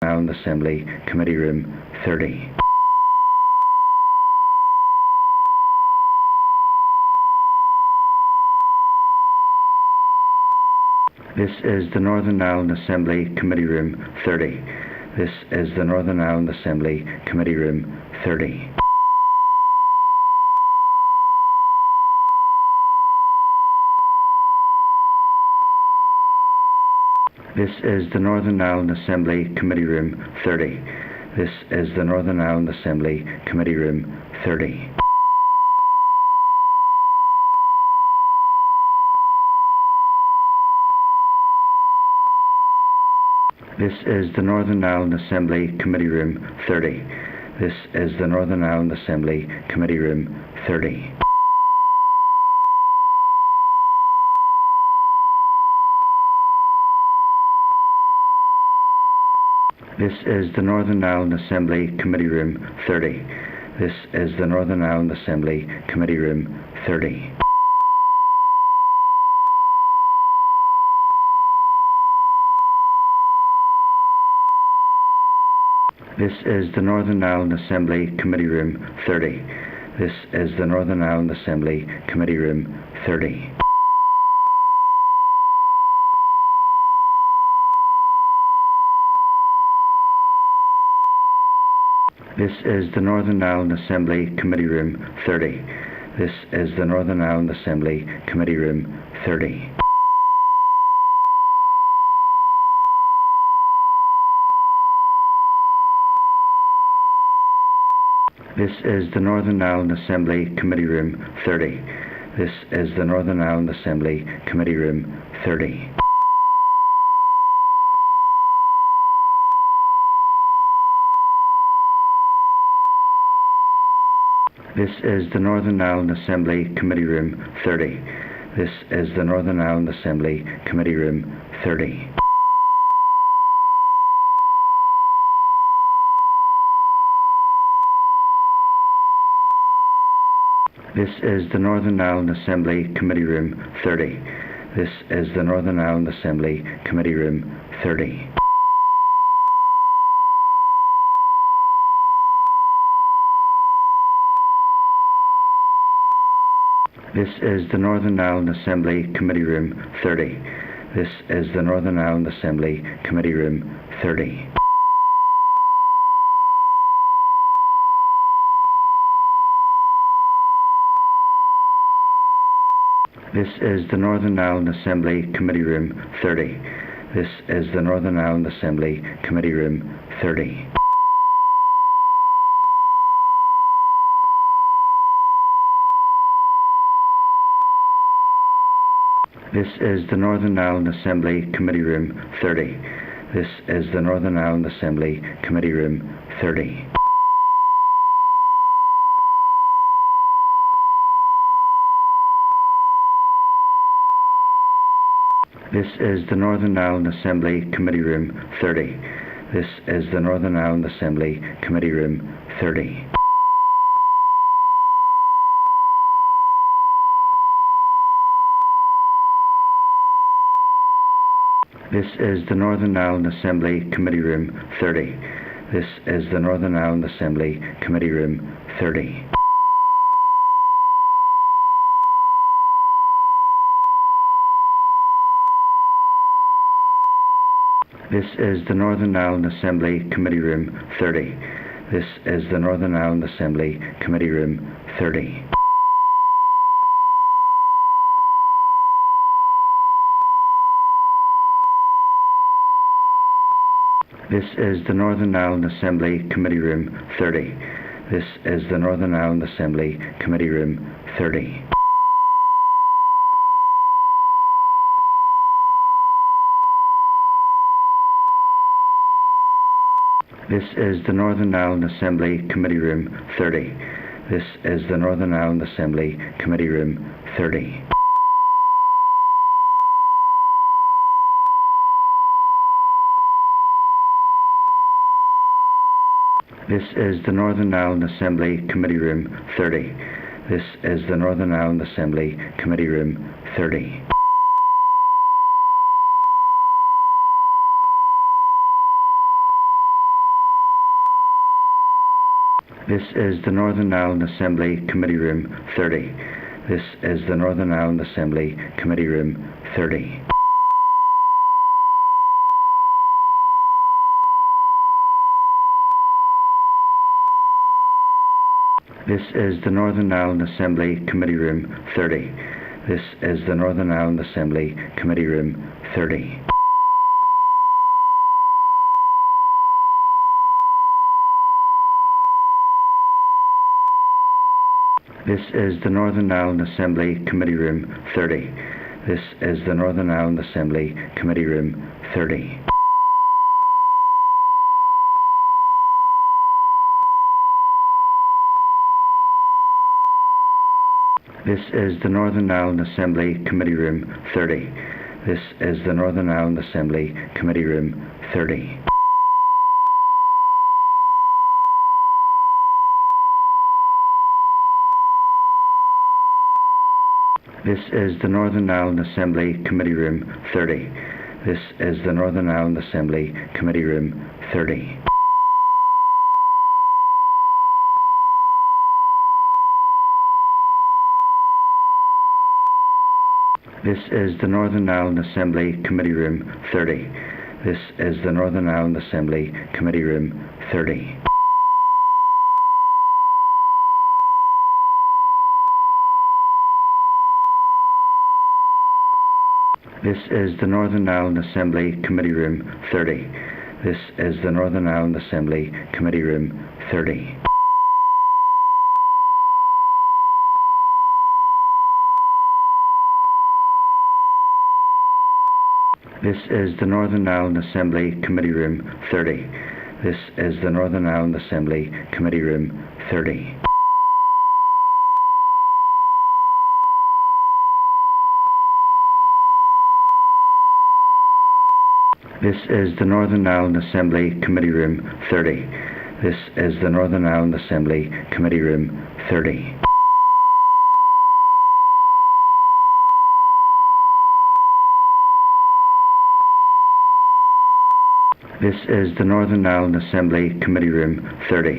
Ireland Assembly, Committee Room 30. This is the Northern Ireland Assembly, Committee Room 30. This is the Northern Ireland Assembly, Committee Room 30. This is the Northern Ireland Assembly, Committee Room 30. This is the Northern Ireland Assembly, Committee Room 30. This is the Northern Ireland Assembly, Committee Room 30. This is the Northern Ireland Assembly, Committee Room 30. This is the Northern Ireland Assembly, Committee Room 30. This is the Northern Ireland Assembly, Committee Room 30. This is the Northern Ireland Assembly, Committee Room 30. This is the Northern Ireland Assembly, Committee Room 30. This is the Northern Ireland Assembly, Committee Room 30. This is the Northern Ireland Assembly, Committee Room 30. This is the Northern Ireland Assembly, Committee Room 30. This is the Northern Ireland Assembly, Committee Room 30. This is the Northern Ireland Assembly, Committee Room 30. This is the Northern Ireland Assembly, Committee Room 30. This is the Northern Ireland Assembly, Committee Room 30. This is the Northern Ireland Assembly, Committee Room 30. This is the Northern Ireland Assembly, Committee Room 30. This is the Northern Ireland Assembly, Committee Room 30. This is the Northern Ireland Assembly, Committee Room 30. This is the Northern Ireland Assembly, Committee Room 30. This is the Northern Ireland Assembly, Committee Room 30. This is the Northern Ireland Assembly, Committee Room 30. This is the Northern Ireland Assembly, Committee Room 30. This is the Northern Ireland Assembly, Committee Room 30. This is the Northern Ireland Assembly, Committee Room 30. This is the Northern Ireland Assembly, Committee Room 30. This is the Northern Ireland Assembly, Committee Room 30. This is the Northern Ireland Assembly, Committee Room 30. This is the Northern Ireland Assembly, Committee Room 30. This is the Northern Ireland Assembly, Committee Room 30. This is the Northern Ireland Assembly, Committee Room 30. This is the Northern Ireland Assembly, Committee Room 30. This is the Northern Ireland Assembly, Committee Room 30. This is the Northern Ireland Assembly, Committee Room 30. This is the Northern Ireland Assembly Committee Room 30. This is the Northern Ireland Assembly Committee Room 30. This is the Northern Ireland Assembly Committee Room 30. This is the Northern Ireland Assembly Committee Room 30. This is the Northern Ireland Assembly Committee Room 30. This is the Northern Ireland Assembly Committee Room 30. This is the Northern Ireland Assembly Committee Room 30. This is the Northern Ireland Assembly Committee Room 30. This is the Northern Ireland Assembly Committee Room 30. This is the Northern Ireland Assembly Committee Room 30. This is the Northern Ireland Assembly Committee Room 30. This is the Northern Ireland Assembly Committee Room 30. This is the Northern Ireland Assembly Committee Room 30. This is the Northern Ireland Assembly Committee Room 30. This is the Northern Ireland Assembly Committee Room 30. This is the Northern Ireland Assembly Committee Room 30. This is the Northern Ireland Assembly Committee Room 30. This is the Northern Ireland Assembly Committee Room 30. This is the Northern Ireland Assembly Committee Room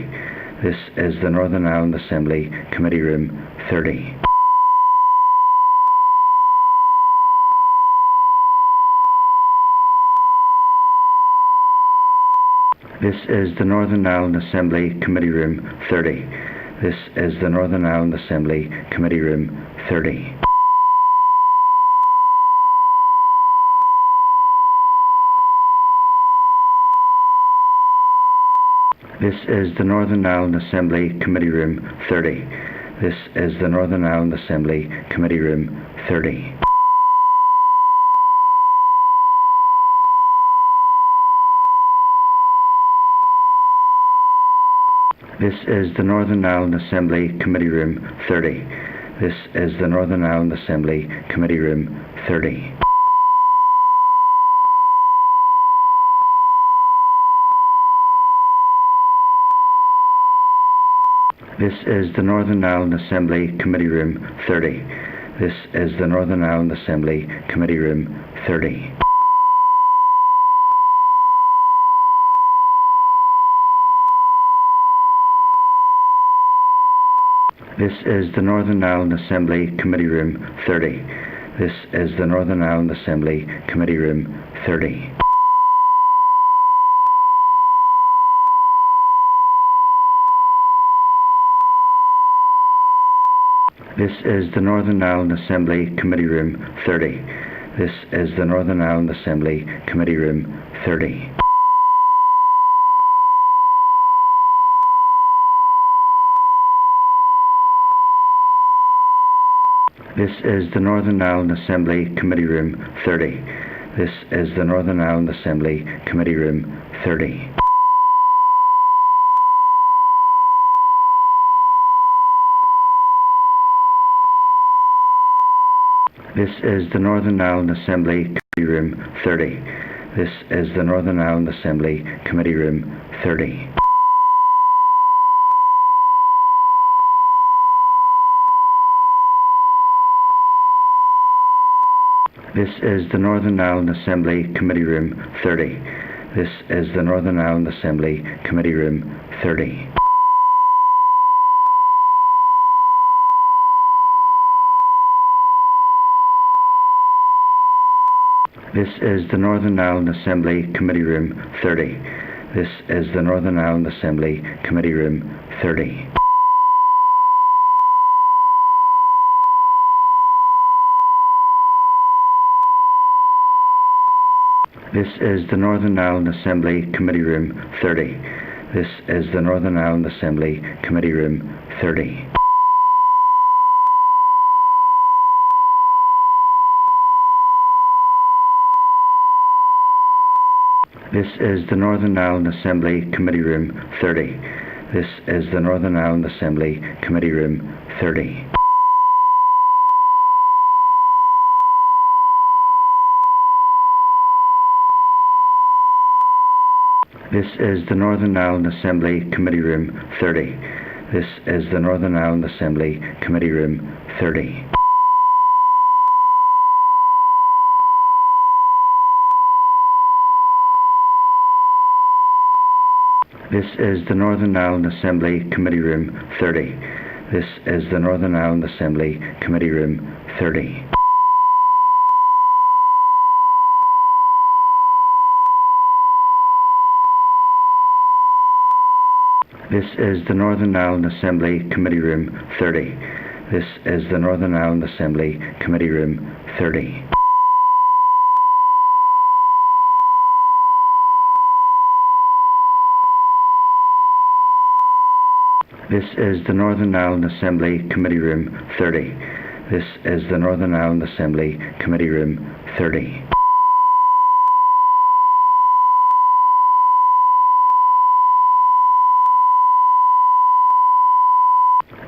30. This is the Northern Ireland Assembly Committee Room 30. This is the Northern Ireland Assembly Committee Room 30. This is the Northern Ireland Assembly Committee Room 30. This is the Northern Ireland Assembly Committee Room 30. This is the Northern Ireland Assembly Committee Room 30. This is the Northern Ireland Assembly Committee Room 30. This is the Northern Ireland Assembly Committee Room 30. This is the Northern Ireland Assembly Committee Room 30. This is the Northern Ireland Assembly Committee Room 30. This is the Northern Ireland Assembly Committee Room 30. This is the Northern Ireland Assembly Committee Room 30. This is the Northern Ireland Assembly Committee Room 30. This is the Northern Ireland Assembly Committee Room 30. This is the Northern Ireland Assembly Committee Room 30. This is the Northern Ireland Assembly Committee Room 30. This is the Northern Ireland Assembly Committee Room 30. This is the Northern Ireland Assembly Committee Room 30. This is the Northern Ireland Assembly Committee Room 30. This is the Northern Ireland Assembly Committee Room 30. This is the Northern Ireland Assembly Committee Room 30. This is the Northern Ireland Assembly Committee Room 30. This is the Northern Ireland Assembly Committee Room 30. This is the Northern Ireland Assembly Committee Room 30. This is the Northern Ireland Assembly Committee Room 30. This is the Northern Ireland Assembly Committee Room 30. This is the Northern Ireland Assembly Committee Room 30. This is the Northern Ireland Assembly Committee Room 30. This is the Northern Ireland Assembly Committee Room 30. This is the Northern Ireland Assembly Committee Room 30. This is the Northern Ireland Assembly Committee Room 30. This is the Northern Ireland Assembly Committee Room 30. This is the Northern Ireland Assembly Committee Room 30. This is the Northern Ireland Assembly Committee Room 30.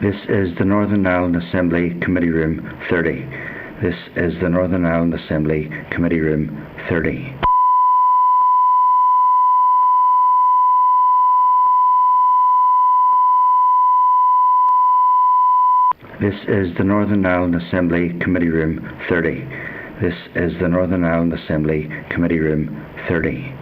This is the Northern Ireland Assembly Committee Room 30. This is the Northern Ireland Assembly Committee Room 30. This is the Northern Ireland Assembly Committee Room 30. This is the Northern Ireland Assembly Committee Room 30.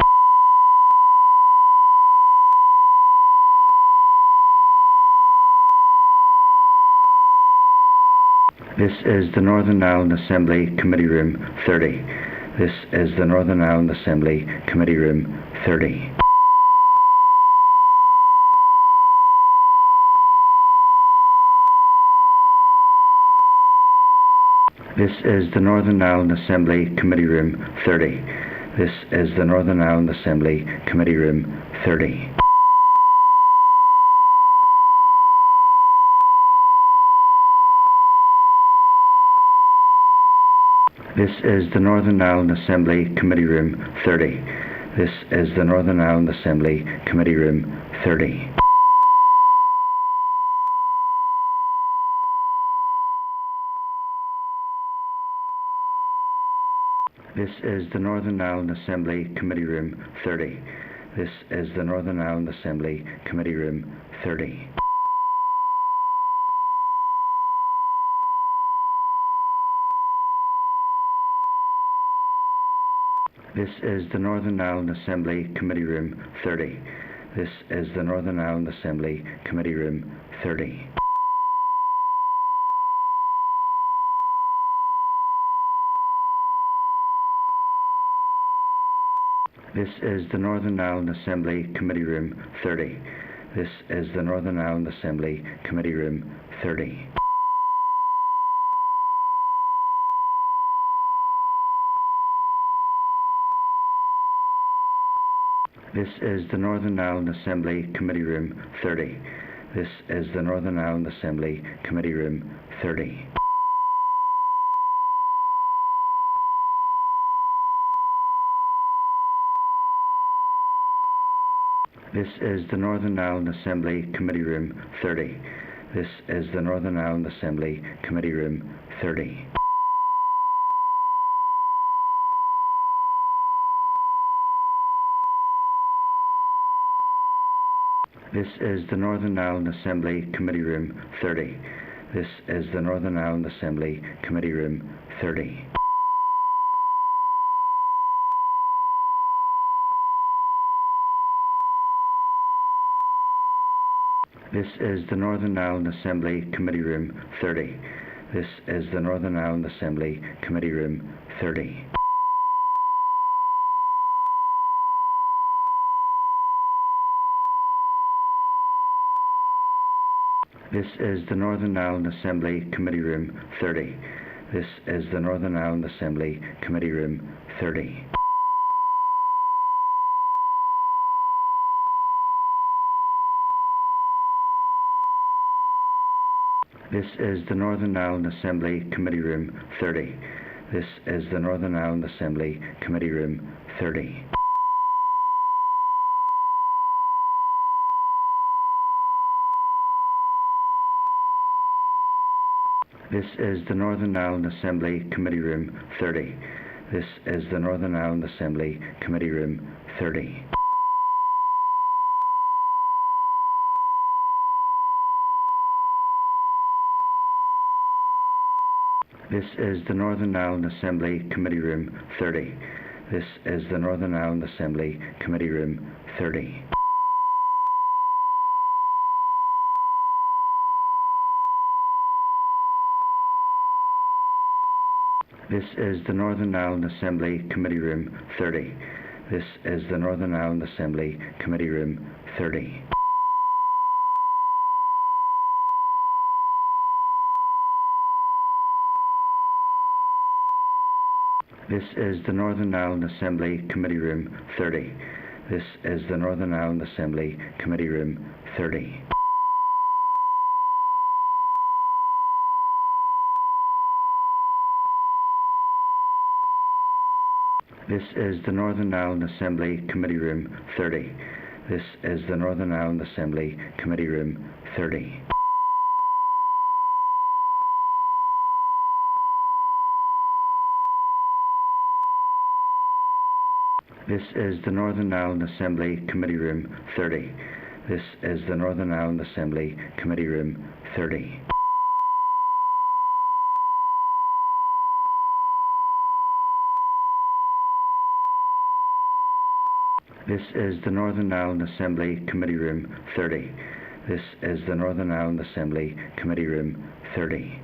This is the Northern Ireland Assembly Committee Room 30. This is the Northern Ireland Assembly Committee Room 30. This is the Northern Ireland Assembly Committee Room 30. This is the Northern Ireland Assembly Committee Room 30. This is the Northern Ireland Assembly Committee Room 30. This is the Northern Ireland Assembly Committee Room 30. This is the Northern Ireland Assembly Committee Room 30. This is the Northern Ireland Assembly Committee Room 30. This is the Northern Ireland Assembly Committee Room 30. This is the Northern Ireland Assembly Committee Room 30. This is the Northern Ireland Assembly Committee Room 30. This is the Northern Ireland Assembly Committee Room 30. This is the Northern Ireland Assembly Committee Room 30. This is the Northern Ireland Assembly Committee Room 30. This is the Northern Ireland Assembly Committee Room 30. This is the Northern Ireland Assembly Committee Room 30. This is the Northern Ireland Assembly Committee Room 30. This is the Northern Ireland Assembly Committee Room 30. This is the Northern Ireland Assembly Committee Room 30. This is the Northern Ireland Assembly Committee Room 30. This is the Northern Ireland Assembly Committee Room 30. This is the Northern Ireland Assembly Committee Room 30. This is the Northern Ireland Assembly Committee Room 30. This is the Northern Ireland Assembly Committee Room 30. This is the Northern Ireland Assembly Committee Room 30. This is the Northern Ireland Assembly Committee Room 30. This is the Northern Ireland Assembly Committee Room 30. This is the Northern Ireland Assembly Committee Room 30. This is the Northern Ireland Assembly Committee Room 30. This is the Northern Ireland Assembly Committee Room 30. This is the Northern Ireland Assembly Committee Room 30. This is the Northern Ireland Assembly Committee Room 30. This is the Northern Ireland Assembly Committee Room 30. This is the Northern Ireland Assembly Committee Room 30. This is the Northern Ireland Assembly Committee Room 30. This is the Northern Ireland Assembly Committee Room 30. This is the Northern Ireland Assembly Committee Room 30. This is the Northern Ireland Assembly Committee Room 30.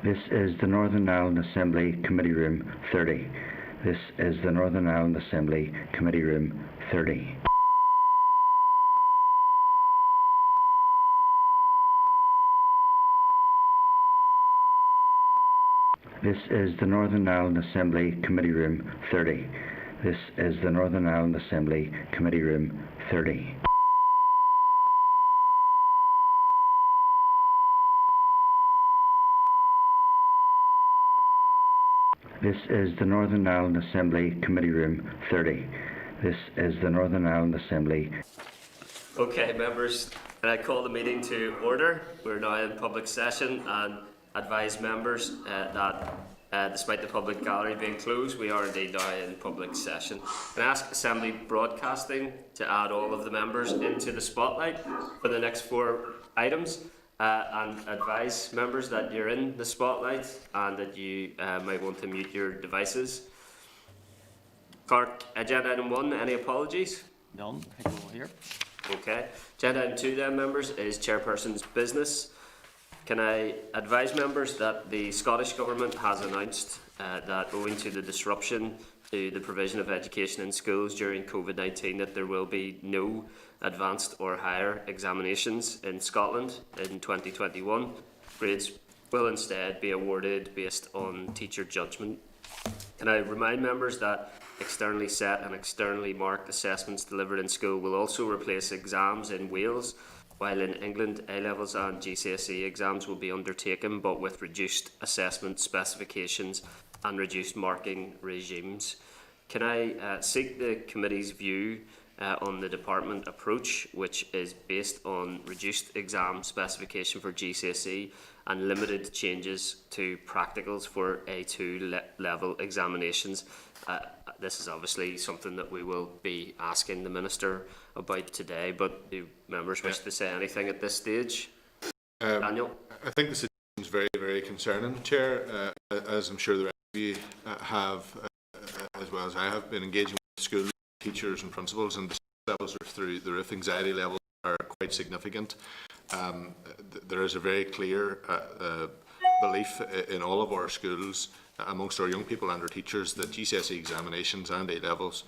This is the Northern Ireland Assembly Committee Room 30. This is the Northern Ireland Assembly Committee Room 30. This is the Northern Ireland Assembly Committee Room 30. This is the Northern Ireland Assembly Committee Room 30. This is the Northern Ireland Assembly Committee Room 30. This is the Northern Ireland Assembly. Okay, members, I call the meeting to order. We're now in public session and advise members that despite the public gallery being closed, we are indeed now in public session. And ask Assembly Broadcasting to add all of the members into the spotlight for the next 4 items. And advise members that you're in the spotlight and that you might want to mute your devices. Clerk, agenda item 1, any apologies? None, I think we're here. Okay. Agenda item 2 then, members, is chairperson's business. Can I advise members that the Scottish Government has announced that owing to the disruption to the provision of education in schools during COVID-19 that there will be no advanced or higher examinations in Scotland in 2021. Grades will instead be awarded based on teacher judgment. Can I remind members that externally set and externally marked assessments delivered in school will also replace exams in Wales, while in England A-levels and GCSE exams will be undertaken but with reduced assessment specifications and reduced marking regimes. Can I seek the committee's view on the department approach, which is based on reduced exam specification for GCSE and limited changes to practicals for A2 level examinations? This is obviously something that we will be asking the Minister about today, but do members wish to say anything at this stage? Daniel? I think the situation is very, very concerning, Chair, as I'm sure the rest of you have, as well as I have, been engaging with school teachers and principals, and the levels are through the roof. Anxiety levels are quite significant. There is a very clear belief in all of our schools, amongst our young people and our teachers, that GCSE examinations and A-levels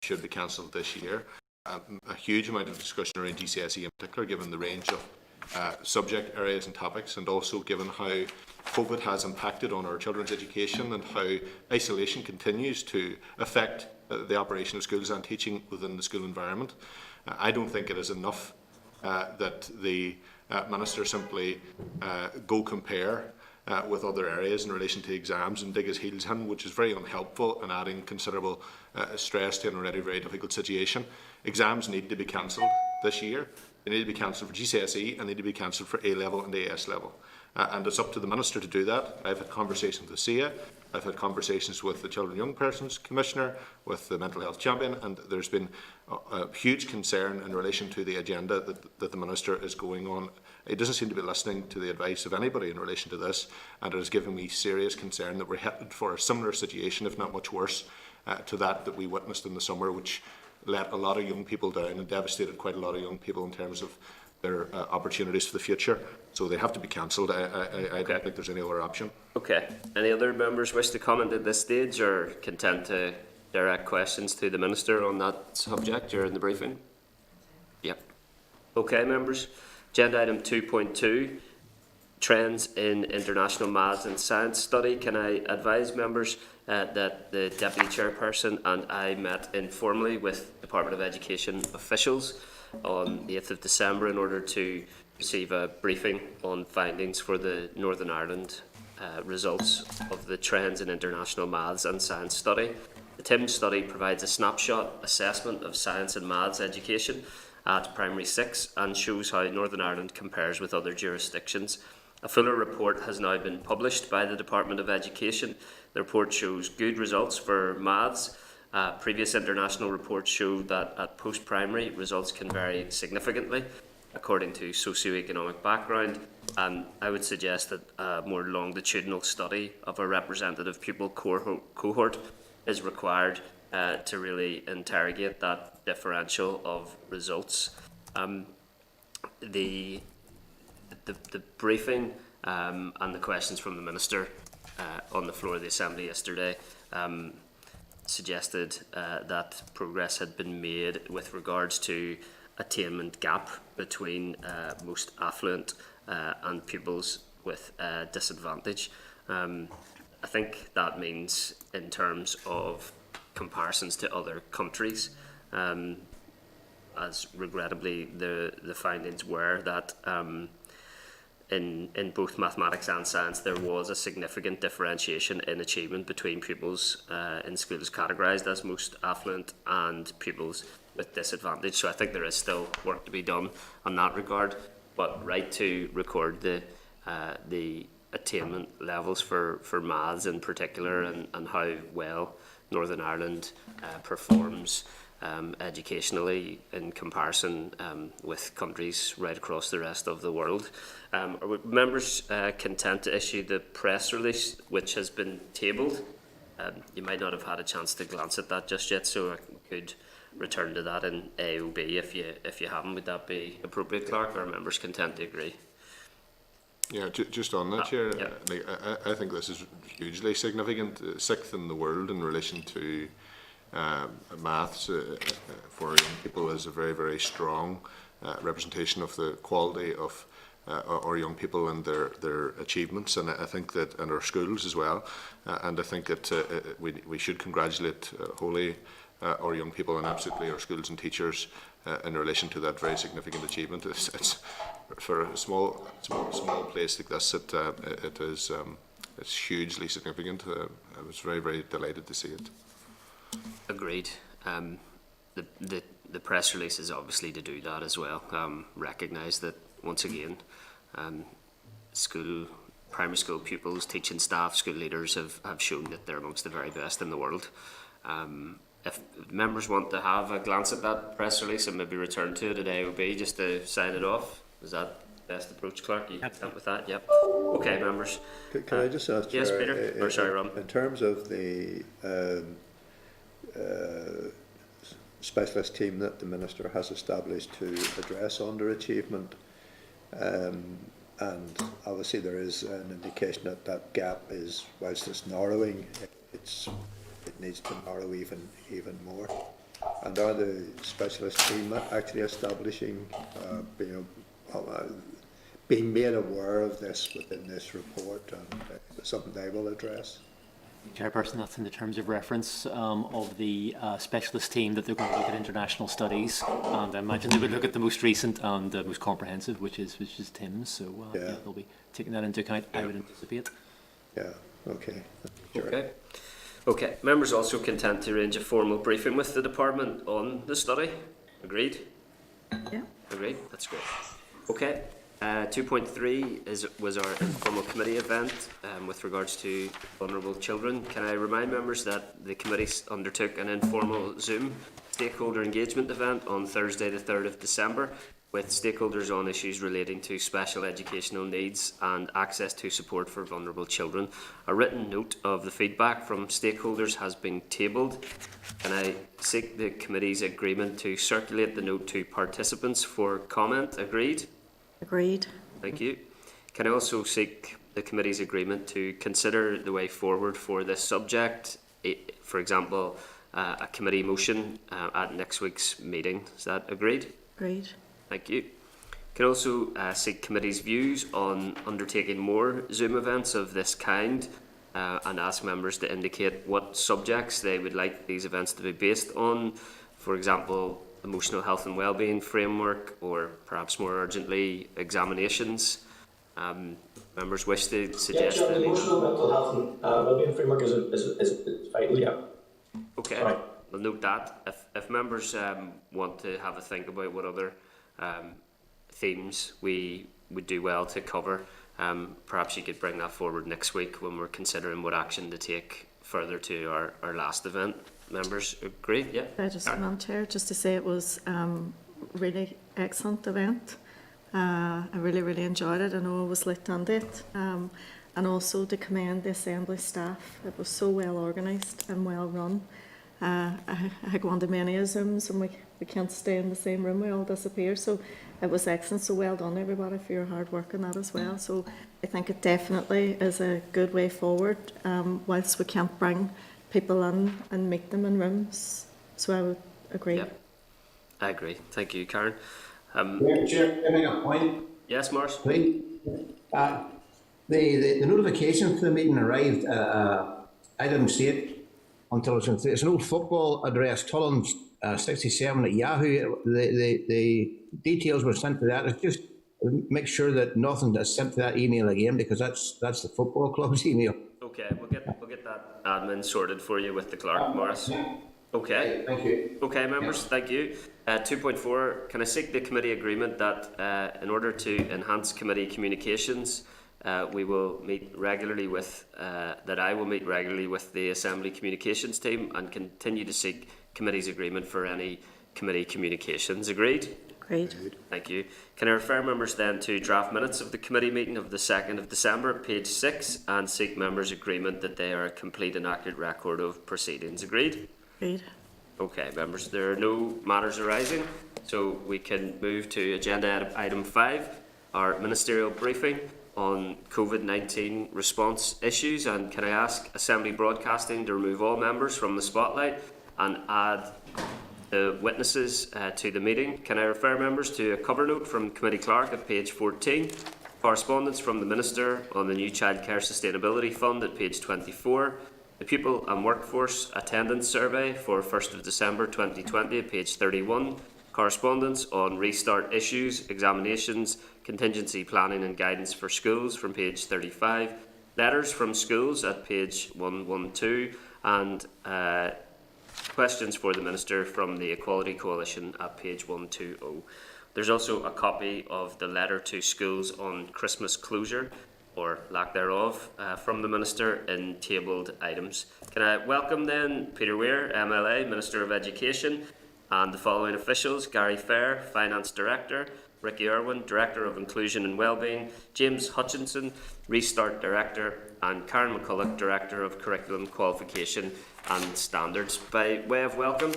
should be cancelled this year. A huge amount of discussion around GCSE in particular, given the range of subject areas and topics, and also given how COVID has impacted on our children's education and how isolation continues to affect the operation of schools and teaching within the school environment. I don't think it is enough that the Minister simply go compare with other areas in relation to exams and dig his heels in, which is very unhelpful and adding considerable stress to an already very difficult situation. Exams need to be cancelled this year. They need to be cancelled for GCSE and need to be cancelled for A-level and AS level. And it's up to the Minister to do that. I've had conversations with SIA, I've had conversations with the Children and Young Persons Commissioner, with the Mental Health Champion, and there's been a huge concern in relation to the agenda that the Minister is going on. He doesn't seem to be listening to the advice of anybody in relation to this, and it has given me serious concern that we're headed for a similar situation, if not much worse, to that we witnessed in the summer, which let a lot of young people down and devastated quite a lot of young people in terms of their opportunities for the future. So they have to be cancelled. I don't think there's any other option. Okay. Any other members wish to comment at this stage, or content to direct questions to the Minister on that subject during the briefing? Yep. Okay, members. Agenda item 2.2, Trends in International Maths and Science Study. Can I advise members that the Deputy Chairperson and I met informally with Department of Education officials on the 8th of December in order to receive a briefing on findings for the Northern Ireland results of the Trends in International Maths and Science Study. The TIMS study provides a snapshot assessment of science and maths education at Primary 6 and shows how Northern Ireland compares with other jurisdictions. A fuller report has now been published by the Department of Education. The report shows good results for maths. Previous international reports show that at post-primary results can vary significantly according to socio-economic background, and I would suggest that a more longitudinal study of a representative pupil cohort is required to really interrogate that differential of results. The briefing and the questions from the Minister on the floor of the Assembly yesterday suggested that progress had been made with regards to attainment gap between most affluent and pupils with disadvantage. I think that means in terms of comparisons to other countries, as regrettably the findings were that in both mathematics and science there was a significant differentiation in achievement between pupils in schools categorised as most affluent and pupils with disadvantage. So I think there is still work to be done on that regard, but right to record the attainment levels for maths in particular, and how well Northern Ireland performs educationally in comparison with countries right across the rest of the world. Are members content to issue the press release which has been tabled? You might not have had a chance to glance at that just yet, so I could return to that in AOB if you haven't. Would that be appropriate, Clerk, or are members content to agree? Yeah, just on that, Chair, yeah. I think this is hugely significant, sixth in the world in relation to maths for young people is a very, very strong representation of the quality of our young people and their achievements, and I think that, and our schools as well, and I think that we should congratulate wholly our young people and absolutely our schools and teachers in relation to that very significant achievement. It's for a small place like this, it's hugely significant. I was very, very delighted to see it. Agreed. The press release is obviously to do that as well. Recognise that once again, primary school pupils, teaching staff, school leaders have shown that they're amongst the very best in the world. If members want to have a glance at that press release and maybe return to it at AOB just to sign it off, is that the best approach, Clerk? Are you content with that? Yep. Okay, members. Can I just ask, yes, Chair, Peter? Or sorry, Ron. In terms of the specialist team that the Minister has established to address underachievement, and obviously there is an indication that that gap is, whilst it's narrowing, it needs to narrow even more. And are the specialist team actually establishing, being made aware of this within this report, and something they will address? Chairperson, that's in the terms of reference of the specialist team, that they're going to look at international studies, and I imagine they would look at the most recent and the most comprehensive, which is Tim's. So yeah, they'll be taking that into account, I would anticipate. Yeah. Okay. Sure. Okay. Okay. Members also content to arrange a formal briefing with the department on the study. Agreed? Yeah. Agreed. That's great. Okay. 2.3 was our informal committee event with regards to vulnerable children. Can I remind members that the committee undertook an informal Zoom stakeholder engagement event on Thursday the 3rd of December with stakeholders on issues relating to special educational needs and access to support for vulnerable children. A written note of the feedback from stakeholders has been tabled. Can I seek the committee's agreement to circulate the note to participants for comment? Agreed? Agreed. Thank you. Can I also seek the committee's agreement to consider the way forward for this subject, for example, a committee motion at next week's meeting? Is that agreed? Agreed. Thank you. Can also seek committee's views on undertaking more Zoom events of this kind and ask members to indicate what subjects they would like these events to be based on. For example, emotional health and wellbeing framework, or perhaps more urgently, examinations. Members wish to suggest. Yeah, the emotional mental health and wellbeing framework is vital. Yeah. Okay, right. We'll note that. If members want to have a think about what other themes we would do well to cover, perhaps you could bring that forward next week when we're considering what action to take further to our last event. Members agree? Yeah. I just want, Chair, just to say it was really excellent event. I really enjoyed it. I know I was late on it. And also to commend the Assembly staff. It was so well organised and well run. I go on to many Zooms and we can't stay in the same room, we all disappear. So it was excellent. So well done everybody for your hard work on that as well. So I think it definitely is a good way forward, whilst we can't bring people in and meet them in rooms. So I would agree. Yeah, I agree. Thank you, Karen. Chair, can I make a point? Yes, Morris. Please. The notification for the meeting arrived. I didn't see it until it's an old football address, Tullins 67 at Yahoo. The details were sent to that. It's just make sure that nothing is sent to that email again, because that's the football club's email. Okay, we'll get that admin sorted for you with the clerk, Morris. Okay. Thank you. Okay, members, thank you. 2.4, can I seek the committee agreement that in order to enhance committee communications, we will meet regularly with, that I will meet regularly with the Assembly Communications team and continue to seek committee's agreement for any committee communications. Agreed? Agreed. Thank you. Can I refer members then to draft minutes of the committee meeting of the 2nd of December, page 6, and seek members' agreement that they are a complete and accurate record of proceedings. Agreed? Agreed. Okay, members, there are no matters arising, so we can move to agenda item 5, our ministerial briefing on COVID-19 response issues. And can I ask Assembly Broadcasting to remove all members from the spotlight and add the witnesses to the meeting? Can I refer members to a cover note from Committee Clerk at page 14, correspondence from the Minister on the new Childcare Sustainability Fund at page 24, the Pupil and Workforce Attendance Survey for 1st of December 2020 at page 31, correspondence on restart issues, examinations, contingency planning and guidance for schools from page 35, letters from schools at page 112, and questions for the Minister from the Equality Coalition at page 120. There's also a copy of the letter to schools on Christmas closure, or lack thereof, from the Minister in tabled items. Can I welcome then Peter Weir, MLA, Minister of Education, and the following officials: Gary Fair, Finance Director, Ricky Irwin, Director of Inclusion and Wellbeing, James Hutchinson, Restart Director, and Karen McCulloch, Director of Curriculum Qualification and Standards. By way of welcome,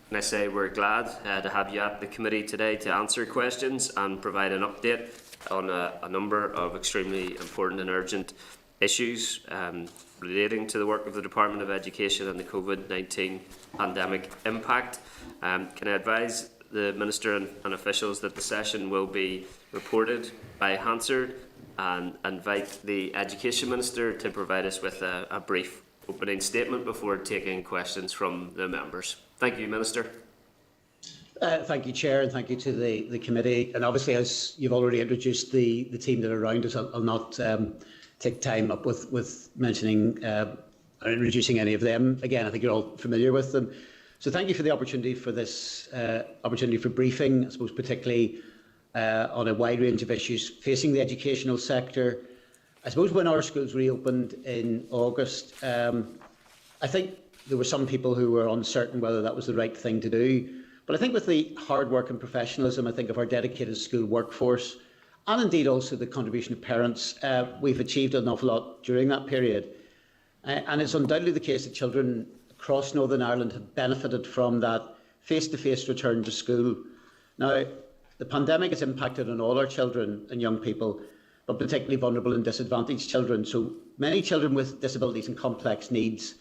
and I say we're glad to have you at the committee today to answer questions and provide an update on a number of extremely important and urgent issues relating to the work of the Department of Education and the COVID-19 pandemic impact. Can I advise the Minister and officials that the session will be reported by Hansard, and invite the Education Minister to provide us with a brief opening statement before taking questions from the members. Thank you, Minister. Thank you, Chair, and thank you to the committee. And obviously, as you've already introduced the team that are around us, I'll not take time up with mentioning or introducing any of them. Again, I think you're all familiar with them. So thank you for the opportunity for this opportunity for briefing, I suppose particularly on a wide range of issues facing the educational sector. I suppose when our schools reopened in August, I think there were some people who were uncertain whether that was the right thing to do. But I think with the hard work and professionalism, I think of our dedicated school workforce, and indeed also the contribution of parents, we've achieved an awful lot during that period. And it's undoubtedly the case that children across Northern Ireland have benefited from that face-to-face return to school. Now, the pandemic has impacted on all our children and young people, but particularly vulnerable and disadvantaged children. So many children with disabilities and complex needs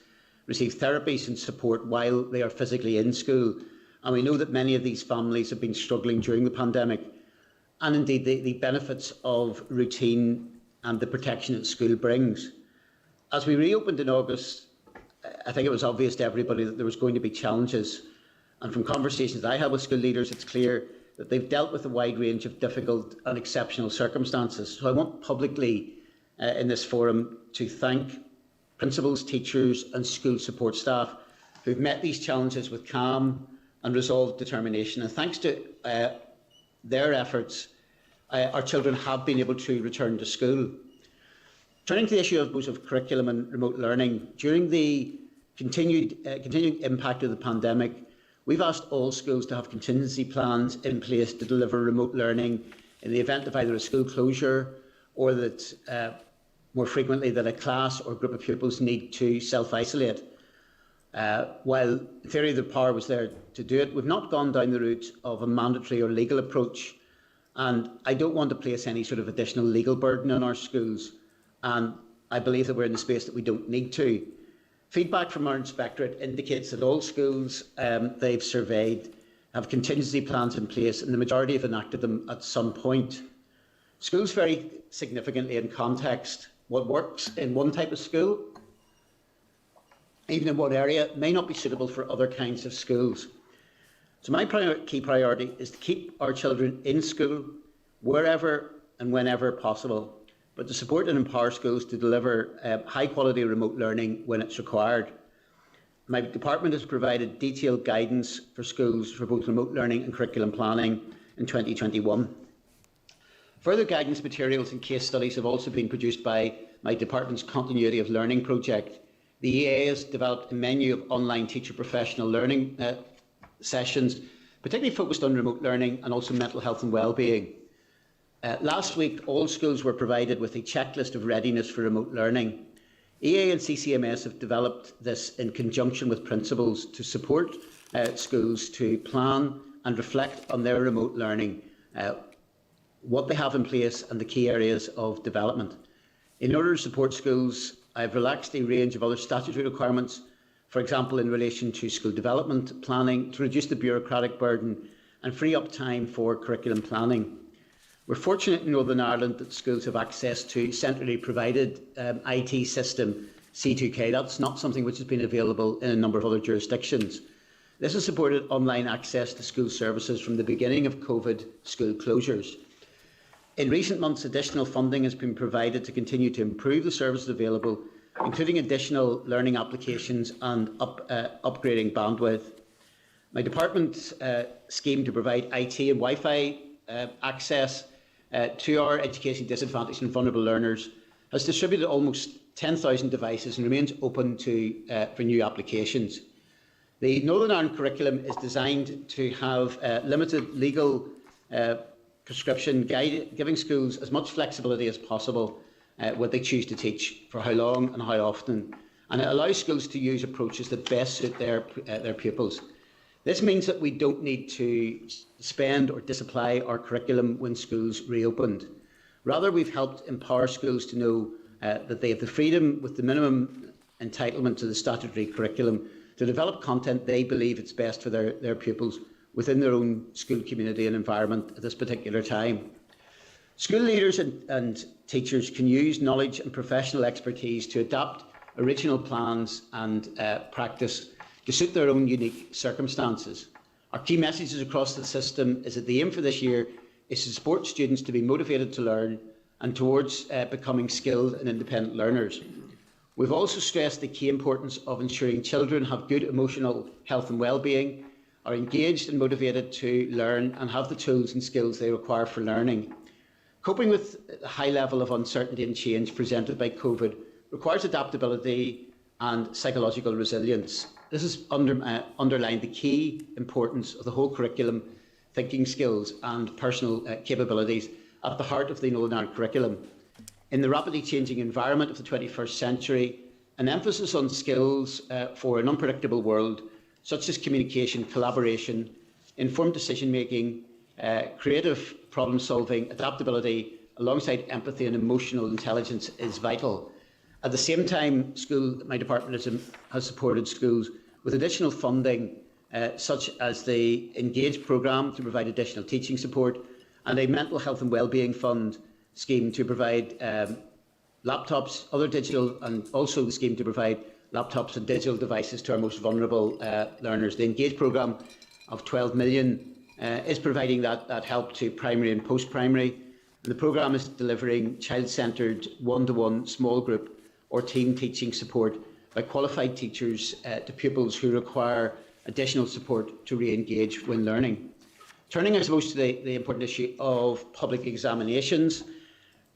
receive therapies and support while they are physically in school. And we know that many of these families have been struggling during the pandemic, and indeed the benefits of routine and the protection that school brings. As we reopened in August, I think it was obvious to everybody that there was going to be challenges. And from conversations I had with school leaders, it's clear that they've dealt with a wide range of difficult and exceptional circumstances. So I want publicly in this forum to thank principals, teachers and school support staff who've met these challenges with calm and resolved determination. And thanks to their efforts, our children have been able to return to school. Turning to the issue of curriculum and remote learning, during the continued impact of the pandemic, we've asked all schools to have contingency plans in place to deliver remote learning in the event of either a school closure or that, more frequently, that a class or group of pupils need to self-isolate. While in theory the power was there to do it, we've not gone down the route of a mandatory or legal approach, and I don't want to place any sort of additional legal burden on our schools, and I believe that we're in the space that we don't need to. Feedback from our inspectorate indicates that all schools they've surveyed have contingency plans in place, and the majority have enacted them at some point. Schools vary significantly in context. What works in one type of school, even in one area, may not be suitable for other kinds of schools. So my key priority is to keep our children in school wherever and whenever possible, but to support and empower schools to deliver high quality remote learning when it's required. My department has provided detailed guidance for schools for both remote learning and curriculum planning in 2021. Further guidance materials and case studies have also been produced by my department's Continuity of Learning project. The EA has developed a menu of online teacher professional learning sessions, particularly focused on remote learning and also mental health and well-being. Last week, all schools were provided with a checklist of readiness for remote learning. EA and CCMS have developed this in conjunction with principals to support schools to plan and reflect on their remote learning, what they have in place and the key areas of development. In order to support schools, I have relaxed a range of other statutory requirements, for example in relation to school development planning, to reduce the bureaucratic burden and free up time for curriculum planning. We're fortunate in Northern Ireland that schools have access to centrally provided IT system C2K. That's not something which has been available in a number of other jurisdictions. This has supported online access to school services from the beginning of COVID school closures. In recent months, additional funding has been provided to continue to improve the services available, including additional learning applications and upgrading bandwidth. My department's scheme to provide IT and Wi-Fi access to our education disadvantaged and vulnerable learners has distributed almost 10,000 devices and remains open for new applications. The Northern Ireland curriculum is designed to have limited legal prescription, giving schools as much flexibility as possible what they choose to teach, for how long and how often, and it allows schools to use approaches that best suit their pupils. This means that we don't need to suspend or disapply our curriculum when schools reopened. Rather, we've helped empower schools to know that they have the freedom, with the minimum entitlement to the statutory curriculum, to develop content they believe it's best for their pupils within their own school community and environment at this particular time. School leaders and teachers can use knowledge and professional expertise to adapt original plans and practice to suit their own unique circumstances. Our key messages across the system is that the aim for this year is to support students to be motivated to learn and towards becoming skilled and independent learners. We've also stressed the key importance of ensuring children have good emotional health and well-being, are engaged and motivated to learn, and have the tools and skills they require for learning. Coping with the high level of uncertainty and change presented by COVID requires adaptability and psychological resilience. This has underlined the key importance of the whole curriculum, thinking skills and personal capabilities at the heart of the Northern Ireland curriculum. In the rapidly changing environment of the 21st century, an emphasis on skills for an unpredictable world, such as communication, collaboration, informed decision-making, creative problem-solving, adaptability, alongside empathy and emotional intelligence, is vital. At the same time, my department has supported schools with additional funding, such as the Engage programme to provide additional teaching support, and a mental health and wellbeing fund scheme to provide laptops, other digital, and also the scheme to provide laptops and digital devices to our most vulnerable learners. The Engage programme of 12 million is providing that help to primary and post-primary. The programme is delivering child-centred one-to-one small group or team teaching support by qualified teachers to pupils who require additional support to re-engage when learning. Turning, I suppose, to the important issue of public examinations,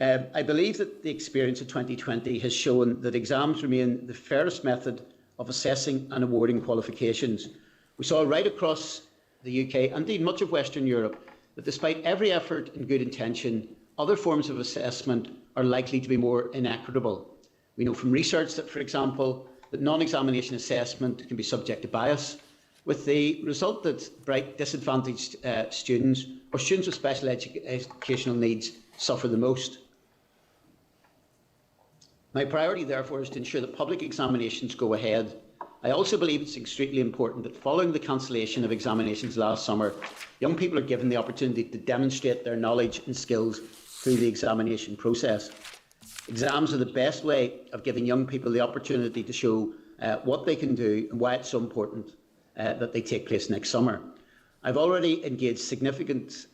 I believe that the experience of 2020 has shown that exams remain the fairest method of assessing and awarding qualifications. We saw right across the UK, and indeed much of Western Europe, that despite every effort and good intention, other forms of assessment are likely to be more inequitable. We know from research that, for example, that non-examination assessment can be subject to bias, with the result that bright disadvantaged students or students with special educational needs suffer the most. My priority, therefore, is to ensure that public examinations go ahead. I also believe it's extremely important that following the cancellation of examinations last summer, young people are given the opportunity to demonstrate their knowledge and skills through the examination process. Exams are the best way of giving young people the opportunity to show what they can do and why it's so important that they take place next summer. I've already agreed significant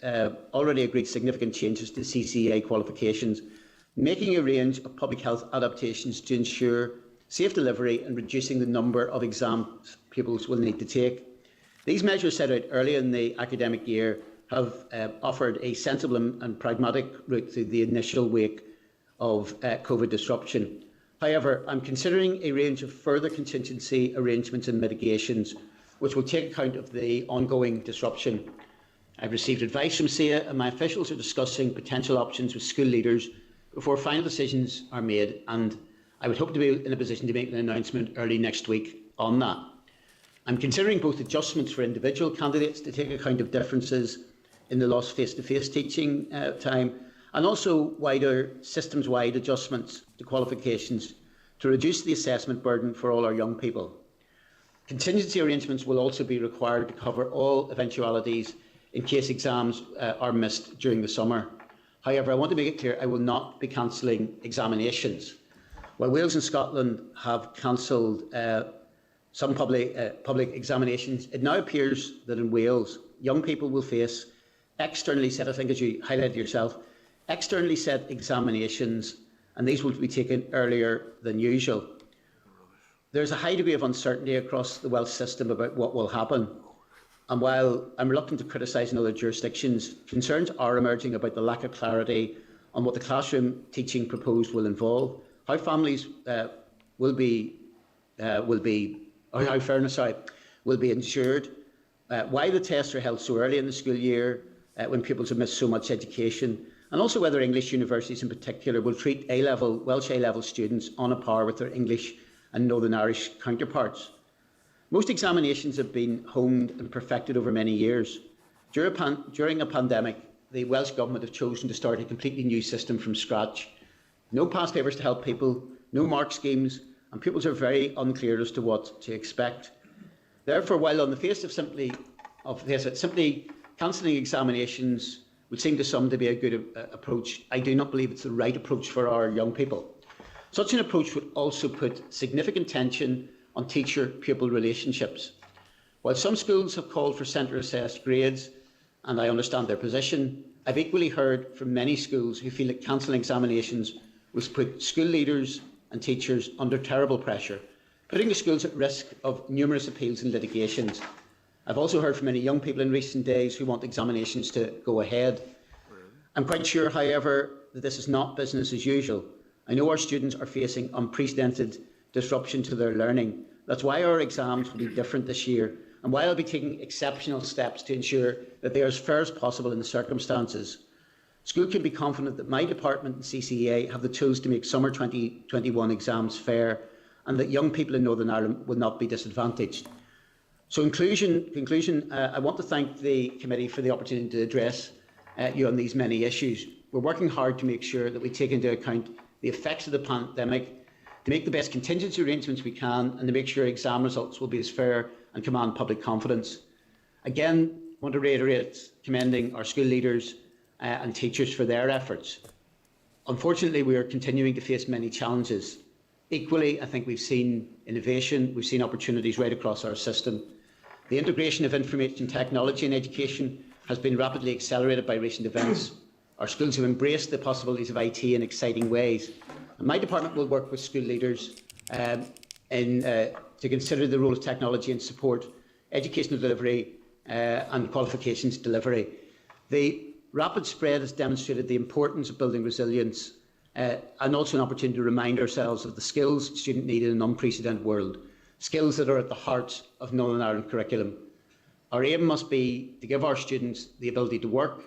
changes to CCA qualifications, making a range of public health adaptations to ensure safe delivery and reducing the number of exams pupils will need to take. These measures set out early in the academic year have offered a sensible and pragmatic route through the initial wake of COVID disruption. However, I'm considering a range of further contingency arrangements and mitigations which will take account of the ongoing disruption. I've received advice from SEA and my officials are discussing potential options with school leaders before final decisions are made, and I would hope to be in a position to make an announcement early next week on that. I'm considering both adjustments for individual candidates to take account of differences in the lost face-to-face teaching time, and also wider systems-wide adjustments to qualifications to reduce the assessment burden for all our young people. Contingency arrangements will also be required to cover all eventualities in case exams are missed during the summer. However, I want to make it clear I will not be cancelling examinations. While Wales and Scotland have cancelled some public examinations, it now appears that in Wales, young people will face externally set, I think as you highlighted yourself, externally set examinations, and these will be taken earlier than usual. There's a high degree of uncertainty across the Welsh system about what will happen. And while I'm reluctant to criticise in other jurisdictions, concerns are emerging about the lack of clarity on what the classroom teaching proposed will involve, how families will be ensured, why the tests are held so early in the school year when pupils have missed so much education, and also whether English universities in particular will treat Welsh A-level students on a par with their English and Northern Irish counterparts. Most examinations have been honed and perfected over many years. During a pandemic, the Welsh Government have chosen to start a completely new system from scratch. No past papers to help people, no mark schemes, and pupils are very unclear as to what to expect. Therefore, while on the face of simply cancelling examinations would seem to some to be a good approach, I do not believe it's the right approach for our young people. Such an approach would also put significant tension on teacher-pupil relationships. While some schools have called for centre-assessed grades, and I understand their position, I've equally heard from many schools who feel that cancelling examinations will put school leaders and teachers under terrible pressure, putting the schools at risk of numerous appeals and litigations. I've also heard from many young people in recent days who want examinations to go ahead. I'm quite sure, however, that this is not business as usual. I know our students are facing unprecedented disruption to their learning. That's why our exams will be different this year, and why I'll be taking exceptional steps to ensure that they are as fair as possible in the circumstances. School can be confident that my department and CCEA have the tools to make summer 2021 exams fair, and that young people in Northern Ireland will not be disadvantaged. So in conclusion, I want to thank the committee for the opportunity to address you on these many issues. We're working hard to make sure that we take into account the effects of the pandemic, to make the best contingency arrangements we can, and to make sure exam results will be as fair and command public confidence. Again, I want to reiterate commending our school leaders and teachers for their efforts. Unfortunately, we are continuing to face many challenges. Equally, I think we've seen innovation, we've seen opportunities right across our system. The integration of information technology in education has been rapidly accelerated by recent events. Our schools have embraced the possibilities of IT in exciting ways. And my department will work with school leaders to consider the role of technology and support educational delivery and qualifications delivery. The rapid spread has demonstrated the importance of building resilience and also an opportunity to remind ourselves of the skills students need in an unprecedented world, skills that are at the heart of Northern Ireland curriculum. Our aim must be to give our students the ability to work,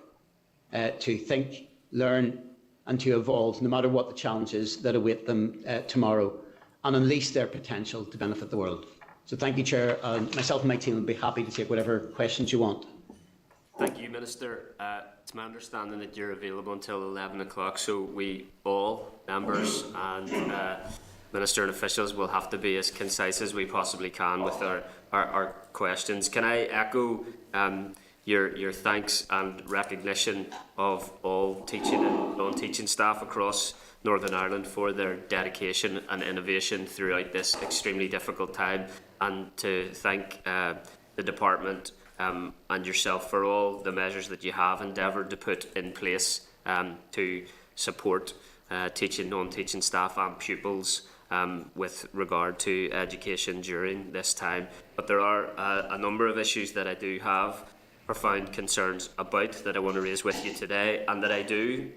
to think, learn and to evolve, no matter what the challenges that await them tomorrow, and unleash their potential to benefit the world. So thank you, Chair. Myself and my team will be happy to take whatever questions you want. Thank you, Minister. It's my understanding that you're available until 11 o'clock, so we all, members and Minister and officials, will have to be as concise as we possibly can with our questions. Can I echo your thanks and recognition of all teaching and non-teaching staff across Northern Ireland for their dedication and innovation throughout this extremely difficult time, and to thank the department and yourself for all the measures that you have endeavoured to put in place to support teaching, non-teaching staff and pupils with regard to education during this time. But there are a number of issues that I do have profound concerns about that I want to raise with you today, and that I do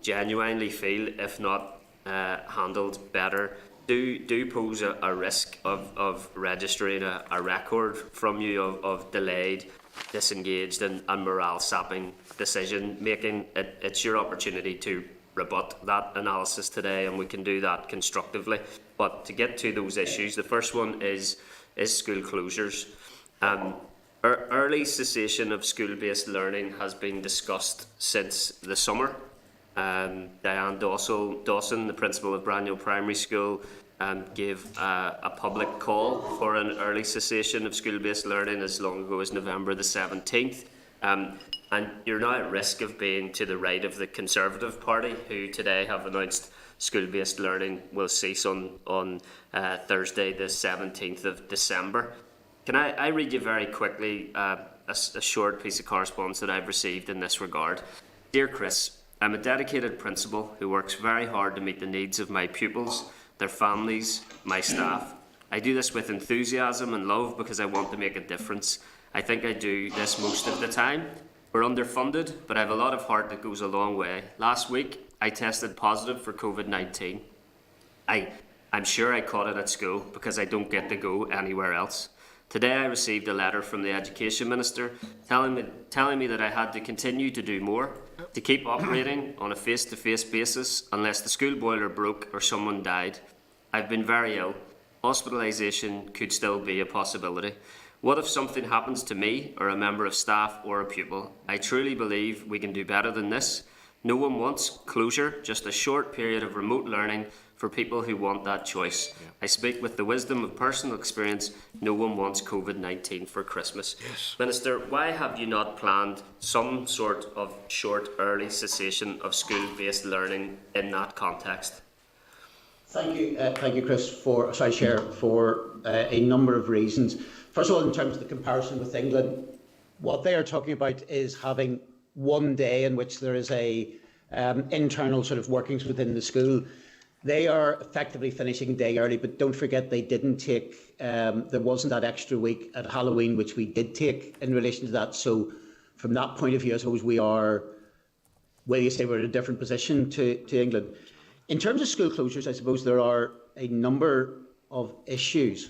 genuinely feel, if not handled better, do pose a risk of registering a record from you of delayed, disengaged and morale-sapping decision making. It's your opportunity to rebut that analysis today, and we can do that constructively. But to get to those issues, the first one is school closures. Early cessation of school-based learning has been discussed since the summer. Diane Dawson, the principal of Braniel Primary School, gave a public call for an early cessation of school-based learning as long ago as November the 17th. And you're now at risk of being to the right of the Conservative Party, who today have announced school-based learning will cease on Thursday the 17th of December. Can I read you very quickly a short piece of correspondence that I've received in this regard? Dear Chris, I'm a dedicated principal who works very hard to meet the needs of my pupils, their families, my staff. I do this with enthusiasm and love because I want to make a difference. I think I do this most of the time. We're underfunded, but I have a lot of heart that goes a long way. Last week, I tested positive for COVID-19. I'm sure I caught it at school because I don't get to go anywhere else. Today I received a letter from the Education Minister telling me that I had to continue to do more, to keep operating on a face-to-face basis unless the school boiler broke or someone died. I've been very ill. Hospitalisation could still be a possibility. What if something happens to me or a member of staff or a pupil? I truly believe we can do better than this. No one wants closure, just a short period of remote learning for people who want that choice. Yeah. I speak with the wisdom of personal experience. No one wants COVID-19 for Christmas. Yes. Minister, why have you not planned some sort of short early cessation of school-based learning in that context? Thank you, Chris, Chair, for a number of reasons. First of all, in terms of the comparison with England, what they are talking about is having one day in which there is a internal sort of workings within the school. They are effectively finishing a day early, but don't forget they didn't take, there wasn't that extra week at Halloween, which we did take in relation to that. So from that point of view, I suppose we are, well, you say we're in a different position to England. In terms of school closures, I suppose there are a number of issues.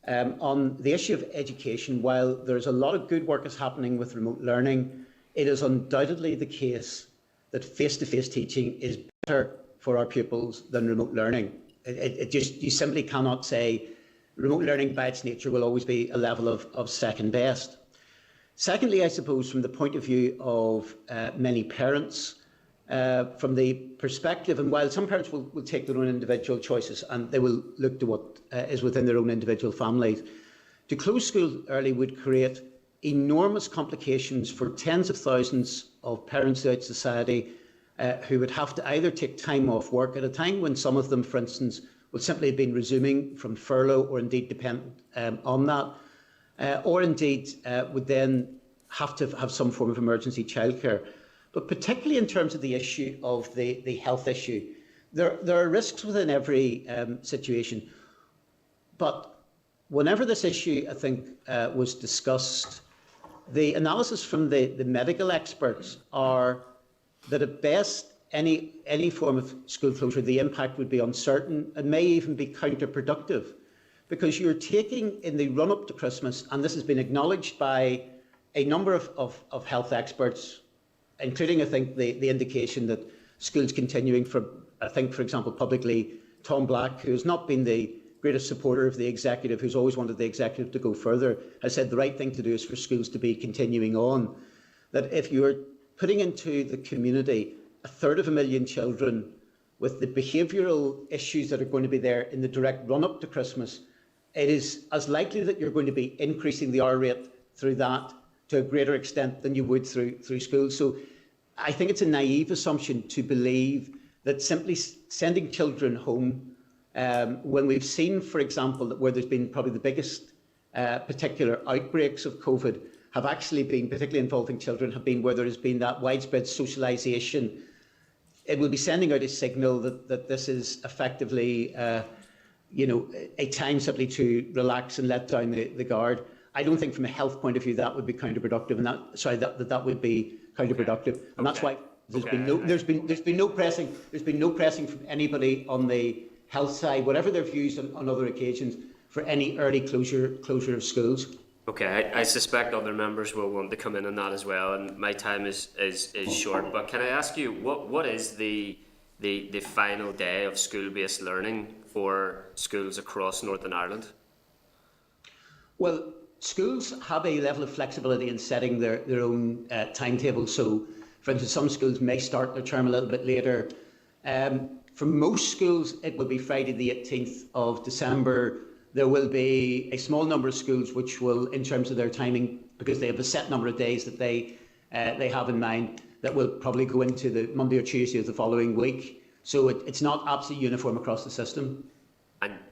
On the issue of education, while there's a lot of good work is happening with remote learning, it is undoubtedly the case that face-to-face teaching is better for our pupils than remote learning. You simply cannot say remote learning by its nature will always be a level of second best. Secondly, I suppose from the point of view of many parents, from the perspective, and while some parents will take their own individual choices and they will look to what is within their own individual families, to close school early would create enormous complications for tens of thousands of parents throughout society who would have to either take time off work at a time when some of them, for instance, would simply have been resuming from furlough or indeed dependent on that, or indeed would then have to have some form of emergency childcare. But particularly in terms of the issue of the health issue, there are risks within every situation. But whenever this issue, I think, was discussed, the analysis from the medical experts are that at best, any form of school closure, the impact would be uncertain and may even be counterproductive, because you're taking in the run-up to Christmas, and this has been acknowledged by a number of health experts, including, I think, the indication that schools continuing from, I think, for example, publicly, Tom Black, who has not been the greatest supporter of the executive, who's always wanted the executive to go further, has said the right thing to do is for schools to be continuing on. That if you're putting into the community 1/3 children with the behavioural issues that are going to be there in the direct run-up to Christmas, it is as likely that you're going to be increasing the R rate through that to a greater extent than you would through school. So I think it's a naive assumption to believe that simply sending children home, when we've seen, for example, that where there's been probably the biggest particular outbreaks of COVID have actually been, particularly involving children, have been where there has been that widespread socialisation. It will be sending out a signal that this is effectively, a time simply to relax and let down the guard. I don't think, from a health point of view, that would be counterproductive, and that would be counterproductive, and that's why there's been no pressing from anybody on the health side, whatever their views on other occasions, for any early closure of schools. Okay, I suspect other members will want to come in on that as well, and my time is short. But can I ask you, what is the final day of school-based learning for schools across Northern Ireland? Well, schools have a level of flexibility in setting their own timetable. So, for instance, some schools may start their term a little bit later. For most schools, it will be Friday the 18th of December. There will be a small number of schools which will, in terms of their timing, because they have a set number of days that they have in mind, that will probably go into the Monday or Tuesday of the following week. So it's not absolutely uniform across the system.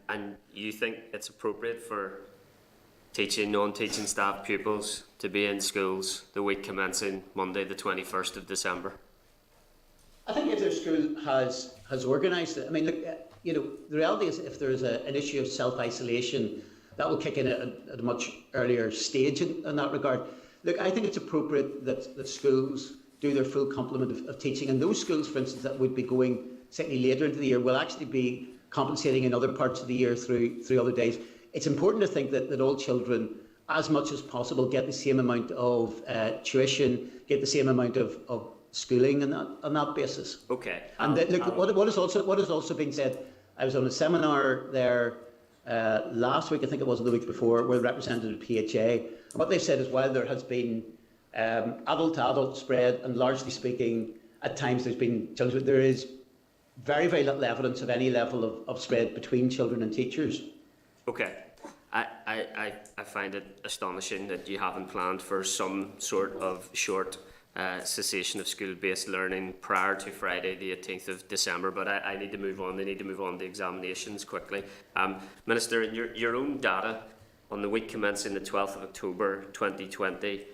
And you think it's appropriate for teaching, non-teaching staff, pupils to be in schools the week commencing Monday the 21st of December? I think if their school has organised it, I mean, look, the reality is if there's an issue of self-isolation, that will kick in at a much earlier stage in that regard. Look, I think it's appropriate that schools do their full complement of teaching, and those schools, for instance, that would be going slightly later into the year will actually be compensating in other parts of the year through other days. It's important to think that all children, as much as possible, get the same amount of tuition, get the same amount of schooling on that basis. Okay. And look, what has also been said, I was on a seminar there last week, I think it was, or the week before, with representative PHA. What they said is while there has been adult-to-adult spread, and largely speaking, at times there's been children, there is very, very little evidence of any level of spread between children and teachers. Okay. I find it astonishing that you haven't planned for some sort of short cessation of school-based learning prior to Friday the 18th of December, but I need to move on. They need to move on to examinations quickly. Minister, in your own data, on the week commencing the 12th of October 2020,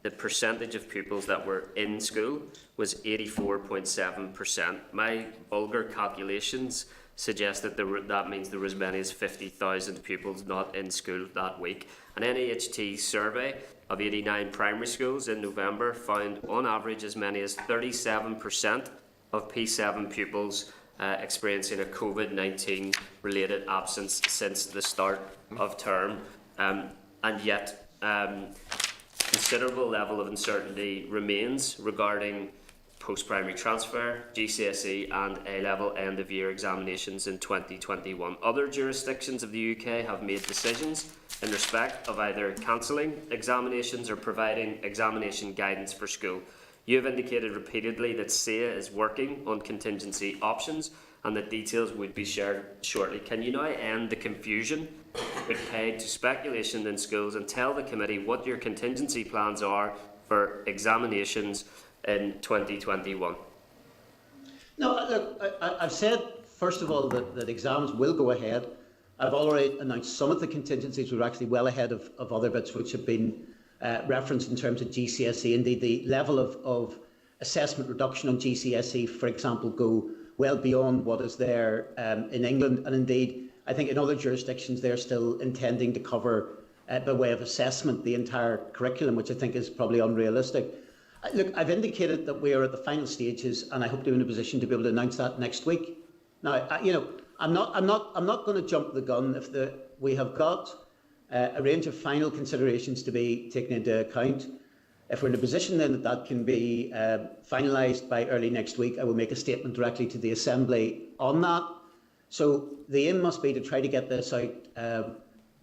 the percentage of pupils that were in school was 84.7%. My vulgar calculations suggest that that means there was as many as 50,000 pupils not in school that week. An NAHT survey of 89 primary schools in November found on average as many as 37% of P7 pupils experiencing a COVID-19 related absence since the start of term, and yet considerable level of uncertainty remains regarding post-primary transfer, GCSE and A-level end-of-year examinations in 2021. Other jurisdictions of the UK have made decisions in respect of either cancelling examinations or providing examination guidance for school. You have indicated repeatedly that SEA is working on contingency options and that details would be shared shortly. Can you now end the confusion with paid to speculation in schools and tell the committee what your contingency plans are for examinations in 2021? No, look, I've said, first of all, that exams will go ahead. I've already announced some of the contingencies were actually well ahead of other bits which have been referenced in terms of GCSE. Indeed, the level of assessment reduction on GCSE, for example, go well beyond what is there in England. And indeed, I think in other jurisdictions, they're still intending to cover, by way of assessment, the entire curriculum, which I think is probably unrealistic. Look, I've indicated that we are at the final stages, and I hope to be in a position to be able to announce that next week. Now, I'm not going to jump the gun. We have got a range of final considerations to be taken into account. If we're in a position then that can be finalised by early next week, I will make a statement directly to the Assembly on that. So the aim must be to try to get this out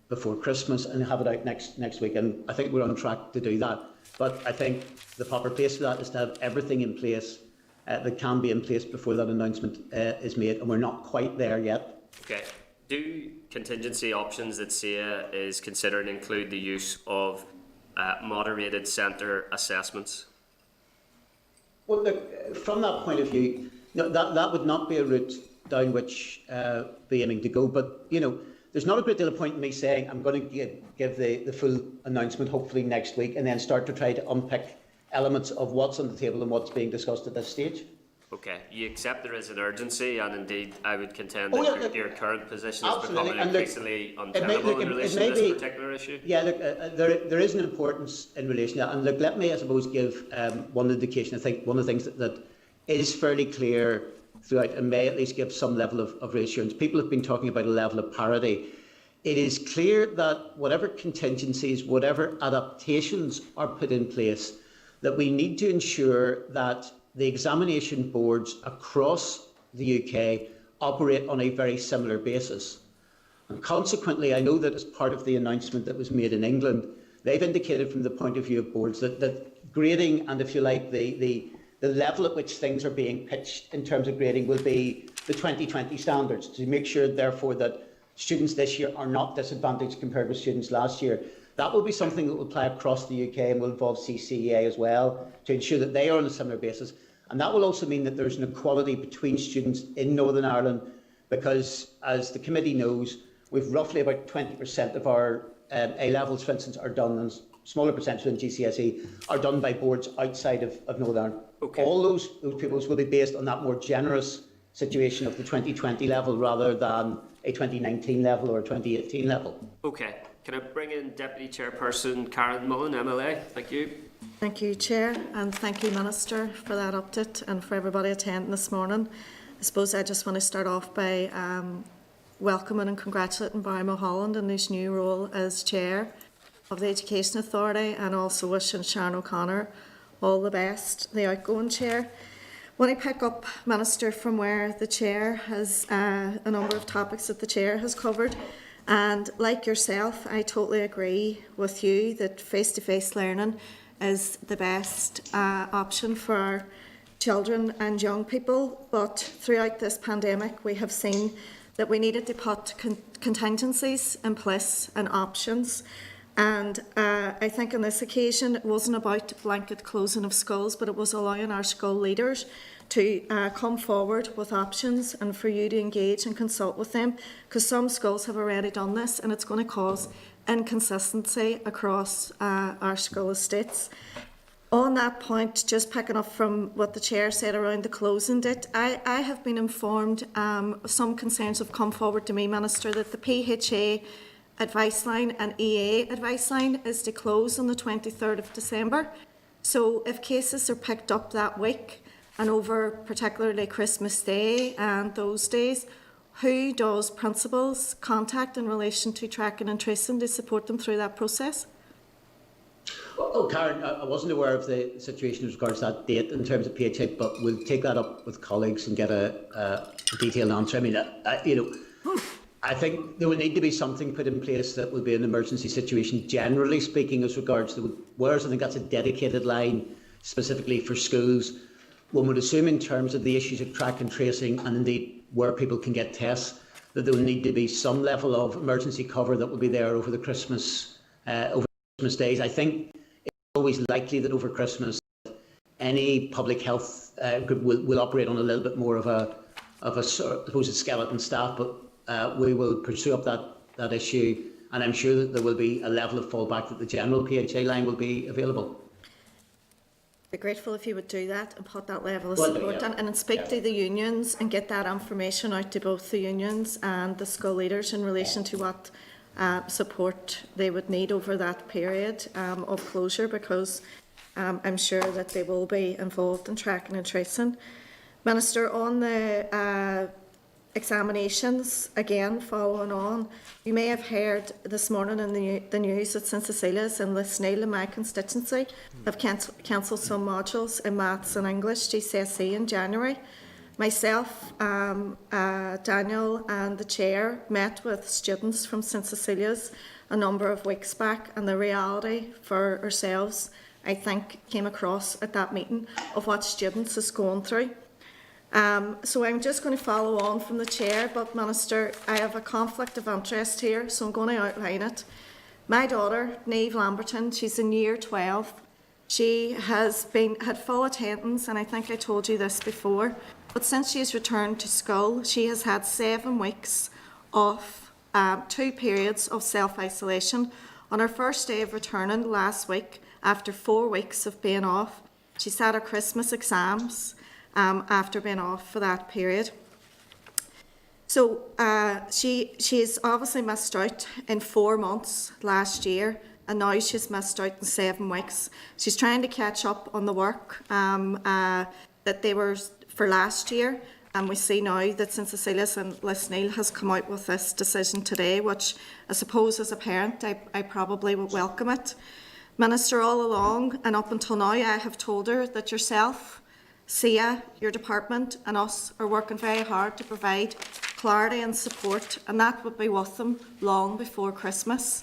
before Christmas and have it out next week, and I think we're on track to do that. But I think the proper place for that is to have everything in place that can be in place before that announcement is made, and we're not quite there yet. Okay. Do contingency options that SEA is considering include the use of moderated centre assessments? Well, look, from that point of view, that would not be a route down which be aiming to go. But, there's not a great deal of point in me saying I'm going to give the full announcement hopefully next week and then start to try to unpick elements of what's on the table and what's being discussed at this stage. Okay, you accept there is an urgency, and indeed I would contend that your current position is becoming increasingly untenable in relation to this particular issue. Yeah, look, there is an importance in relation to that, and look, let me, I suppose, give one indication. I think one of the things that is fairly clear throughout and may at least give some level of reassurance. People have been talking about a level of parity. It is clear that whatever contingencies, whatever adaptations are put in place, that we need to ensure that the examination boards across the UK operate on a very similar basis. And consequently, I know that as part of the announcement that was made in England, they've indicated from the point of view of boards that grading and, if you like, the level at which things are being pitched in terms of grading will be the 2020 standards, to make sure, therefore, that students this year are not disadvantaged compared with students last year. That will be something that will apply across the UK and will involve CCEA as well, to ensure that they are on a similar basis. And that will also mean that there's an equality between students in Northern Ireland, because, as the committee knows, we've roughly about 20% of our A-levels, for instance, are done, and smaller percentage than GCSE, are done by boards outside of Northern Ireland. Okay. All those pupils will be based on that more generous situation of the 2020 level rather than a 2019 level or a 2018 level. Okay. Can I bring in Deputy Chairperson Karen Mullen, MLA? Thank you. Thank you, Chair, and thank you, Minister, for that update and for everybody attending this morning. I suppose I just want to start off by welcoming and congratulating Barry Mulholland in his new role as Chair of the Education Authority, and also wishing Sharon O'Connor all the best, the outgoing Chair. When I pick up, Minister, from where the Chair has a number of topics that the Chair has covered, And like yourself, I totally agree with you that face-to-face learning is the best option for our children and young people. But throughout this pandemic, we have seen that we needed to put contingencies in place and options. And I think on this occasion, it wasn't about blanket closing of schools, but it was allowing our school leaders to come forward with options and for you to engage and consult with them, because some schools have already done this and it's going to cause inconsistency across our school estates. On that point, just picking up from what the Chair said around the closing date, I have been informed some concerns have come forward to me, Minister, that the PHA advice line and EA advice line is to close on the 23rd of December. So if cases are picked up that week and over particularly Christmas Day and those days, who does principals contact in relation to tracking and tracing to support them through that process? Oh, Karen, I wasn't aware of the situation as regards that date in terms of PHA, but we'll take that up with colleagues and get a detailed answer. I mean, I think there will need to be something put in place that will be an emergency situation, generally speaking, as regards to whereas I think that's a dedicated line specifically for schools. One would assume in terms of the issues of track and tracing and indeed where people can get tests, that there will need to be some level of emergency cover that will be there over the Christmas days. I think it's always likely that over Christmas any public health group will operate on a little bit more of a supposed skeleton staff, but we will pursue up that issue, and I'm sure that there will be a level of fallback that the general PHA line will be available. I'd be grateful if you would do that and put that level of support and speak to the unions and get that information out to both the unions and the school leaders in relation to what support they would need over that period of closure, because I'm sure that they will be involved in tracking and tracing. Minister, on the examinations, again, following on, you may have heard this morning in the news that St Cecilia's and Lisneil in my constituency have cancelled some modules in maths and English GCSE in January. Myself, Daniel and the Chair met with students from St Cecilia's a number of weeks back, and the reality for ourselves, I think, came across at that meeting of what students is going through. So I'm just going to follow on from the Chair, but Minister, I have a conflict of interest here, so I'm going to outline it. My daughter, Niamh Lamberton, she's in year 12. She had full attendance, and I think I told you this before, but since she has returned to school, she has had 7 weeks off, 2 periods of self-isolation. On her first day of returning last week, after 4 weeks of being off, she sat her Christmas exams after being off for that period. So she's obviously missed out in 4 months last year, and now she's missed out in 7 weeks. She's trying to catch up on the work that they were for last year, and we see now that St Cecilia's and Lisneil has come out with this decision today, which I suppose as a parent I probably would welcome it. Minister, all along and up until now, I have told her that yourself, SIA, your department and us are working very hard to provide clarity and support, and that would be with them long before Christmas.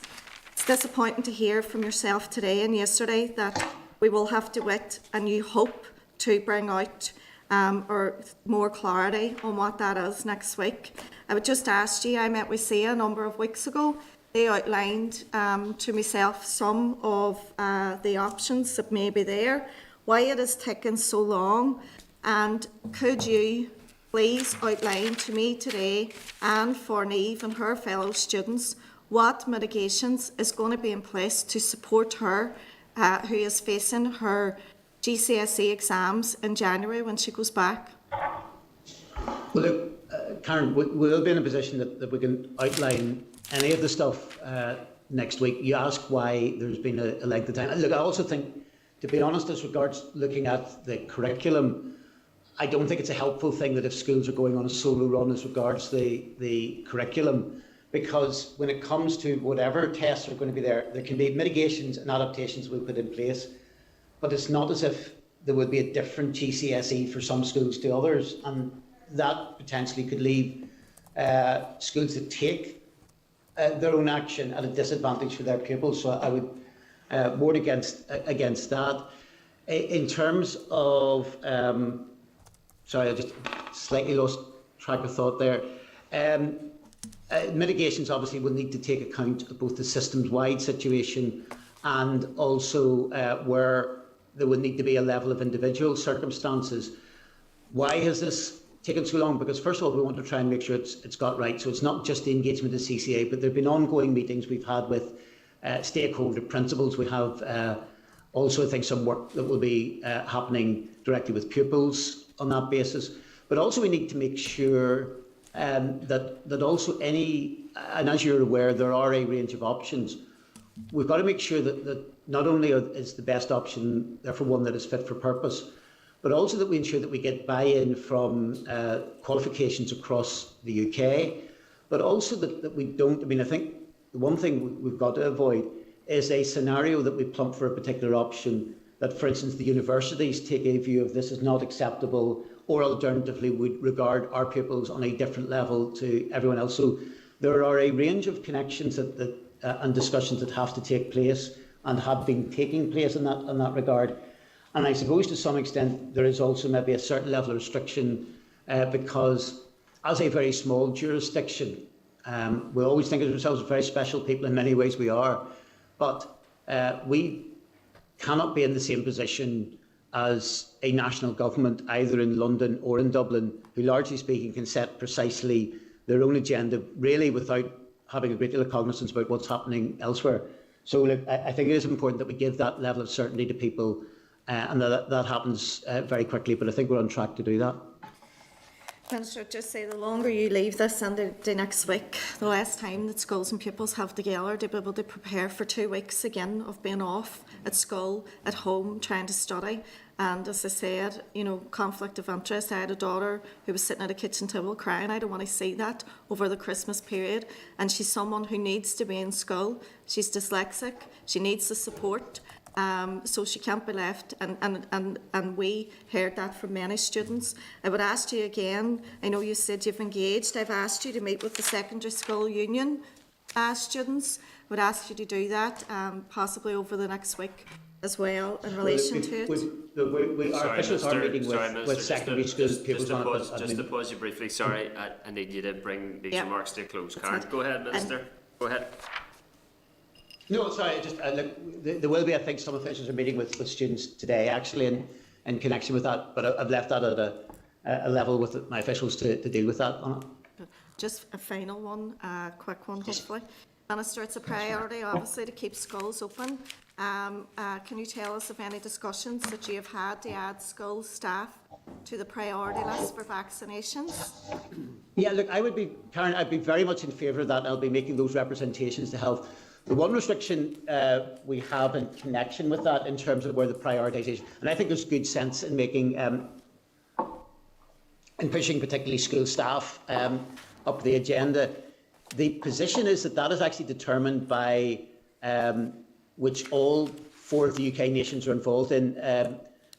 It's disappointing to hear from yourself today and yesterday that we will have to wait, and you hope to bring out or more clarity on what that is next week. I would just ask you, I met with SIA a number of weeks ago. They outlined to myself some of the options that may be there, why it is taking so long, and could you please outline to me today and for Niamh and her fellow students what mitigations is going to be in place to support her who is facing her GCSE exams in January when she goes back? Well, look, Karen, we'll be in a position that we can outline any of the stuff next week. You ask why there's been a length of time. Look, I also think, to be honest, as regards looking at the curriculum, I don't think it's a helpful thing that if schools are going on a solo run as regards the curriculum, because when it comes to whatever tests are going to be there can be mitigations and adaptations we'll put in place, but it's not as if there would be a different GCSE for some schools to others, and that potentially could leave schools that take their own action at a disadvantage for their pupils. So I would warn against that. In terms of, sorry, I just slightly lost track of thought there. Mitigations obviously will need to take account of both the systems-wide situation and also where there would need to be a level of individual circumstances. Why has this taken so long? Because first of all, we want to try and make sure it's got right. So it's not just the engagement of CCA, but there have been ongoing meetings we've had with stakeholder principals. We have also, I think, some work that will be happening directly with pupils on that basis. But also we need to make sure that also any, and as you're aware, there are a range of options. We've got to make sure that not only is the best option, therefore one that is fit for purpose, but also that we ensure that we get buy-in from qualifications across the UK, but also that we don't, I mean, I think the one thing we've got to avoid is a scenario that we plump for a particular option, that, for instance, the universities take a view of this is not acceptable, or alternatively would regard our pupils on a different level to everyone else. So there are a range of connections and discussions that have to take place and have been taking place in that regard. And I suppose to some extent there is also maybe a certain level of restriction because as a very small jurisdiction, we always think of ourselves as very special people. In many ways we are, but we cannot be in the same position as a national government, either in London or in Dublin, who largely speaking can set precisely their own agenda, really without having a great deal of cognizance about what's happening elsewhere. So look, I think it is important that we give that level of certainty to people and that happens very quickly, but I think we're on track to do that. Minister, just say the longer you leave this and the next week, the less time that schools and pupils have together to be able to prepare for 2 weeks again of being off at school, at home, trying to study. And as I said, you know, conflict of interest. I had a daughter who was sitting at a kitchen table crying. I don't want to see that over the Christmas period. And she's someone who needs to be in school. She's dyslexic. She needs the support. So she can't be left, and we heard that from many students. I would ask you again, I know you said you've engaged, I've asked you to meet with the secondary school union students. I would ask you to do that, possibly over the next week as well, in relation to it. Our officials are meeting with secondary schools. Just to pause you briefly, sorry, I need you to bring these remarks to a close. Karen, go ahead, Minister, go ahead. No, sorry, just look, there will be, I think, some officials are meeting with students today, actually, in connection with that, but I've left that at a level with my officials to deal with that on it. Just a final one, a quick one, hopefully. Minister, it's a priority, obviously, to keep schools open. Can you tell us of any discussions that you have had to add school staff to the priority list for vaccinations? Yeah, look, Karen, I'd be very much in favour of that, and I'll be making those representations to health. The one restriction we have in connection with that in terms of where the prioritisation, and I think there's good sense in making, in pushing particularly school staff up the agenda. The position is that is actually determined by which all 4 of the UK nations are involved in,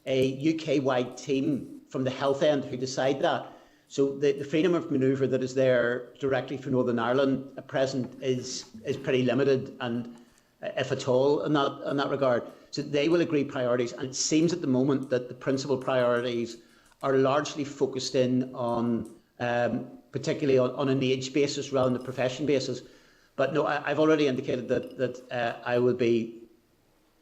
a UK-wide team from the health end who decide that. So the freedom of manoeuvre that is there directly for Northern Ireland at present is pretty limited, and if at all in that regard. So they will agree priorities, and it seems at the moment that the principal priorities are largely focused in on particularly on an age basis rather than a profession basis. But no, I've already indicated that I will be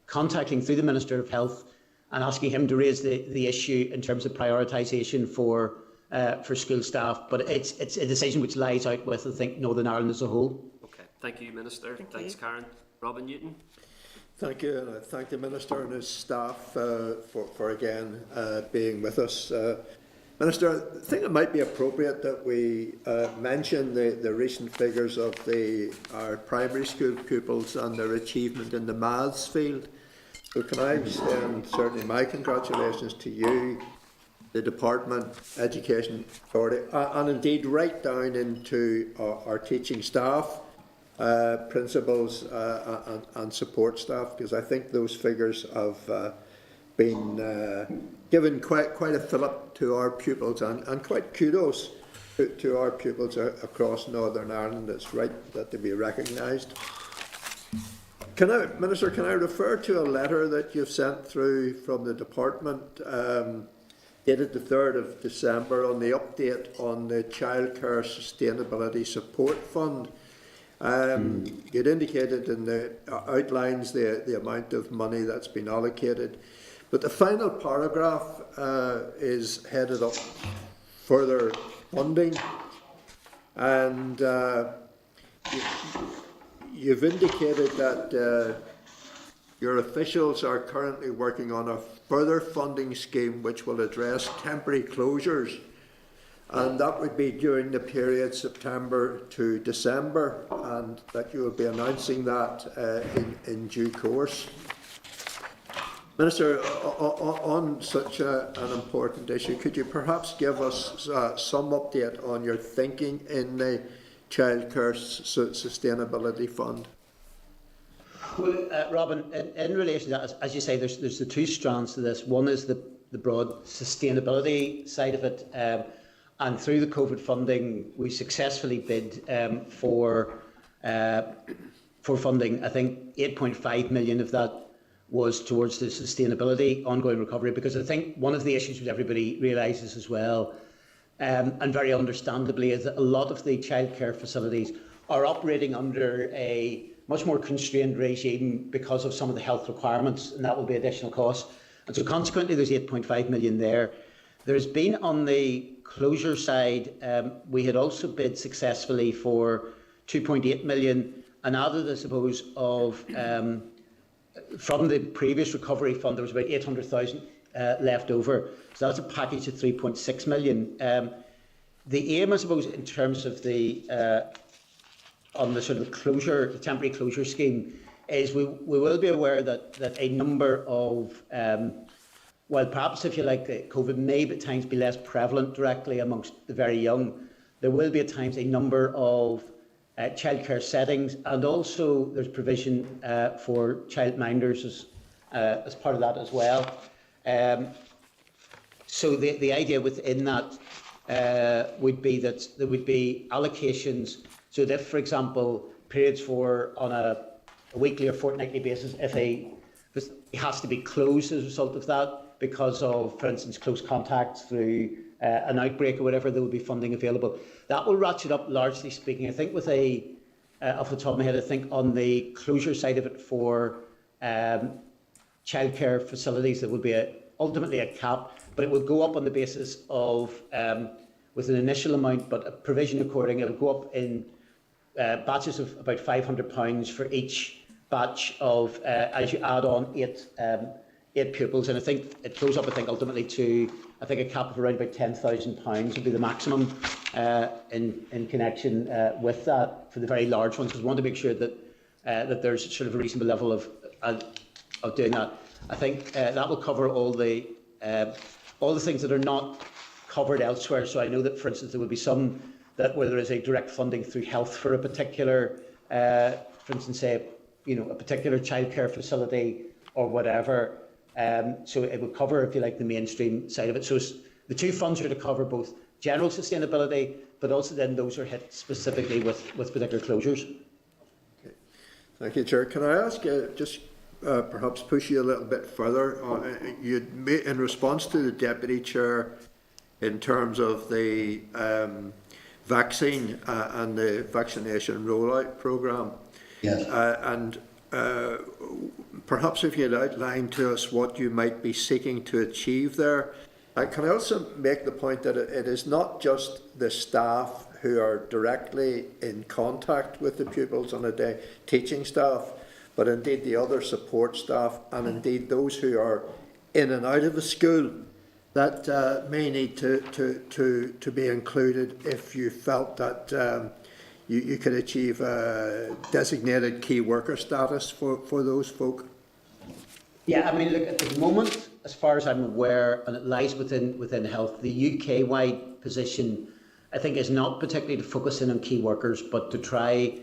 contacting through the Minister of Health and asking him to raise the issue in terms of prioritisation for school staff, but it's a decision which lies out with, I think, Northern Ireland as a whole. Okay, thank you, Minister. Thanks, Karen. Robin Newton. Thank you, and I thank the Minister and his staff for again being with us. Minister, I think it might be appropriate that we mention the recent figures of our primary school pupils and their achievement in the maths field. So can I extend certainly my congratulations to you, the Department, Education Authority, and indeed right down into our teaching staff, principals and support staff, because I think those figures have been given quite a fillip to our pupils and quite kudos. to our pupils across Northern Ireland. It's right that they be recognised. Minister, can I refer to a letter that you've sent through from the department dated the 3rd of December on the update on the Childcare Sustainability Support Fund? You'd indicated in the outlines the amount of money that's been allocated, but the final paragraph is headed up further funding, and you've indicated that your officials are currently working on a further funding scheme which will address temporary closures, and that would be during the period September to December, and that you will be announcing that in due course. Minister, on such an important issue, could you perhaps give us some update on your thinking in the Childcare Sustainability Fund? Well, Robin, in relation to that, as you say, there's the two strands to this. One is the broad sustainability side of it, and through the COVID funding, we successfully bid for funding. I think 8.5 million of that was towards the sustainability, ongoing recovery, because I think one of the issues that everybody realises as well, and very understandably, is that a lot of the childcare facilities are operating under a much more constrained regime because of some of the health requirements, and that will be additional costs. And so consequently, there's 8.5 million there. There's been, on the closure side, we had also bid successfully for 2.8 million, and added, I suppose, of from the previous recovery fund, there was about 800,000 left over. So that's a package of 3.6 million. The aim, I suppose, in terms of the on the sort of closure, the temporary closure scheme, is we will be aware that a number of, well, perhaps if you like, COVID may at times be less prevalent directly amongst the very young. There will be at times a number of childcare settings, and also there's provision for childminders as part of that as well. So the idea within that would be that there would be allocations. So that if, for example, periods for on a weekly or fortnightly basis, if it has to be closed as a result of that because of, for instance, close contacts through an outbreak or whatever, there will be funding available. That will ratchet up, largely speaking. I think with off the top of my head, I think on the closure side of it for childcare facilities, there will be ultimately a cap, but it will go up on the basis of, with an initial amount, but a provision according, it will go up in batches of about £500 for each batch of, as you add on eight pupils, and I think it goes up, I think, ultimately to, I think, a cap of around about £10,000 would be the maximum in connection with that for the very large ones, because we want to make sure that that there's sort of a reasonable level of doing that. I think that will cover all the things that are not covered elsewhere. So I know that, for instance, there will be some that where there is a direct funding through health for a particular, for instance, say, a particular childcare facility or whatever. So it will cover, if you like, the mainstream side of it. So the two funds are to cover both general sustainability, but also then those are hit specifically with particular closures. Okay. Thank you, Chair. Can I ask just perhaps push you a little bit further? You'd made, in response to the Deputy Chair, in terms of the vaccine and the vaccination rollout programme. Yes. And perhaps if you'd outline to us what you might be seeking to achieve there. Can I also make the point that it is not just the staff who are directly in contact with the pupils on a day, teaching staff, but indeed the other support staff, and indeed those who are in and out of the school that may need to be included if you felt that you could achieve a designated key worker status for those folk? Yeah, I mean, look, at the moment, as far as I'm aware, and it lies within health, the UK-wide position, I think, is not particularly to focus in on key workers, but to try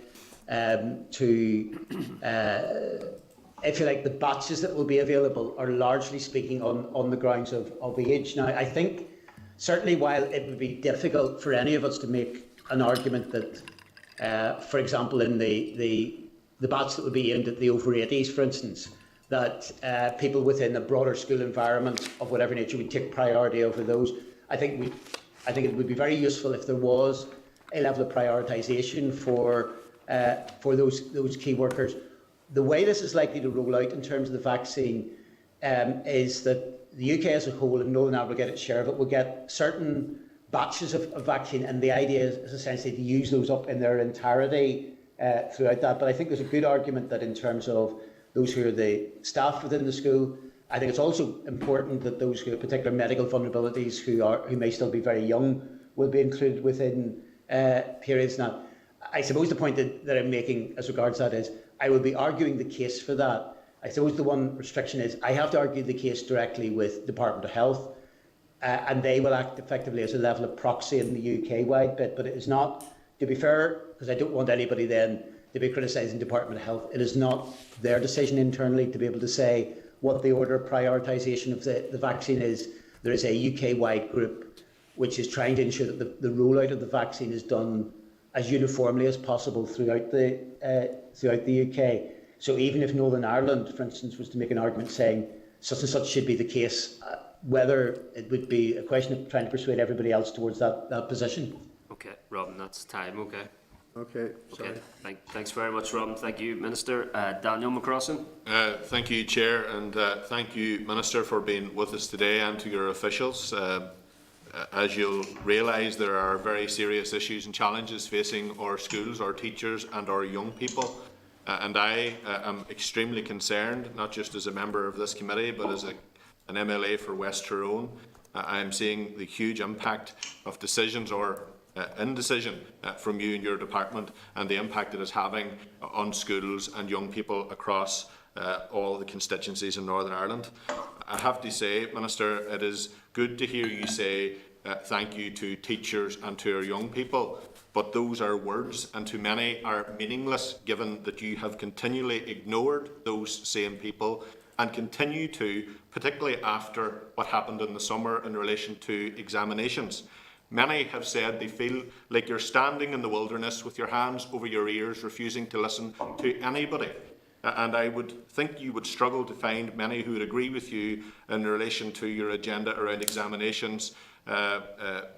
if you like, the batches that will be available are largely speaking on the grounds of age. Now, I think Certainly, while it would be difficult for any of us to make an argument that, for example, in the batch that would be aimed at the over 80s, for instance, that people within a broader school environment of whatever nature would take priority over those. I think it would be very useful if there was a level of prioritisation for those key workers. The way this is likely to roll out in terms of the vaccine is that the UK as a whole, and Northern Ireland will get its share of it, will get certain batches of vaccine, and the idea is essentially to use those up in their entirety throughout that. But I think there's a good argument that in terms of those who are the staff within the school, I think it's also important that those who have particular medical vulnerabilities who may still be very young will be included within periods. Now, I suppose the point that I'm making as regards that is I will be arguing the case for that. I suppose the one restriction is I have to argue the case directly with Department of Health, and they will act effectively as a level of proxy in the UK-wide bit, but it is not, to be fair, because I don't want anybody then to be criticising Department of Health, it is not their decision internally to be able to say what the order of prioritisation of the vaccine is. There is a UK-wide group which is trying to ensure that the rollout of the vaccine is done as uniformly as possible throughout the UK. So even if Northern Ireland, for instance, was to make an argument saying such and such should be the case, whether it would be a question of trying to persuade everybody else towards that position. Okay, Robin, that's time. Okay. Okay, sorry. Okay. Thanks very much, Robin. Thank you, Minister. Daniel McCrossan. Thank you, Chair, and thank you, Minister, for being with us today, and to your officials. As you'll realise, there are very serious issues and challenges facing our schools, our teachers and our young people. And I am extremely concerned, not just as a member of this committee, but as an MLA for West Tyrone. I am seeing the huge impact of decisions or indecision from you and your department, and the impact it is having on schools and young people across all the constituencies in Northern Ireland. I have to say, Minister, it is good to hear you say thank you to teachers and to our young people, but those are words, and to many are meaningless, given that you have continually ignored those same people and continue to, particularly after what happened in the summer in relation to examinations. Many have said they feel like you're standing in the wilderness with your hands over your ears, refusing to listen to anybody. And I would think you would struggle to find many who would agree with you in relation to your agenda around examinations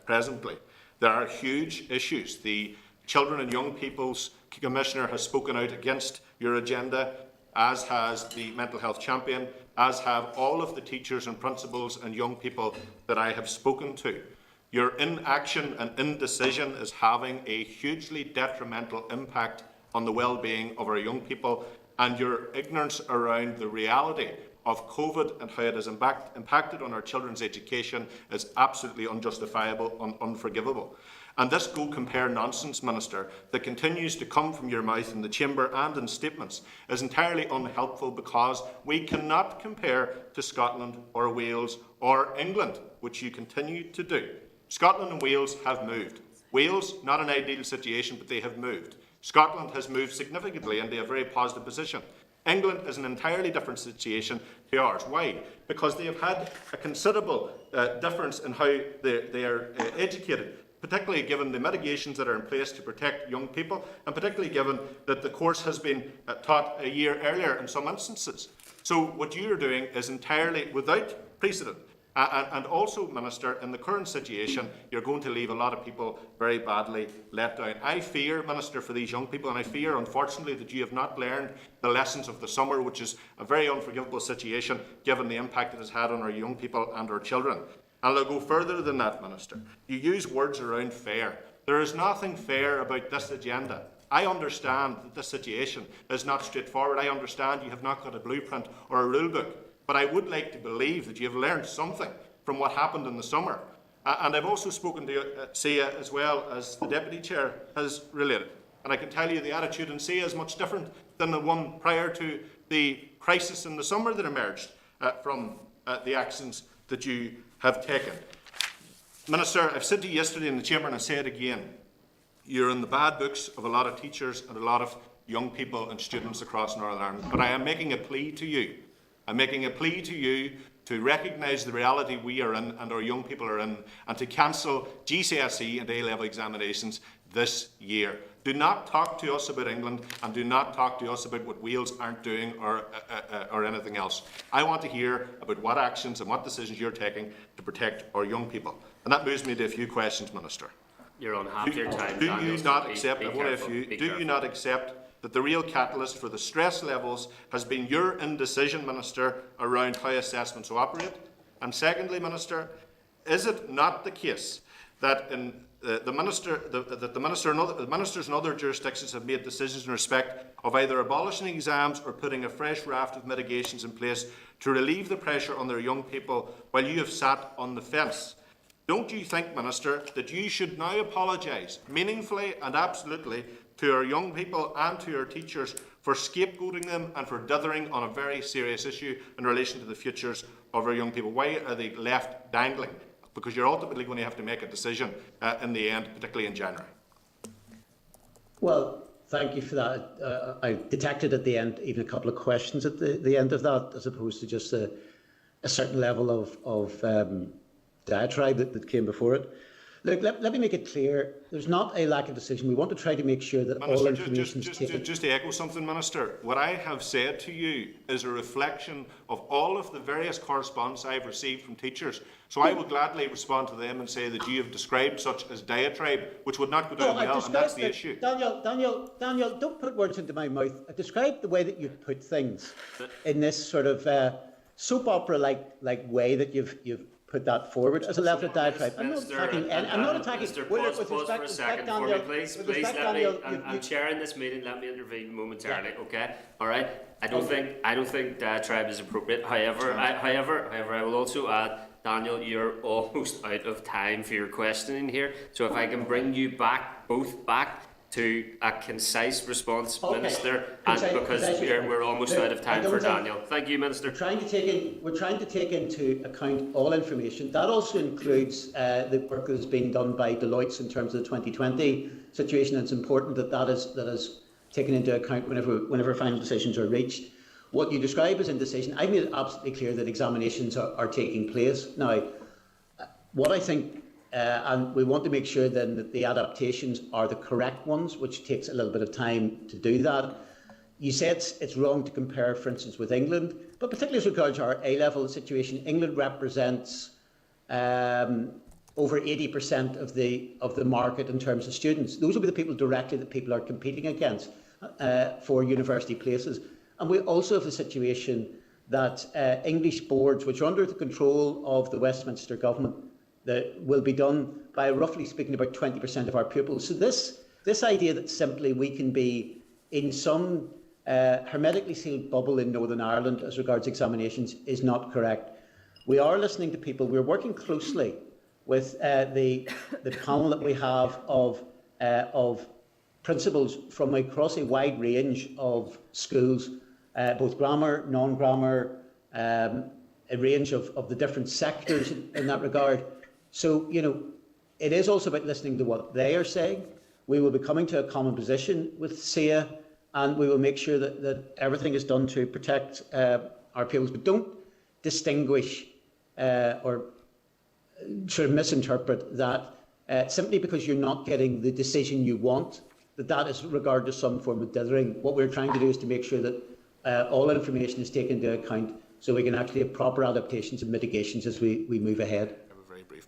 presently. There are huge issues. The Children and Young People's Commissioner has spoken out against your agenda, as has the Mental Health Champion, as have all of the teachers and principals and young people that I have spoken to. Your inaction and indecision is having a hugely detrimental impact on the well-being of our young people, and your ignorance around the reality of COVID and how it has impacted on our children's education is absolutely unjustifiable and unforgivable. And this go compare nonsense, Minister, that continues to come from your mouth in the Chamber and in statements is entirely unhelpful, because we cannot compare to Scotland or Wales or England, which you continue to do. Scotland and Wales have moved. Wales, not an ideal situation, but they have moved. Scotland has moved significantly into a very positive position. England is an entirely different situation to ours. Why? Because they have had a considerable difference in how they are educated, particularly given the mitigations that are in place to protect young people, and particularly given that the course has been taught a year earlier in some instances. So what you are doing is entirely without precedent. And also, Minister, in the current situation, you're going to leave a lot of people very badly let down. I fear, Minister, for these young people, and I fear, unfortunately, that you have not learned the lessons of the summer, which is a very unforgivable situation, given the impact it has had on our young people and our children. And I'll go further than that, Minister. You use words around fair. There is nothing fair about this agenda. I understand that this situation is not straightforward. I understand you have not got a blueprint or a rule book. But I would like to believe that you have learned something from what happened in the summer. And I've also spoken to SIA as well, as the Deputy Chair has related. And I can tell you the attitude in SIA is much different than the one prior to the crisis in the summer that emerged from the actions that you have taken. Minister, I've said to you yesterday in the Chamber, and I say it again, you're in the bad books of a lot of teachers and a lot of young people and students across Northern Ireland. But I am making a plea to you. I'm making a plea to you to recognise the reality we are in and our young people are in, and to cancel GCSE and A-level examinations this year. Do not talk to us about England, and do not talk to us about what Wales aren't doing or anything else. I want to hear about what actions and what decisions you're taking to protect our young people. And that moves me to a few questions, Minister. You're on half your time. Do Daniel, you not so accept, be I want careful, to be do you careful. not accept that the real catalyst for the stress levels has been your indecision, Minister, around how assessments will operate? And secondly, Minister, is it not the case that the ministers in other jurisdictions have made decisions in respect of either abolishing exams or putting a fresh raft of mitigations in place to relieve the pressure on their young people while you have sat on the fence? Don't you think, Minister, that you should now apologise meaningfully and absolutely to our young people and to our teachers for scapegoating them and for dithering on a very serious issue in relation to the futures of our young people? Why are they left dangling? Because you're ultimately going to have to make a decision in the end, particularly in January. Well, thank you for that. I detected at the end even a couple of questions at the end of that, as opposed to just a certain level of diatribe that came before it. Look, let me make it clear, there's not a lack of decision. We want to try to make sure that Minister, all information is taken. just to echo something, Minister, what I have said to you is a reflection of all of the various correspondence I've received from teachers. So I will gladly respond to them and say that you have described such as diatribe, which would not go down well, and that's the issue. Daniel, don't put words into my mouth. I described the way that you've put things in this sort of soap opera-like way that you've put that forward as a level of diatribe. I'm not attacking. I'm not attacking. Minister, pause for a second for me, please. Please let me. I'm chairing this meeting. Let me intervene momentarily. Yeah. Okay. All right. I don't think diatribe is appropriate. However, I will also add, Daniel, you're almost out of time for your questioning here. So if I can bring you both back to a concise response, okay. Minister, and because we're almost out of time for Daniel. Thank you, Minister. We're trying to take into account all information. That also includes the work that has been done by Deloitte in terms of the 2020 situation. It's important that is taken into account whenever final decisions are reached. What you describe as indecision, I've made it absolutely clear that examinations are taking place. Now, what I think, and we want to make sure then that the adaptations are the correct ones, which takes a little bit of time to do that. You said it's wrong to compare, for instance, with England, but particularly as regards our A-level situation, England represents over 80% of the market in terms of students. Those will be the people directly that people are competing against for university places. And we also have the situation that English boards, which are under the control of the Westminster government, that will be done by, roughly speaking, about 20% of our pupils. So this idea that simply we can be in some hermetically sealed bubble in Northern Ireland as regards examinations is not correct. We are listening to people. We're working closely with the panel that we have of principals from across a wide range of schools, both grammar, non-grammar, a range of the different sectors in that regard. So, it is also about listening to what they are saying. We will be coming to a common position with SEA, and we will make sure that everything is done to protect our pupils. But don't distinguish or sort of misinterpret that simply because you're not getting the decision you want, that is regarded as some form of dithering. What we're trying to do is to make sure that all information is taken into account so we can actually have proper adaptations and mitigations as we move ahead.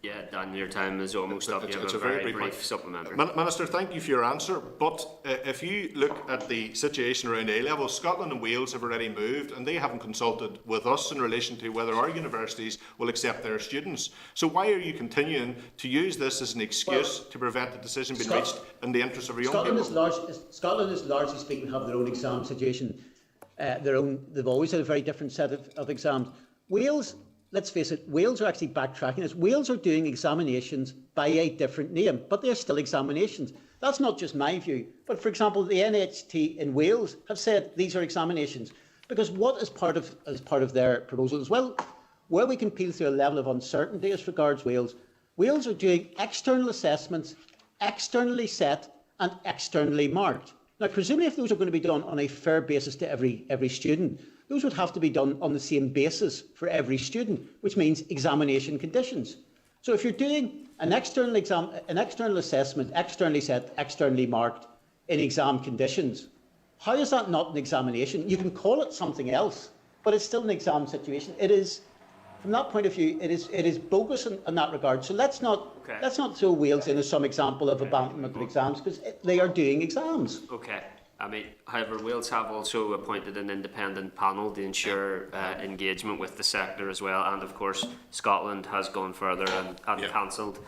Yeah, Dan, your time is almost up. You have a very brief supplementary. Minister, thank you for your answer. But if you look at the situation around A-level, Scotland and Wales have already moved, and they haven't consulted with us in relation to whether our universities will accept their students. So why are you continuing to use this as an excuse to prevent the decision being reached in the interest of our young people? Scotland is largely speaking have their own exam situation. They've always had a very different set of exams. Wales, let's face it, Wales are actually backtracking this. Wales are doing examinations by a different name, but they're still examinations. That's not just my view, but for example, the NHT in Wales have said these are examinations. Because what is part of their proposals? Well, where we can peel through a level of uncertainty as regards Wales, Wales are doing external assessments, externally set and externally marked. Now, presumably if those are going to be done on a fair basis to every student, those would have to be done on the same basis for every student, which means examination conditions. So if you're doing an external exam, an external assessment, externally set, externally marked in exam conditions, how is that not an examination? You can call it something else, but it's still an exam situation. It is, from that point of view, it is bogus in that regard. So let's not throw Wales in as some example of abandonment of exams, because they are doing exams. Okay. I mean, however, Wales have also appointed an independent panel to ensure engagement with the sector as well, and of course Scotland has gone further and cancelled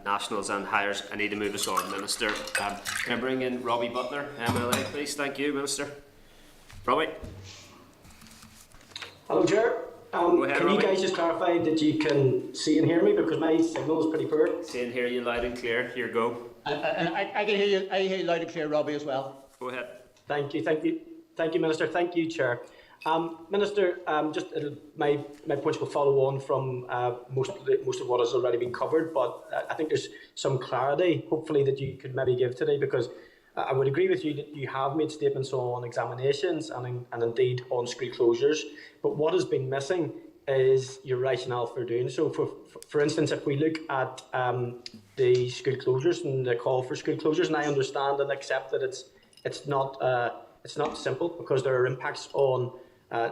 nationals and hires. I need to move us on, Minister. Can I bring in Robbie Butler, MLA, please? Thank you, Minister. Robbie. Hello, Chair. Go ahead, can Robbie. you guys just clarify that you can see and hear me, because my signal is pretty poor? See and hear you loud and clear. Here, go. And I can hear you. I hear you loud and clear, Robbie, as well. Go ahead. Thank you, Minister. Thank you, Chair. Minister, my points will follow on from most of what has already been covered, but I think there's some clarity, hopefully, that you could maybe give today, because I would agree with you that you have made statements on examinations and indeed on school closures, but what has been missing is your rationale for doing so. For instance, if we look at the school closures and the call for school closures, and I understand and accept that it's not simple, because there are impacts on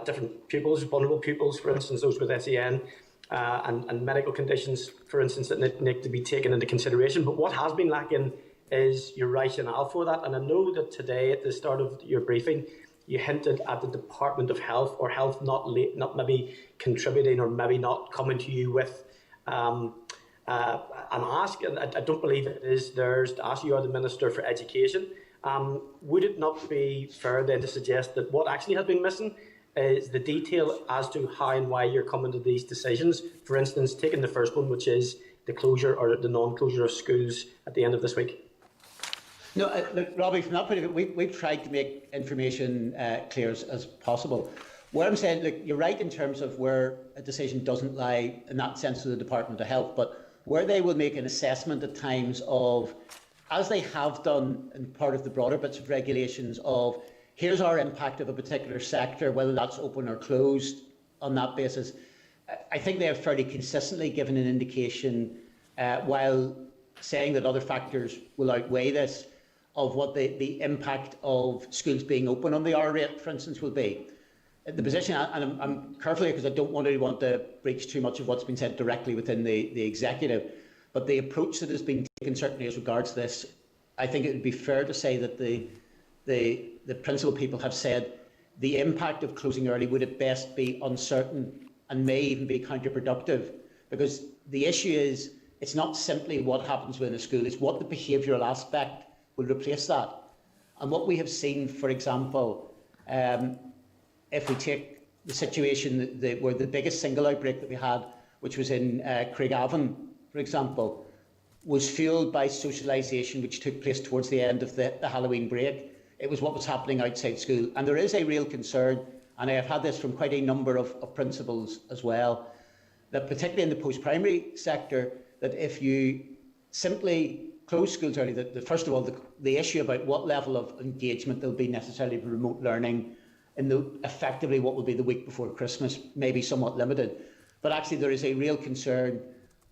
different pupils, vulnerable pupils, for instance, those with SEN, and medical conditions, for instance, that need to be taken into consideration. But what has been lacking is your rationale for that. And I know that today, at the start of your briefing, you hinted at the Department of Health, or Health not maybe contributing, or maybe not coming to you with an ask. And I don't believe it is theirs to ask. You are the Minister for Education. Would it not be fair then to suggest that what actually has been missing is the detail as to how and why you're coming to these decisions? For instance, taking the first one, which is the closure or the non-closure of schools at the end of this week. No, look, Robbie, from that point of view, we've tried to make information clear as possible. Where I'm saying, look, you're right in terms of where a decision doesn't lie in that sense to the Department of Health, but where they will make an assessment at times of, as they have done in part of the broader bits of regulations, of here's our impact of a particular sector, whether that's open or closed on that basis. I think they have fairly consistently given an indication, while saying that other factors will outweigh this, of what the impact of schools being open on the R rate, for instance, will be. The position, and I'm careful here because I don't want to breach too much of what's been said directly within the executive, but the approach that has been taken certainly as regards this, I think it would be fair to say that the principal people have said the impact of closing early would at best be uncertain and may even be counterproductive, because the issue is it's not simply what happens within a school, it's what the behavioural aspect will replace that. And what we have seen, for example, if we take the situation where the biggest single outbreak that we had, which was in Craigavon, for example, was fuelled by socialisation which took place towards the end of the Halloween break. It was what was happening outside school. And there is a real concern, and I have had this from quite a number of principals as well, that particularly in the post-primary sector, that if you simply close schools early, first of all, the issue about what level of engagement there will be necessarily for remote learning in effectively what will be the week before Christmas may be somewhat limited. But actually there is a real concern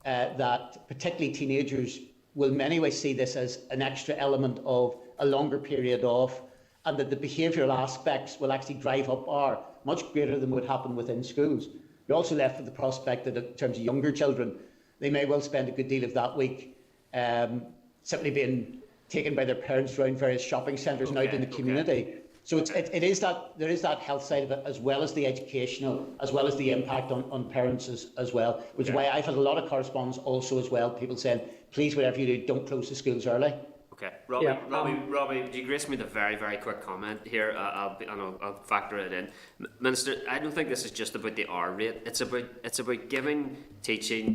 that particularly teenagers will in many ways see this as an extra element of a longer period off, and that the behavioural aspects will actually drive up R much greater than would happen within schools. You're also left with the prospect that in terms of younger children, they may well spend a good deal of that week simply being taken by their parents around various shopping centres and out in the community. So there is that health side of it, as well as the educational, as well as the impact on parents as well, which is why I've had a lot of correspondence also as well, people saying, please, whatever you do, don't close the schools early. Okay, Robbie, do you grace me with a very, very quick comment here? I'll factor it in. Minister, I don't think this is just about the R rate. It's about giving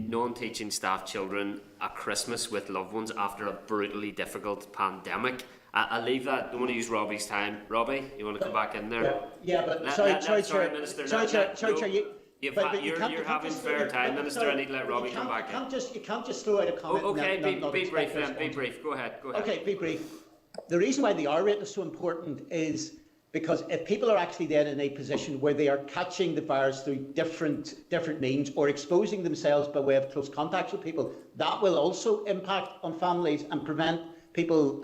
non-teaching staff children a Christmas with loved ones after a brutally difficult pandemic. I'll leave that. Don't want to use Robbie's time. Robbie, you want to come back in there? Yeah, but sorry, Minister. You're having fair time, Minister. I need to let Robbie come back in. You can't just throw out a comment. Okay, be brief then. Be brief. Go ahead. Okay, be brief. the reason why the R rate is so important is because if people are actually then in a position where they are catching the virus through different means or exposing themselves by way of close contacts with people, that will also impact on families and prevent people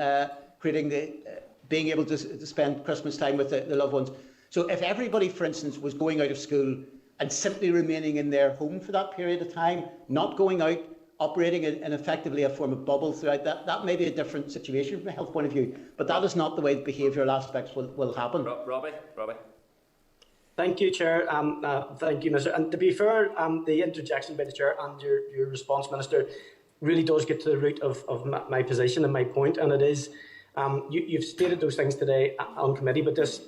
being able to spend Christmas time with their loved ones. So if everybody, for instance, was going out of school and simply remaining in their home for that period of time, not going out, operating in effectively a form of bubble throughout that may be a different situation from a health point of view, but that is not the way the behavioural aspects will happen. Robbie? Thank you, Chair. Thank you, Minister. And to be fair, the interjection by the Chair and your response, Minister, really does get to the root of my position and my point, and it is, you've stated those things today on committee, but this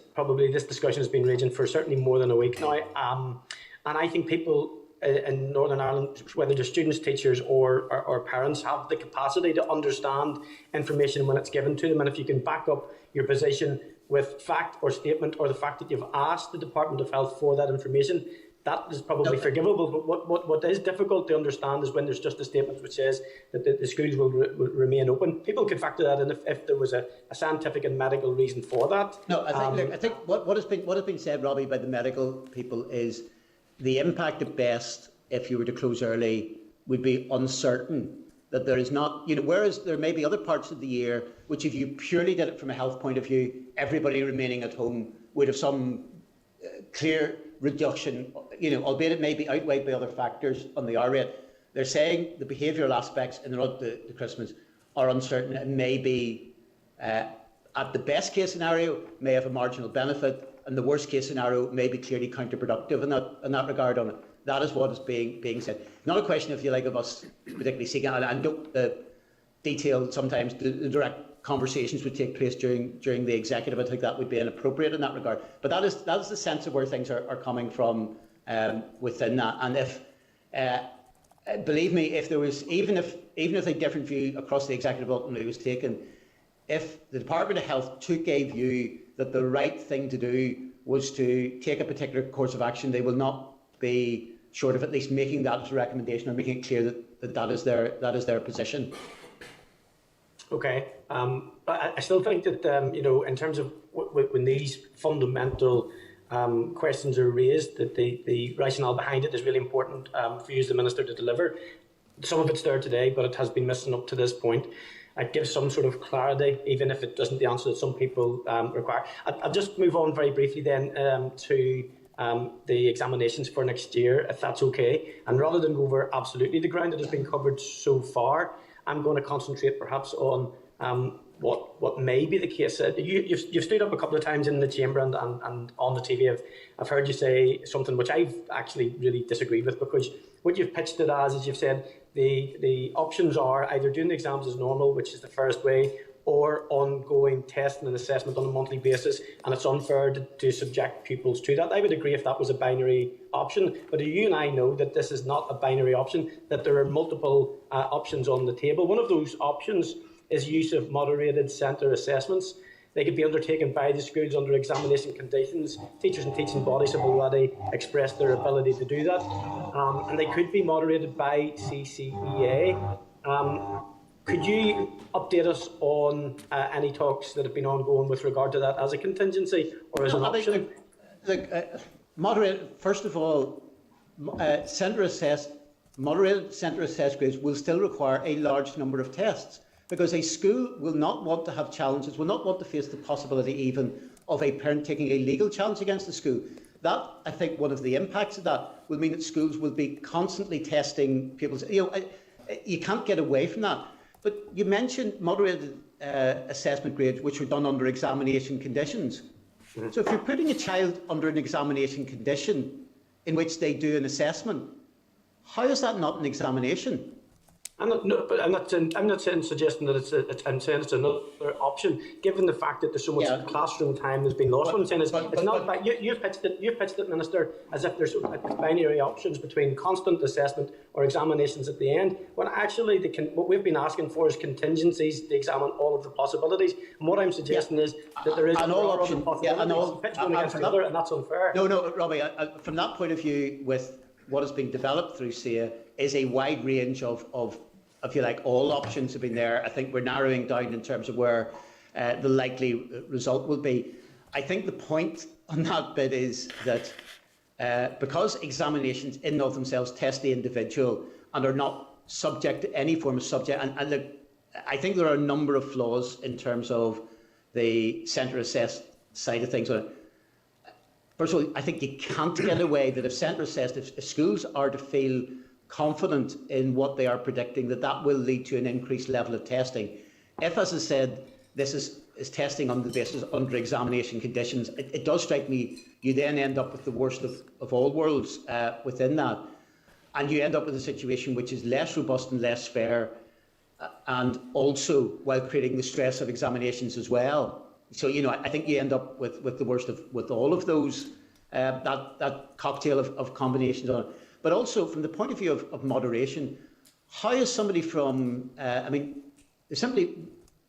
discussion has been raging for certainly more than a week now, and I think people in Northern Ireland, whether they're students, teachers or parents, have the capacity to understand information when it's given to them. And if you can back up your position with fact or statement, or the fact that you've asked the Department of Health for that information, that is probably forgivable. But what is difficult to understand is when there's just a statement which says that the schools will remain open. People could factor that in if there was a scientific and medical reason for that. No, I think what has been said, Robbie, by the medical people is the impact at best, if you were to close early, would be uncertain. That there is not, whereas there may be other parts of the year which, if you purely did it from a health point of view, everybody remaining at home would have some clear reduction, albeit it may be outweighed by other factors on the R rate. They're saying the behavioural aspects in the run to Christmas are uncertain and may be, at the best case scenario, may have a marginal benefit, and the worst case scenario may be clearly counterproductive in that regard on it. That is what is being said. Not a question, if you like, of us particularly seeking, and don't detail sometimes the direct conversations would take place during the executive. I think that would be inappropriate in that regard. But that is the sense of where things are coming from within that. And if believe me, if there was even if a different view across the executive ultimately was taken, if the Department of Health took a view that the right thing to do was to take a particular course of action, they will not be short of at least making that as a recommendation or making it clear that is their position. Okay, but I still think that in terms of when these fundamental questions are raised, that the rationale behind it is really important for you as the Minister to deliver. Some of it's there today, but it has been missing up to this point. It gives some sort of clarity, even if it doesn't the answer that some people require. I'll just move on very briefly then to the examinations for next year, if that's okay. And rather than go over absolutely the ground that has been covered so far, I'm going to concentrate perhaps on what may be the case. You've stood up a couple of times in the chamber and on the TV. I've heard you say something which I've actually really disagreed with, because what you've pitched it as you've said the options are either doing the exams as normal, which is the first way, or ongoing testing and assessment on a monthly basis, and it's unfair to subject pupils to that. I would agree if that was a binary option, but you and I know that this is not a binary option, that there are multiple options on the table. One of those options is use of moderated centre assessments. They could be undertaken by the schools under examination conditions. Teachers and teaching bodies have already expressed their ability to do that, and they could be moderated by CCEA. Could you update us on any talks that have been ongoing with regard to that as a contingency or as an option? First of all, moderated centre assessed grades will still require a large number of tests, because a school will not want to have challenges, will not want to face the possibility even of a parent taking a legal challenge against the school. That, I think, one of the impacts of that will mean that schools will be constantly testing pupils. You can't get away from that. But you mentioned moderated assessment grades, which are done under examination conditions. Mm-hmm. So if you're putting a child under an examination condition in which they do an assessment, how is that not an examination? I'm not suggesting that I'm saying it's another option, given the fact that there's so much classroom time that's been lost. What I'm saying is, it's not. You've pitched it, Minister, as if there's binary options between constant assessment or examinations at the end. When actually, what we've been asking for is contingencies to examine all of the possibilities. And what I'm suggesting is that there is all option possibilities. Pitch one against the other, and that's unfair. No, Robbie. From that point of view, with what has been developed through SEA, is a wide range of if you like, all options have been there. I think we're narrowing down in terms of where the likely result will be. I think the point on that bit is that because examinations in and of themselves test the individual and are not subject to any form of subject, and look, I think there are a number of flaws in terms of the centre assessed side of things. First of all, I think you can't get away that if centre assessed, if schools are to feel confident in what they are predicting, that will lead to an increased level of testing. If, as I said, this is testing on the basis under examination conditions, it does strike me you then end up with the worst of all worlds within that. And you end up with a situation which is less robust and less fair, and also while creating the stress of examinations as well. So, I think you end up with the worst with all of those, that cocktail of combinations on it. But also from the point of view of moderation, how is somebody from, there simply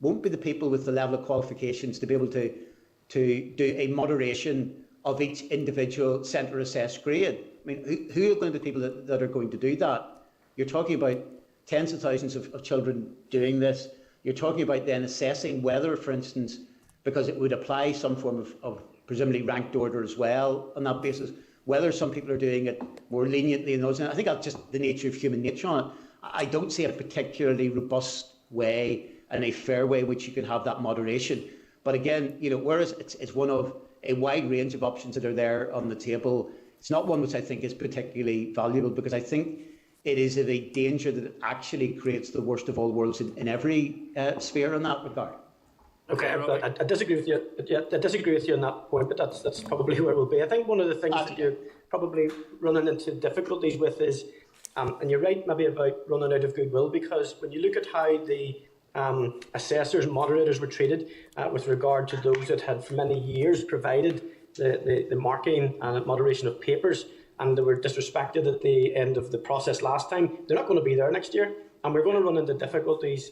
won't be the people with the level of qualifications to be able to do a moderation of each individual centre assessed grade. Who are going to be the people that are going to do that? You're talking about tens of thousands of children doing this. You're talking about then assessing whether, for instance, because it would apply some form of presumably ranked order as well on that basis, whether some people are doing it more leniently than others. And I think that's just the nature of human nature on it. I don't see a particularly robust way and a fair way in which you can have that moderation. But again, whereas it's one of a wide range of options that are there on the table, it's not one which I think is particularly valuable, because I think it is of a danger that it actually creates the worst of all worlds in every sphere in that regard. Okay, I disagree with you. Yeah, I disagree with you on that point, but that's probably where it will be. I think one of the things that you're probably running into difficulties with is, and you're right maybe about running out of goodwill, because when you look at how the assessors and moderators were treated with regard to those that had for many years provided the marking and moderation of papers, and they were disrespected at the end of the process last time, they're not going to be there next year. And we're going to run into difficulties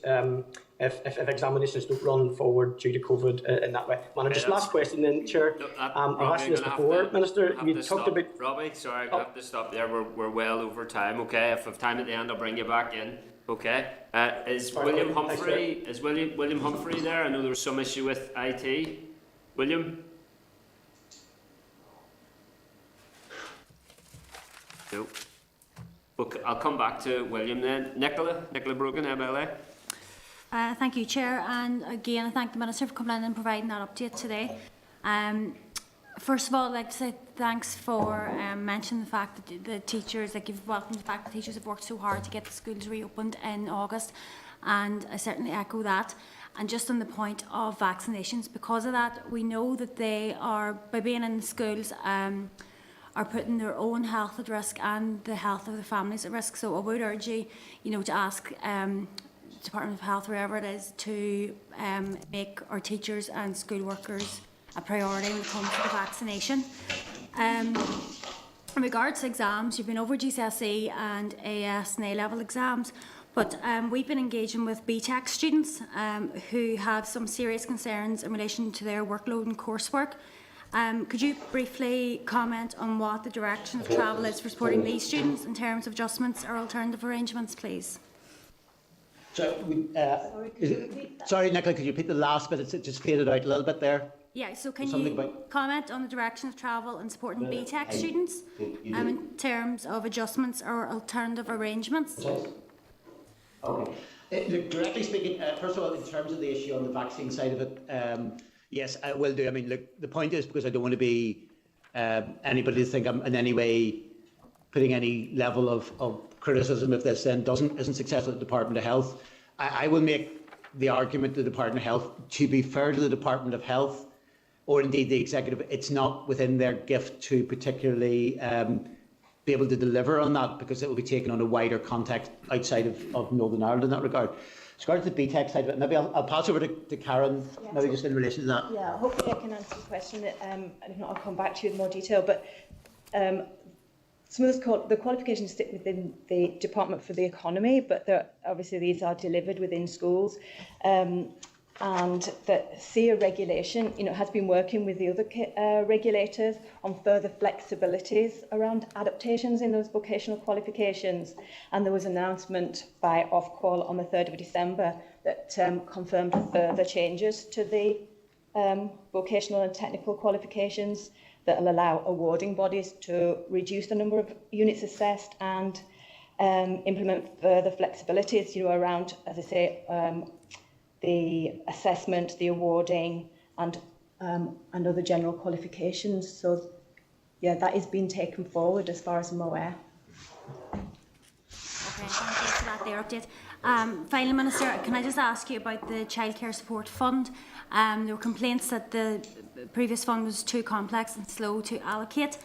if examinations don't run forward due to COVID in that way. And just last question then, Chair. I've asked you this before, Minister. You talked about... Robbie, sorry, I have to stop there. We're well over time, okay? If I have time at the end, I'll bring you back in, okay? Is William Humphrey there? I know there was some issue with IT. William? No. Okay, I'll come back to William then. Nicola Brogan, MLA. Thank you, Chair, and again I thank the Minister for coming in and providing that update today. First of all, I'd like to say thanks for mentioning the fact that the teachers, you've welcomed the fact that teachers have worked so hard to get the schools reopened in August, and I certainly echo that. And just on the point of vaccinations, because of that, we know that they are, by being in the schools, are putting their own health at risk and the health of the families at risk. So I would urge you, to ask Department of Health, wherever it is, to make our teachers and school workers a priority when it comes to the vaccination. In regards to exams, you've been over GCSE and AS and A-level exams, but we've been engaging with BTEC students who have some serious concerns in relation to their workload and coursework. Could you briefly comment on what the direction of travel is for supporting these students in terms of adjustments or alternative arrangements, please? Sorry, Nicola, could you repeat the last bit? It just faded out a little bit there. Yeah, so can you comment on the direction of travel and supporting BTEC students in terms of adjustments or alternative arrangements? Okay. Look, directly speaking, first of all, in terms of the issue on the vaccine side of it, yes, I will do. Look, the point is, because I don't want to be anybody to think I'm in any way putting any level of criticism if this then isn't successful at the Department of Health. I will make the argument to the Department of Health, to be fair to the Department of Health, or indeed the Executive, it's not within their gift to particularly be able to deliver on that, because it will be taken on a wider context outside of Northern Ireland in that regard. As regards to the BTEC side of it, maybe I'll pass over to Karen, maybe just in relation to that. Yeah, hopefully I can answer the question, and if not, I'll come back to you in more detail. But some of the qualifications sit within the Department for the Economy, but obviously these are delivered within schools. And the SEER regulation, has been working with the other regulators on further flexibilities around adaptations in those vocational qualifications. And there was an announcement by Ofqual on the 3rd of December that confirmed further changes to the vocational and technical qualifications that will allow awarding bodies to reduce the number of units assessed and implement further flexibilities, around, as I say, the assessment, the awarding, and other general qualifications. So, yeah, that is being taken forward as far as I'm aware. Okay, thank you for that there update. Finally, Minister, can I just ask you about the Childcare Support Fund? There were complaints that the previous fund was too complex and slow to allocate.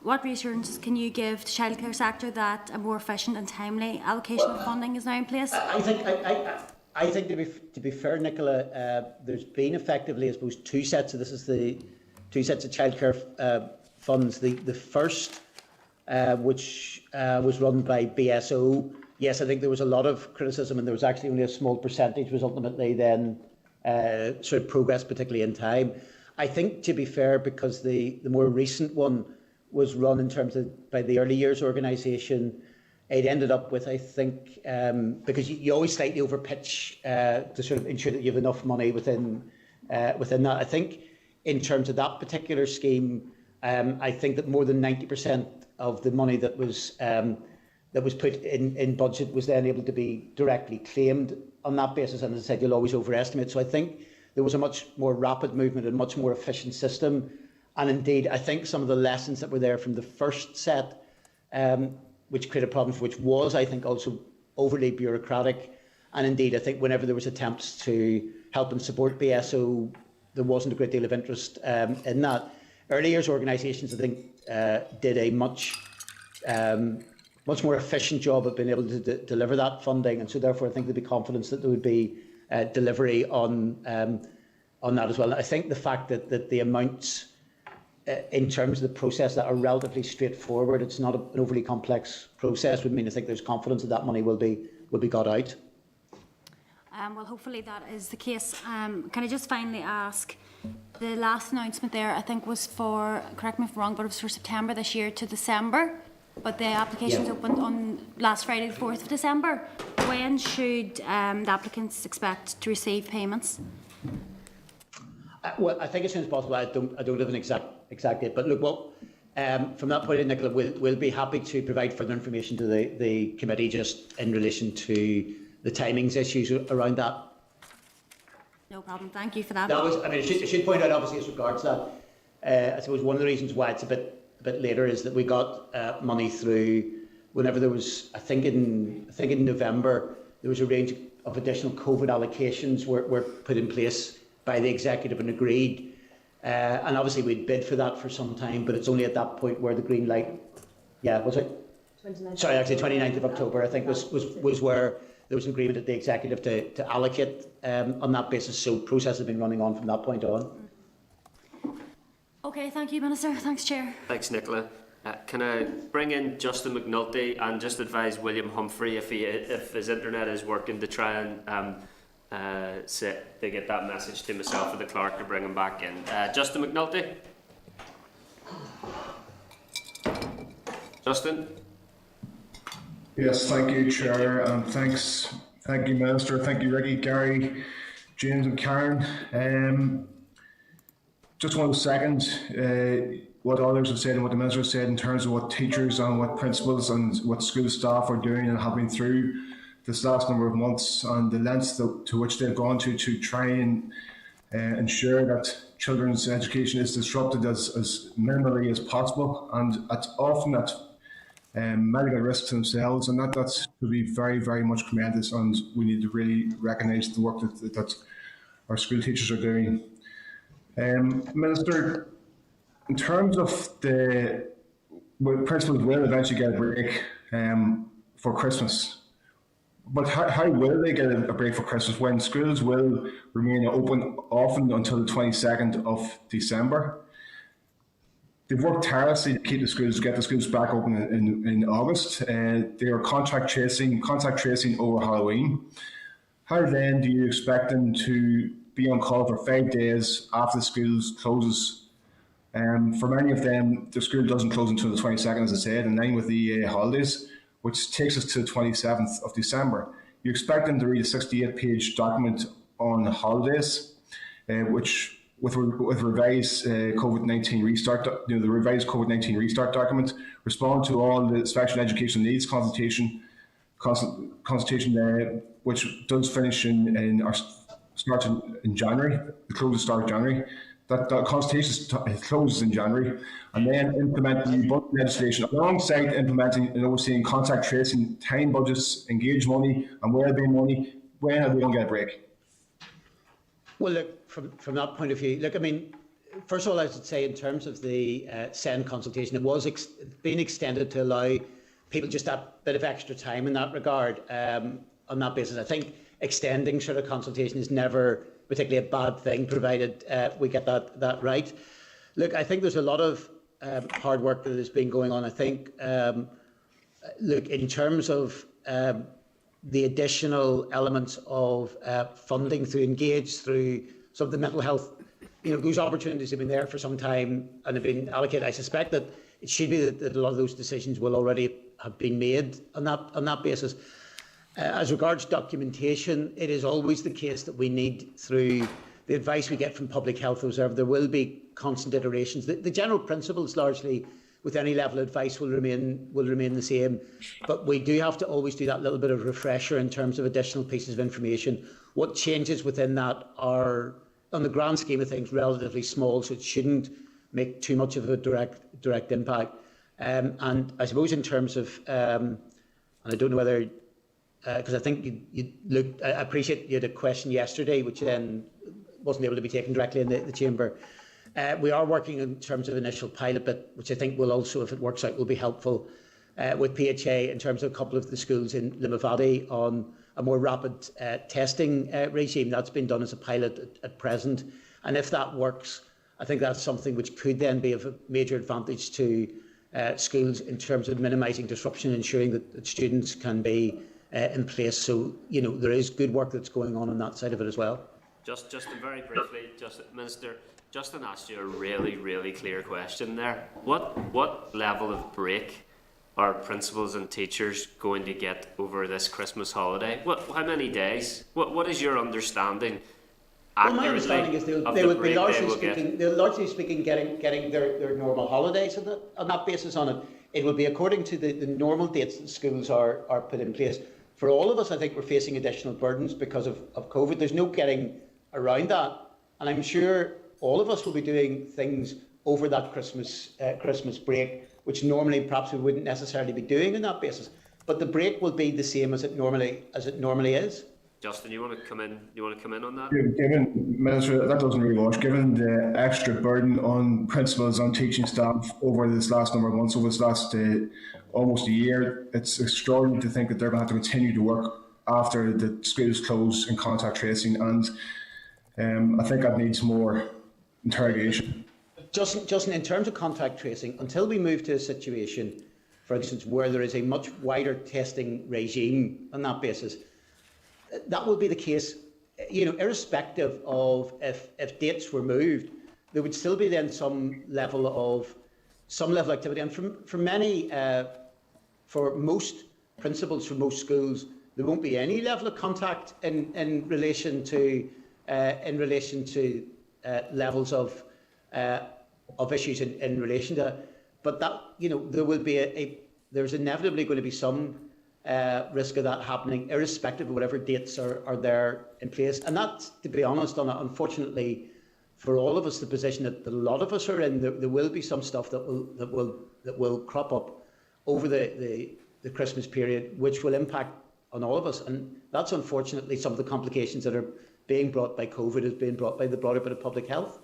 What reassurances can you give the childcare sector that a more efficient and timely allocation of funding is now in place? I think to be fair, Nicola, there's been effectively, I suppose, two sets of childcare funds. The first, which was run by BSO, yes, I think there was a lot of criticism, and there was actually only a small percentage was ultimately then sort of progressed, particularly in time. I think, to be fair, because the more recent one was run in terms of by the early years organisation, it ended up with, I think, because you always slightly overpitch to sort of ensure that you have enough money within that. I think in terms of that particular scheme, I think that more than 90% of the money that was put in budget was then able to be directly claimed on that basis. And as I said, you'll always overestimate. So I think there was a much more rapid movement and much more efficient system. And indeed, I think some of the lessons that were there from the first set, which created problems, which was, I think, also overly bureaucratic. And indeed, I think whenever there was attempts to help and support BSO, there wasn't a great deal of interest in that. Early years organisations, I think, did a much more efficient job of being able to deliver that funding, and so therefore I think there'd be confidence that there would be delivery on that as well. I think the fact that the amounts in terms of the process that are relatively straightforward, it's not an overly complex process, would mean I think there's confidence that money will be got out. Well, hopefully that is the case. Can I just finally ask, the last announcement there, I think, was for, correct me if I'm wrong, but it was for September this year to December, but the applications opened on last Friday, the 4th of December. When should the applicants expect to receive payments? Well, I think as soon as possible. I don't have an exact date, but look, from that point, Nicola, we'll be happy to provide further information to the committee just in relation to the timings issues around that. No problem. Thank you for that. I should point out, obviously, as regards that, I suppose one of the reasons why it's a bit later is that we got money through whenever there was, I think in November, there was a range of additional COVID allocations were put in place by the executive and agreed. And obviously we'd bid for that for some time, but it's only at that point where the green light, was it? 29th of October, I think, was where there was an agreement at the executive to allocate on that basis. So process has been running on from that point on. Okay, thank you, Minister. Thanks, Chair. Thanks, Nicola. Can I bring in Justin McNulty and just advise William Humphrey if his internet is working to try and to get that message to myself or the clerk to bring him back in. Justin McNulty. Justin. Yes, thank you, Chair, and thank you, Minister, thank you, Ricky, Gary, James, and Karen. Just want to second what others have said and what the Minister said in terms of what teachers and what principals and what school staff are doing and have been through this last number of months, and the lengths to which they've gone to try and ensure that children's education is disrupted as minimally as possible, and often at medical risk to themselves, and that's to be very, very much commended, and we need to really recognise the work that our school teachers are doing. Minister, in terms of principals will eventually get a break for Christmas, but how will they get a break for Christmas when schools will remain open often until the 22nd of December? They've worked tirelessly to get the schools back open in August. They are contact tracing over Halloween. How then do you expect them to be on call for 5 days after the school closes? For many of them, the school doesn't close until the 22nd, as I said, in line with the holidays, which takes us to the 27th of December. you expect them to read a 68-page document on holidays, which with revised COVID-19 restart, the revised COVID-19 restart document, respond to all the special education needs consultation, which does finish in our start in January, the close start of January. That consultation closes in January, and then implement the budget legislation alongside implementing and overseeing contact tracing, time budgets, engage money, and wellbeing money. When are we going to get a break? Well, look, from that point of view, look, I mean, first of all, I should say in terms of the SEND consultation, it was being extended to allow people just that bit of extra time in that regard. On that basis, I think extending sort of consultation is never particularly a bad thing, provided we get that right. Look, I think there's a lot of hard work that has been going on. I think, look, in terms of the additional elements of funding through Engage, through some of the mental health, those opportunities have been there for some time and have been allocated. I suspect that it should be that a lot of those decisions will already have been made on that basis. As regards documentation, it is always the case that we need, through the advice we get from Public Health Reserve, there will be constant iterations. The general principles, largely with any level of advice, will remain the same, but we do have to always do that little bit of refresher in terms of additional pieces of information. What changes within that are, on the grand scheme of things, relatively small, so it shouldn't make too much of a direct impact. And I suppose in terms of, and I don't know whether, because I think you looked, I appreciate you had a question yesterday, which then wasn't able to be taken directly in the chamber. We are working in terms of initial pilot bit, which I think will also, if it works out, will be helpful with PHA in terms of a couple of the schools in Limavady on a more rapid testing regime. That's been done as a pilot at present. And if that works, I think that's something which could then be of a major advantage to schools in terms of minimising disruption, ensuring that students can be in place. So, there is good work that's going on that side of it as well. Just very briefly, Minister, Justin asked you a really, really clear question there. What level of break are principals and teachers going to get over this Christmas holiday? How many days? What is your understanding? Well, my understanding is they would be largely speaking getting their normal holidays on that basis on it. It will be according to the normal dates that schools are put in place. For all of us, I think we're facing additional burdens because of COVID. There's no getting around that. And I'm sure all of us will be doing things over that Christmas break, which normally perhaps we wouldn't necessarily be doing on that basis. But the break will be the same as it normally is. Justin, you want to come in? On that? Given, Minister, that doesn't really much. Given the extra burden on principals, on teaching staff over this last number of months, over this last almost a year, it's extraordinary to think that they're going to have to continue to work after the schools close in contact tracing, and I think that needs more interrogation. Justin, in terms of contact tracing, until we move to a situation, for instance, where there is a much wider testing regime on that basis, that will be the case, irrespective of if dates were moved, there would still be then some level of activity. And for most principals, for most schools, there won't be any level of contact in relation to levels of issues in relation to that. But that, there will be there's inevitably going to be some risk of that happening, irrespective of whatever dates are there in place. And that's, to be honest, unfortunately for all of us, the position that a lot of us are in. There will be some stuff that will crop up over the Christmas period, which will impact on all of us. And that's unfortunately some of the complications that are being brought by COVID, is being brought by the broader bit of public health.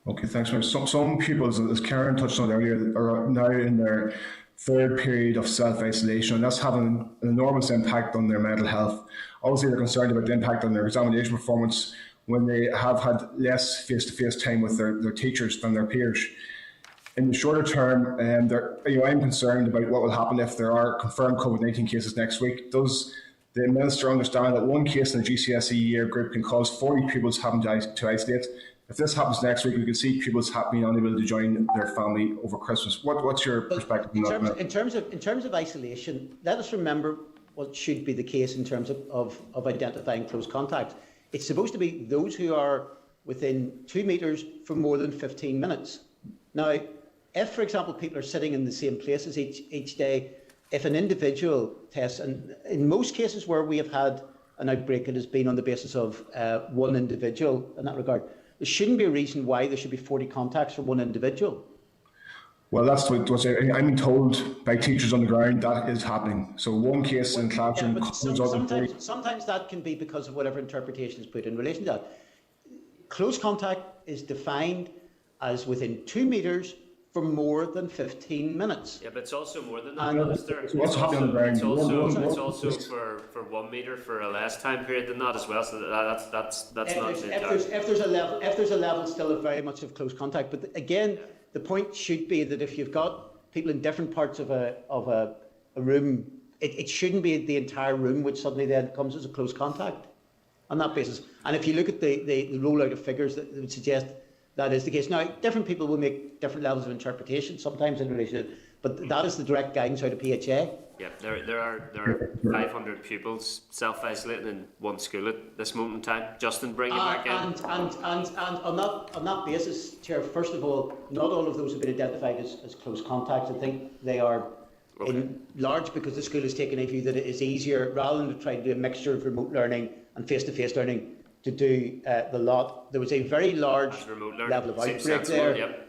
Okay, thanks. Some pupils, as Karen touched on earlier, are now in their third period of self-isolation, and that's having an enormous impact on their mental health. Obviously, they're concerned about the impact on their examination performance when they have had less face-to-face time with their teachers than their peers. In the shorter term, I'm concerned about what will happen if there are confirmed COVID-19 cases next week. Does the Minister understand that one case in the GCSE year group can cause 40 pupils having to isolate? If this happens next week, we can see pupils being unable to join their family over Christmas. What's your perspective on that? In terms of isolation, let us remember what should be the case in terms of identifying close contacts. It's supposed to be those who are within 2 metres for more than 15 minutes. Now, if, for example, people are sitting in the same places each day, if an individual tests, and in most cases where we have had an outbreak, it has been on the basis of one individual in that regard, there shouldn't be a reason why there should be 40 contacts for one individual. Well, that's what I'm being told by teachers on the ground that is happening. So one case in classroom. Yeah, but sometimes that can be because of whatever interpretation is put in relation to that. Close contact is defined as within 2 metres for more than 15 minutes. Yeah, but it's also more than that, Minister. What's happening on the ground? It's also for 1 metre for a less time period than that as well. So that's not. If there's a level still of very much of close contact, but again, the point should be that if you've got people in different parts of a room, it shouldn't be the entire room which suddenly then comes as a close contact on that basis. And if you look at the rollout of figures that would suggest that is the case. Now, different people will make different levels of interpretation sometimes in relation to it, but that is the direct guidance out of PHA. Yeah, there are 500 pupils self-isolating in one school at this moment in time. Justin, bring it back in. And on that basis, Chair, first of all, not all of those have been identified as close contacts. I think they are in large because the school has taken a view that it is easier, rather than to try to do a mixture of remote learning and face-to-face learning, to do the lot. There was a very large level of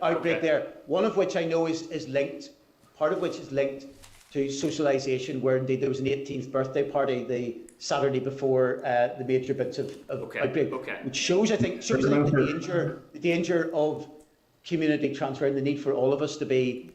outbreak there. One of which I know is linked, part of which is linked to socialisation, where indeed there was an 18th birthday party the Saturday before the major bits of outbreak, which shows, I think, the danger of community transfer and the need for all of us to be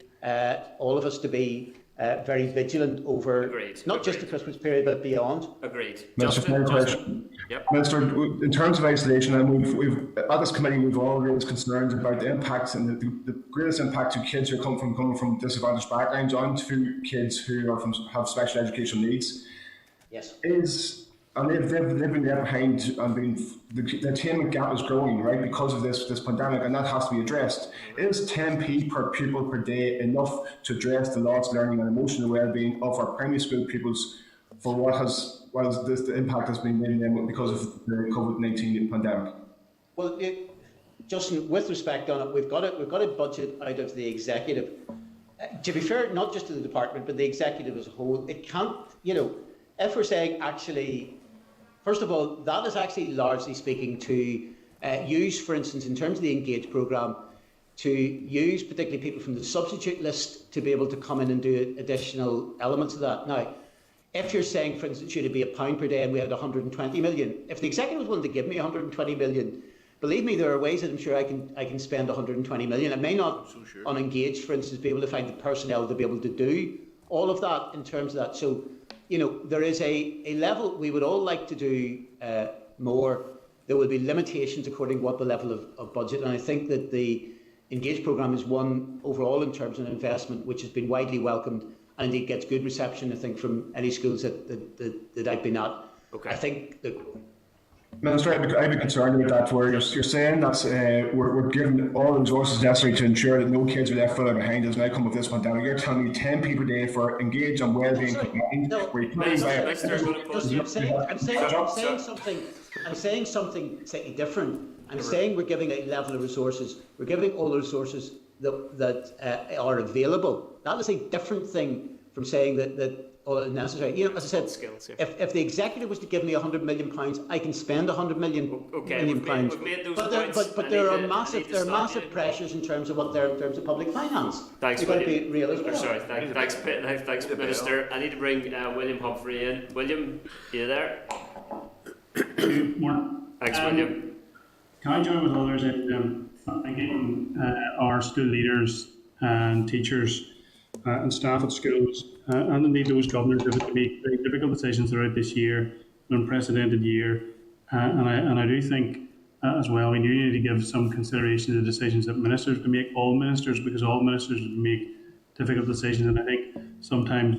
very vigilant over not just the Christmas period but beyond. Agreed. Minister, in terms of isolation, and we've at this committee we've all raised concerns about the impacts and the greatest impact to kids who coming from disadvantaged backgrounds onto kids who have special educational needs. Yes. And they've been there behind and the attainment gap is growing, right, because of this pandemic, and that has to be addressed. Is 10p per pupil per day enough to address the lost learning and emotional well-being of our primary school pupils for the impact has been made them because of the COVID-19 pandemic? Well, Justin, with respect on it, we've got a budget out of the executive. To be fair, not just to the department, but the executive as a whole. It can't, if we're saying actually. First of all, that is actually largely speaking to use, for instance, in terms of the Engage programme, to use particularly people from the substitute list to be able to come in and do additional elements of that. Now, if you're saying, for instance, should it be £1 per day and we had 120 million, if the executive was willing to give me 120 million, believe me, there are ways that I'm sure I can spend 120 million. I may not, on Engage, for instance, be able to find the personnel to be able to do all of that in terms of that. So, there is a level we would all like to do more. There will be limitations according to what the level of budget. And I think that the Engage programme is one overall in terms of investment which has been widely welcomed and indeed gets good reception, I think, from any schools that I've been at. Okay. I think that. Minister, I'd be concerned about that, where you're saying that we're given all the resources necessary to ensure that no kids are left further behind as an outcome of this pandemic. You're telling me 10p per day for Engage and well-being combined. I'm saying something slightly different. I'm saying we're giving a level of resources. We're giving all the resources that are available. That is a different thing from saying that all necessary. As I said, skills, if the executive was to give me £100 million, I can spend £100 million. But there are massive pressures in terms of public finance. Thanks, You've got to be real as well. Sorry, thanks, Minister. I need to bring William Humphrey in. William, are you there? Morning. Thanks, William. Can I join with others in thanking our school leaders and teachers and staff at schools and indeed those governors who have had to make very difficult decisions throughout this year, an unprecedented year, and I do think as well we do need to give some consideration to the decisions that ministers can make, all ministers, because all ministers make difficult decisions, and I think sometimes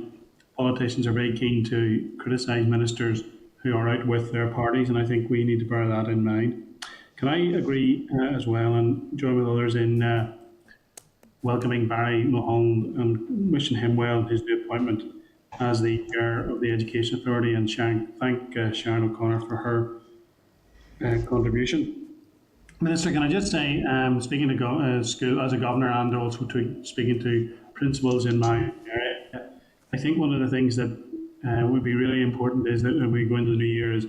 politicians are very keen to criticise ministers who are out with their parties, and I think we need to bear that in mind. Can I agree as well and join with others in welcoming Barry Mulholland and wishing him well in his new appointment. as the Chair of the Education Authority, and thank Sharon O'Connor for her contribution. Minister, can I just say, speaking to school as a governor and also speaking to principals in my area, I think one of the things that would be really important is that when we go into the new year is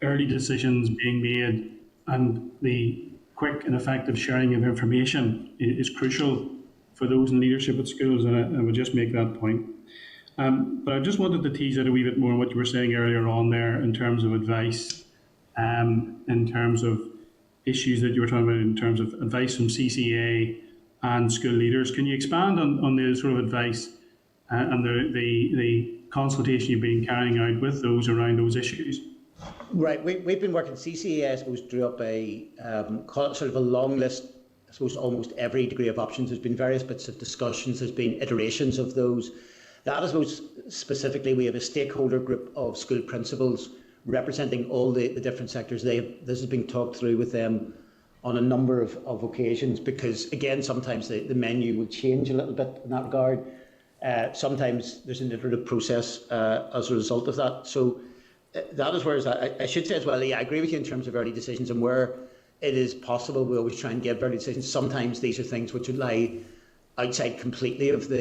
early decisions being made, and the quick and effective sharing of information is crucial for those in leadership at schools, and I would just make that point. But I just wanted to tease out a wee bit more on what you were saying earlier on there in terms of advice, in terms of issues that you were talking about in terms of advice from CCA and school leaders. Can you expand on the sort of advice and the consultation you've been carrying out with those around those issues? Right, we've been working, CCA, I suppose, drew up a sort of a long list. I suppose almost every degree of options. There's been various bits of discussions, there's been iterations of those. That, I suppose, specifically, we have a stakeholder group of school principals representing all the different sectors. This has been talked through with them on a number of occasions, because, again, sometimes the menu will change a little bit in that regard. Sometimes there's an iterative process as a result of that. So that is where I should say as well, yeah, I agree with you in terms of early decisions, and where it is possible, we always try and give early decisions. Sometimes these are things which would lie outside completely of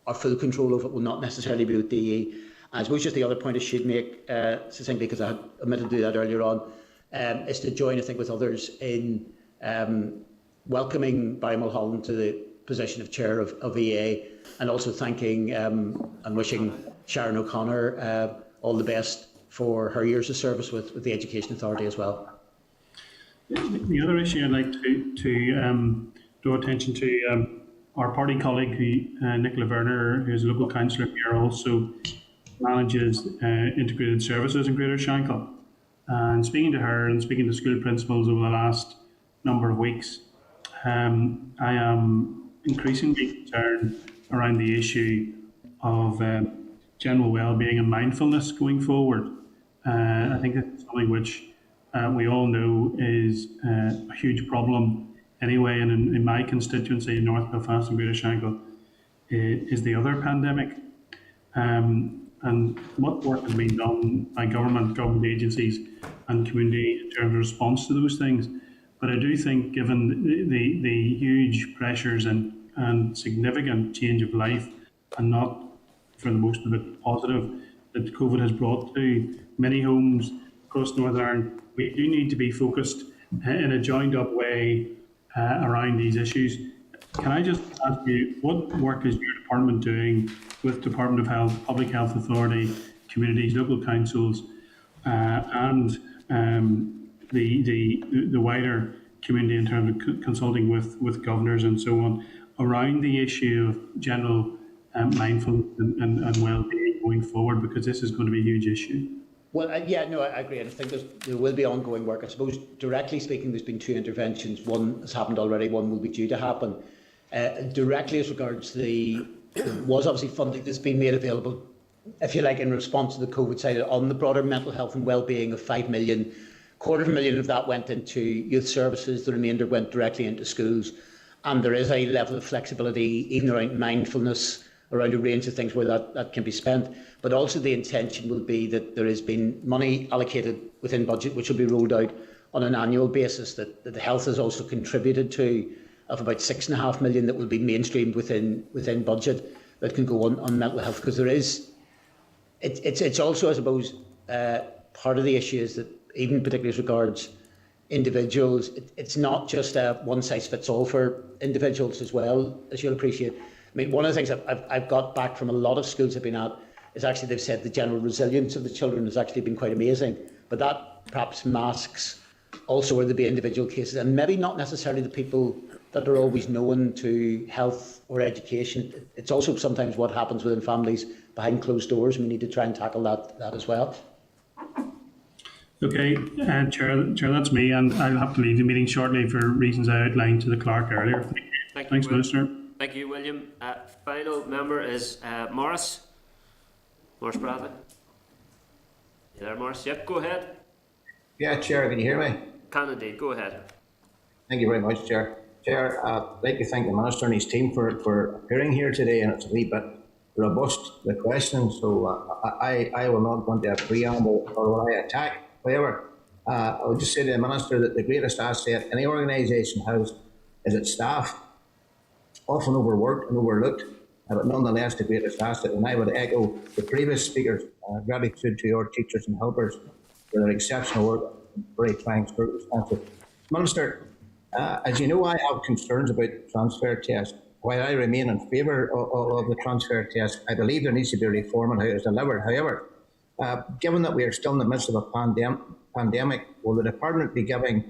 our full control of it will not necessarily be with DE. I suppose just the other point I should make succinctly, because I had omitted to do that earlier on, is to join, I think, with others in welcoming Barry Mulholland to the position of Chair of EA, and also thanking and wishing Sharon O'Connor all the best for her years of service with the Education Authority as well. The other issue I'd like to draw attention to, our party colleague, Nicola Werner, who's a local councillor here, also manages integrated services in Greater Shankill. And speaking to her and speaking to school principals over the last number of weeks, I am increasingly concerned around the issue of general well-being and mindfulness going forward. I think it's something which we all know is a huge problem anyway, and in my constituency, North Belfast and Greater Shankill, is the other pandemic. And what work has been done by government agencies and community in terms of response to those things. But I do think, given the huge pressures and significant change of life, and not for the most of it positive, that COVID has brought to many homes across Northern Ireland, we do need to be focused in a joined up way around these issues. Can I just ask you, what work is your department doing with Department of Health, Public Health Authority, communities, local councils, and the wider community in terms of consulting with governors and so on around the issue of general mindfulness and well-being going forward, because this is going to be a huge issue? Well, I agree, and I think there will be ongoing work. I suppose, directly speaking, there's been 2 interventions. One has happened already, one will be due to happen. Directly as regards there was obviously funding that's been made available, if you like, in response to the COVID side on the broader mental health and well-being of 5 million. $250,000 of that went into youth services, the remainder went directly into schools. And there is a level of flexibility, even around mindfulness, around a range of things where that can be spent. But also the intention will be that there has been money allocated within budget, which will be rolled out on an annual basis, that the health has also contributed to, of about $6.5 million that will be mainstreamed within budget that can go on mental health. Because there is, it's also, I suppose, part of the issue is that, even particularly as regards individuals, it's not just a one-size-fits-all for individuals as well, as you'll appreciate. I mean, one of the things I've got back from a lot of schools I've been at is actually they've said the general resilience of the children has actually been quite amazing. But that perhaps masks also where there be individual cases, and maybe not necessarily the people that are always known to health or education. It's also sometimes what happens within families behind closed doors, and we need to try and tackle that as well. Okay, Chair, that's me, and I'll have to leave the meeting shortly for reasons I outlined to the clerk earlier. Thanks, Minister. Thank you, William. Final member is Morris Bradley. You there, Morris? Yep, go ahead. Yeah, Chair, can you hear me? Can indeed, go ahead. Thank you very much, Chair. Chair, I'd like to thank the Minister and his team for appearing here today, and it's a wee bit robust the questions, so I will not go into a preamble or will I attack. However, I would just say to the Minister that the greatest asset any organisation has is its staff, often overworked and overlooked, but nonetheless the greatest asset. And I would echo the previous speakers' gratitude to your teachers and helpers for their exceptional work in very trying circumstances. Minister, as you know, I have concerns about transfer tests. While I remain in favour of the transfer test, I believe there needs to be reform on how it is delivered. However, given that we are still in the midst of a pandemic, will the Department be giving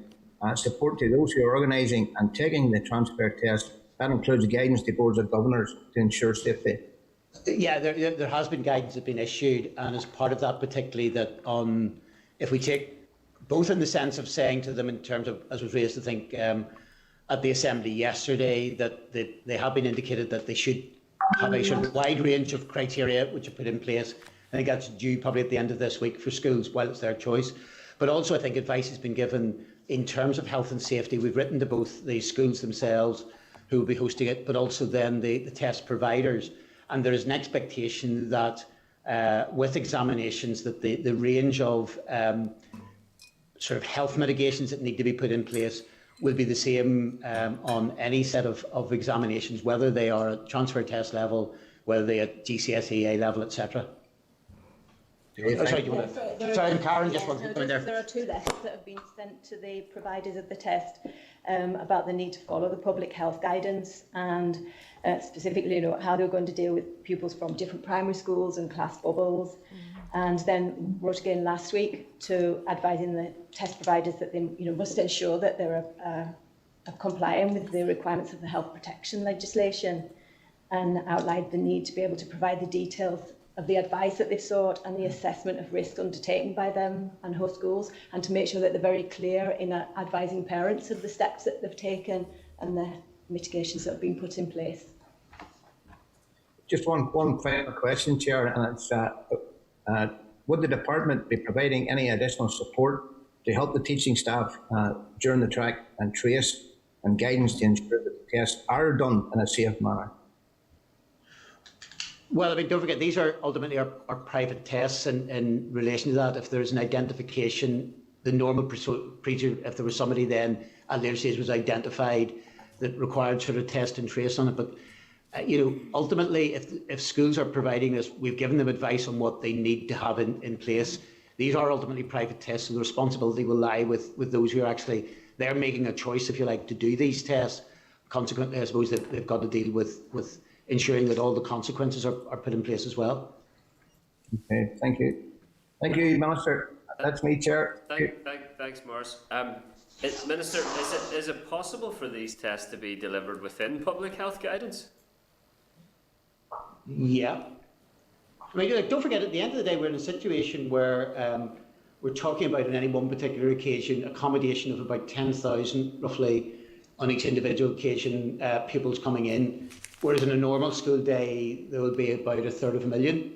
support to those who are organising and taking the transfer test? That includes guidance to boards of governors to ensure safety. Yeah, there has been guidance that has been issued, and as part of that, particularly that on, if we take both in the sense of saying to them in terms of, as was raised, I think, at the Assembly yesterday, that they have been indicated that they should have a sort of wide range of criteria which are put in place. I think that's due probably at the end of this week for schools, while it's their choice. But also I think advice has been given in terms of health and safety. We've written to both the schools themselves who will be hosting it, but also then the test providers. And there is an expectation that with examinations that the range of sort of health mitigations that need to be put in place will be the same on any set of examinations, whether they are at transfer test level, whether they are at GCSE A level, etc. Sorry, Karen just wanted to come in there. There are two letters that have been sent to the providers of the test about the need to follow the public health guidance and specifically, how they're going to deal with pupils from different primary schools and class bubbles. And then wrote again last week to advising the test providers that they must ensure that they're complying with the requirements of the health protection legislation, and outlined the need to be able to provide the details of the advice that they've sought and the assessment of risk undertaken by them and host schools, and to make sure that they're very clear in advising parents of the steps that they've taken and the mitigations that have been put in place. Just one final question, Chair, and it's would the Department be providing any additional support to help the teaching staff during the track and trace and guidance to ensure that the tests are done in a safe manner? Well, I mean, don't forget, these are ultimately our private tests, and in relation to that, if there's an identification, the normal procedure, if there was somebody then at later stage was identified that required sort of test and trace on it. But ultimately, if schools are providing this, we've given them advice on what they need to have in place. These are ultimately private tests, so the responsibility will lie with those who are actually, they're making a choice, if you like, to do these tests. Consequently, I suppose that they've got to deal with ensuring that all the consequences are put in place as well. Okay, thank you. Thank you, Minister. That's me, Chair. Thanks, Morris. Minister, is it possible for these tests to be delivered within public health guidance? Yeah. I mean, don't forget, at the end of the day, we're in a situation where we're talking about, on any one particular occasion, accommodation of about 10,000, roughly, on each individual occasion, pupils coming in. Whereas in a normal school day, there will be about 1/3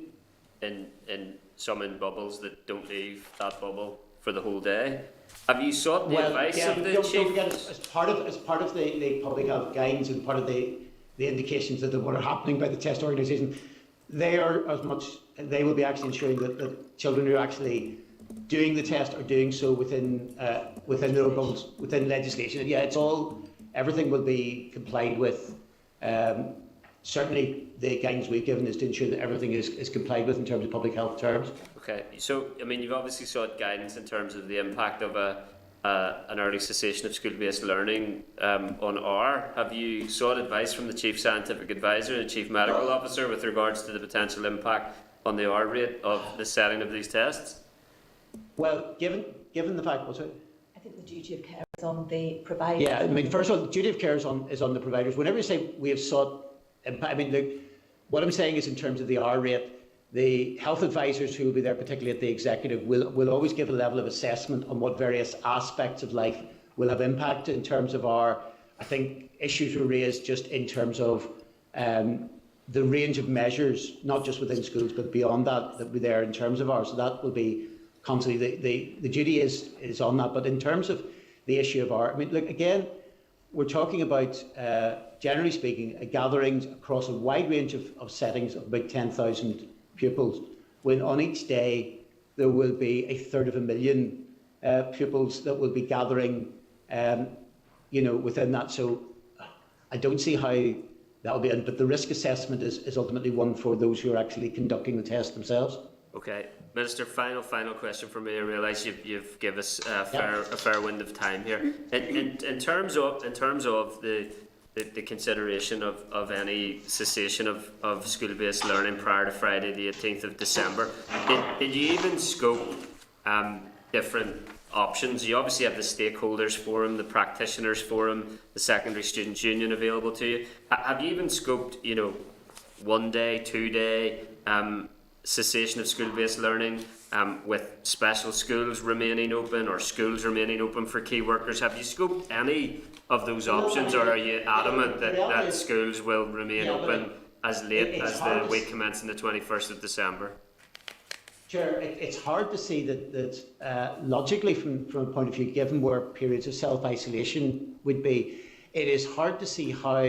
in some in bubbles that don't leave that bubble for the whole day. Have you sought the advice of the chief? Don't forget, as part of the public health guidance and part of the indications that what are happening by the test organisation, they will be actually ensuring that the children who are actually doing the test are doing so within their bubbles, within legislation. And yeah, everything will be complied with. Certainly the guidance we've given is to ensure that everything is complied with in terms of public health terms. Okay, so I mean, you've obviously sought guidance in terms of the impact of an early cessation of school-based learning on R. Have you sought advice from the Chief Scientific Advisor and Chief Medical Officer with regards to the potential impact on the R rate of the setting of these tests? Well, given the fact, what's it? I think the duty of care is on the provider. Yeah, I mean, first of all, the duty of care is on the providers. Whenever you say we have sought, I mean, what I'm saying is in terms of the R rate, the health advisors who will be there, particularly at the executive, will always give a level of assessment on what various aspects of life will have impact in terms of R. I think issues were raised just in terms of the range of measures, not just within schools, but beyond that will be there in terms of R. So that will be constantly, the duty is on that. But in terms of the issue of R, I mean, look, again, we're talking about, generally speaking, gatherings across a wide range of settings of about 10,000 pupils, when on each day there will be 1/3 pupils that will be gathering, within that. So I don't see how that will be, but the risk assessment is ultimately one for those who are actually conducting the test themselves. Okay, Minister, final question for me. I realise you've given us a fair wind of time here. In terms of the consideration of any cessation of school-based learning prior to Friday the 18th of December, did you even scope different options? You obviously have the stakeholders forum, the practitioners forum, the secondary students union available to you. Have you even scoped, 1 day, 2 day cessation of school-based learning with special schools remaining open or schools remaining open for key workers? Have you scoped any of those options, or are you adamant that schools will remain open as late as the week commencing the 21st of December? Chair, it's hard to see that logically, from a point of view, given where periods of self-isolation would be, it is hard to see how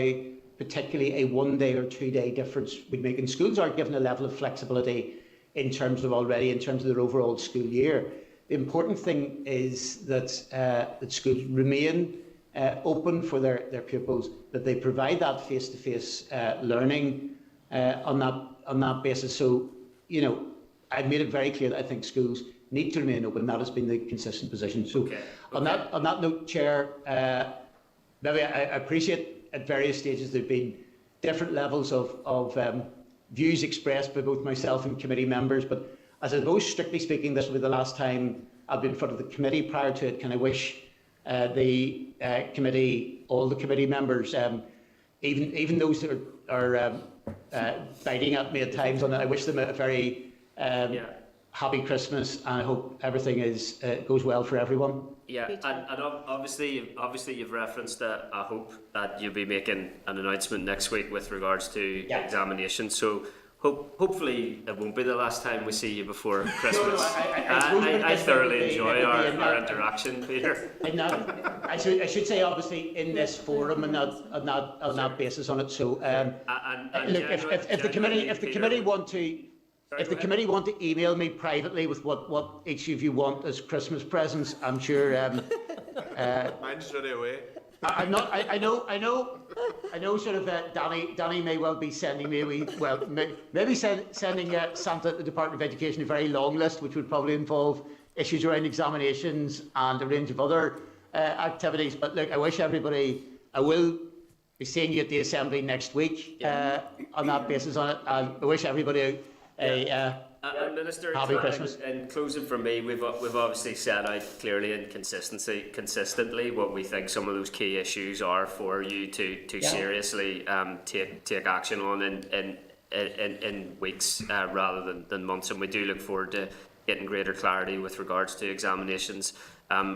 particularly a 1 day or 2 day difference would make. And schools are given a level of flexibility in terms of their overall school year. The important thing is that schools remain open for their pupils, that they provide that face-to-face learning on that basis. So, I've made it very clear that I think schools need to remain open. That has been the consistent position. So, on that note, Chair, maybe I appreciate at various stages there have been different levels of views expressed by both myself and committee members. But as I suppose, strictly speaking, this will be the last time I'll be in front of the committee. Prior to it, can I wish the committee, all the committee members, even those that are biting at me at times on it, I wish them a very happy Christmas, and I hope everything goes well for everyone. Yeah, and obviously you've referenced a hope that you'll be making an announcement next week with regards to examinations. So hopefully it won't be the last time we see you before Christmas. I thoroughly enjoy our interaction, Peter. I should say, obviously, in this forum and on that basis on it. So, look, if the committee want to. If the committee want to email me privately with what each of you want as Christmas presents, I'm sure. Mine's ready away. I know. Sort of Danny may well be sending me maybe sending Santa at the Department of Education a very long list, which would probably involve issues around examinations and a range of other activities. But look, I wish everybody. I will be seeing you at the Assembly next week on that basis on it, and I wish everybody. Minister, happy Christmas. In closing from me, we've obviously set out clearly and consistently what we think some of those key issues are for you to seriously take action on in weeks rather than months, and we do look forward to getting greater clarity with regards to examinations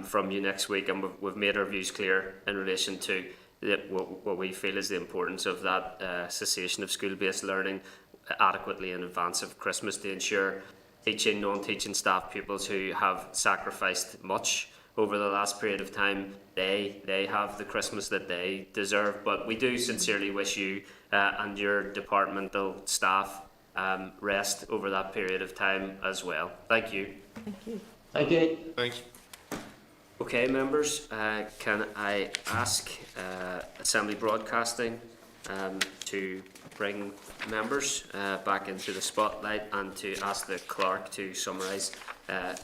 from you next week, and we've made our views clear in relation to what we feel is the importance of that cessation of school-based learning adequately in advance of Christmas to ensure teaching, non-teaching staff, pupils who have sacrificed much over the last period of time, they have the Christmas that they deserve. But we do sincerely wish you and your departmental staff rest over that period of time as well. Thank you. Thank you. Thank you. Thanks. Okay, members, can I ask Assembly Broadcasting to bring members back into the spotlight and to ask the clerk to summarise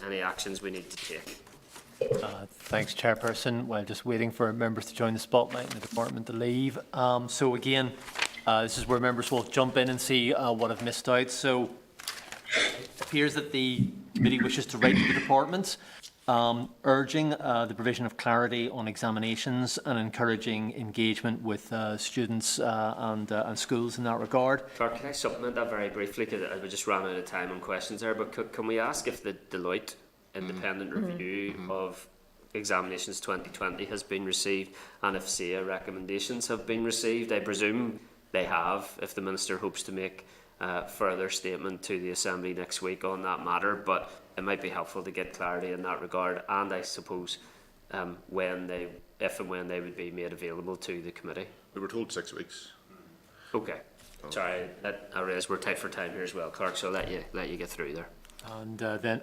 any actions we need to take. Thanks, Chairperson. While just waiting for members to join the spotlight and the department to leave. So again, this is where members will jump in and see what I've missed out. So it appears that the committee wishes to write to the department urging the provision of clarity on examinations and encouraging engagement with students and schools in that regard. Clerk, can I supplement that very briefly, because I just ran out of time on questions there, but can we ask if the Deloitte independent review of examinations 2020 has been received, and if SEA recommendations have been received? I presume they have, if the Minister hopes to make further statement to the Assembly next week on that matter, but it might be helpful to get clarity in that regard. And I suppose if and when they would be made available to the committee? We were told 6 weeks. Okay. Sorry, I realise we're tight for time here as well, Clerk, so I'll let you get through there. And then,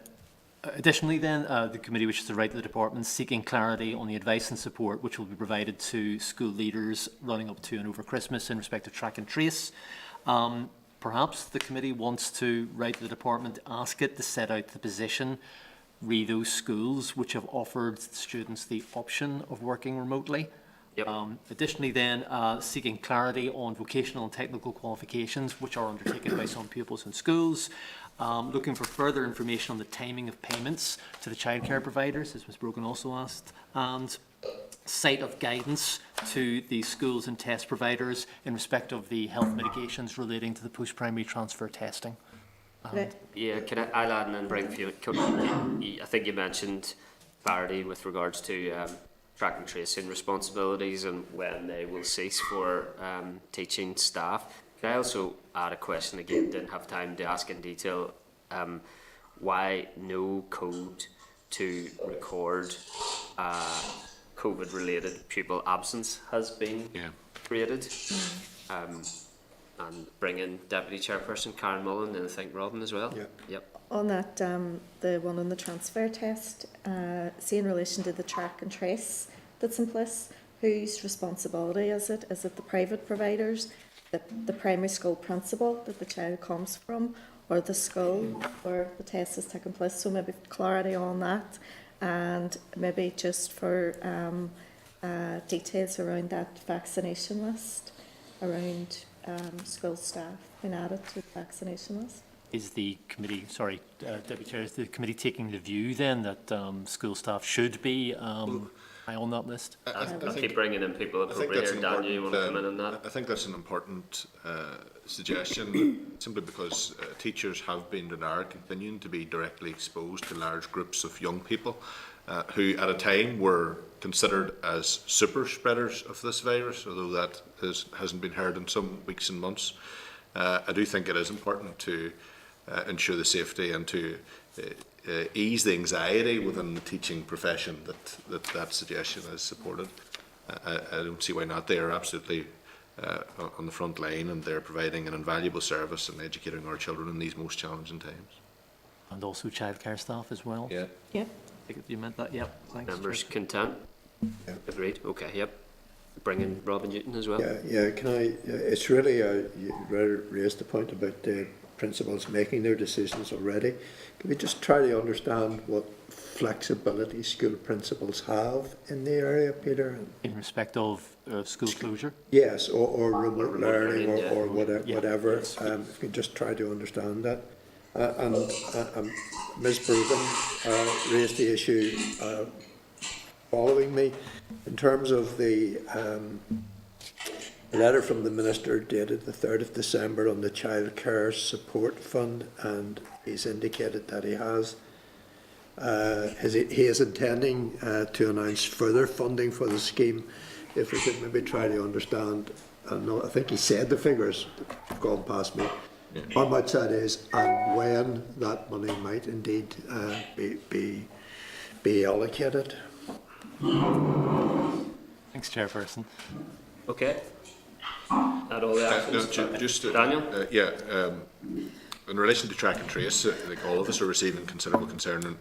additionally then, the committee wishes to write to the department seeking clarity on the advice and support which will be provided to school leaders running up to and over Christmas in respect of track and trace. Perhaps the committee wants to write to the department, ask it to set out the position re those schools which have offered students the option of working remotely. Yep. Additionally then, seeking clarity on vocational and technical qualifications which are undertaken by some pupils in schools. Looking for further information on the timing of payments to the childcare providers, as Ms Brogan also asked, and sight of guidance to the schools and test providers in respect of the health mitigations relating to the post-primary transfer testing. Yeah, I'll add in and bring for you. I think you mentioned clarity with regards to track and tracing responsibilities and when they will cease for teaching staff. Can I also add a question again? Didn't have time to ask in detail. Why no code to record COVID-related pupil absence has been created? And bring in Deputy Chairperson Karen Mullen and I think Robin as well. Yep. On that, the one on the transfer test, see in relation to the track and trace that's in place, whose responsibility is it? Is it the private providers, the primary school principal that the child comes from, or the school where the test is taking place? So maybe clarity on that, and maybe just for details around that vaccination list, around school staff being added to the vaccination list. Is the committee, sorry, Deputy Chair, is the committee taking the view then that school staff should be high on that list? I'll keep bringing in people appropriate here. Daniel, you want to come in on that? I think that's an important suggestion, simply because teachers have been and are continuing to be directly exposed to large groups of young people who at a time were considered as super spreaders of this virus, although that hasn't been heard in some weeks and months. I do think it is important to ensure the safety and to ease the anxiety within the teaching profession that suggestion is supported. I don't see why not. They are absolutely on the front line and they're providing an invaluable service and educating our children in these most challenging times. And also childcare staff as well? Yeah. I think you meant that, yep. Thanks. Members content? Agreed, okay, yep. Bring in Robin Newton as well. Yeah, can I, it's really, you raised the point about the principals making their decisions already. Can we just try to understand what flexibility school principals have in the area, Peter? In respect of school closure? Yes, or remote learning or whatever. Yes. If you can just try to understand that. And Ms Brogan raised the issue following me in terms of the letter from the Minister dated the 3rd of December on the Child Care Support Fund, and he's indicated that he is intending to announce further funding for the scheme. If we could maybe try to understand, I think he said the figures have gone past me, how much that is and when that money might indeed be allocated. Thanks, Chairperson. Okay. At all the actions. Daniel? In relation to track and trace, I think all of us are receiving considerable concern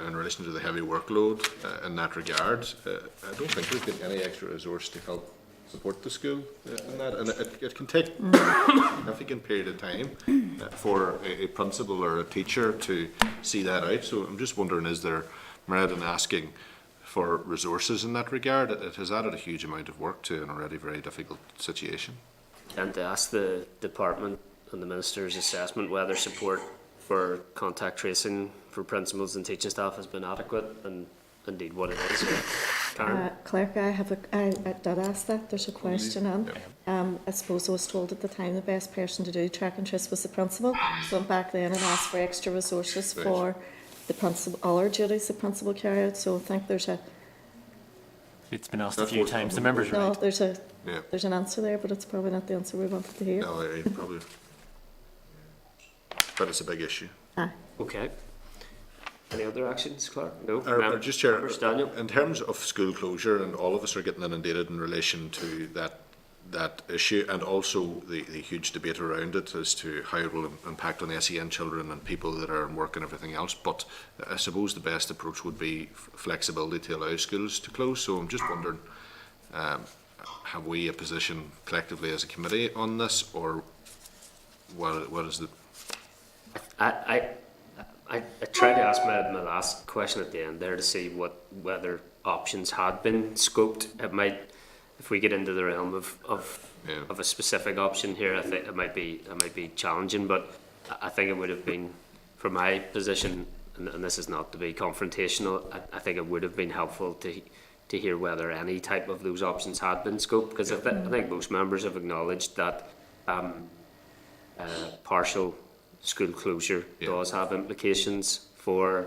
in relation to the heavy workload in that regard. I don't think there's been any extra resource to help support the school in that, and it can take a significant period of time for a principal or a teacher to see that out. So I'm just wondering, is there merit in asking for resources in that regard? It has added a huge amount of work to an already very difficult situation. And to ask the department and the Minister's assessment whether support for contact tracing for principals and teaching staff has been adequate, and indeed what it is. Karen? Clerk, I did ask that. There's a question on. I suppose I was told at the time the best person to do track and trace was the principal. So I went back then and asked for extra resources for the principal, all our duties the principal carry out. So I think there's a... It's been asked a few times. The members No, right. there's an answer there, but it's probably not the answer we wanted to hear. No, probably. But it's a big issue. Okay. Any other actions, Clark? No. Or just Chair, Daniel? in terms of school closure, and all of us are getting inundated in relation to that issue, and also the huge debate around it as to how it will impact on SEN children and people that are in work and everything else. But I suppose the best approach would be flexibility to allow schools to close. So I'm just wondering, have we a position collectively as a committee on this, or what is the... I tried to ask my last question at the end there to see whether options had been scoped. It might, if we get into the realm of a specific option here, I think it might be challenging. But I think it would have been, from my position, and this is not to be confrontational, I think it would have been helpful to hear whether any type of those options had been scoped, because I think most members have acknowledged that partial school closure does have implications for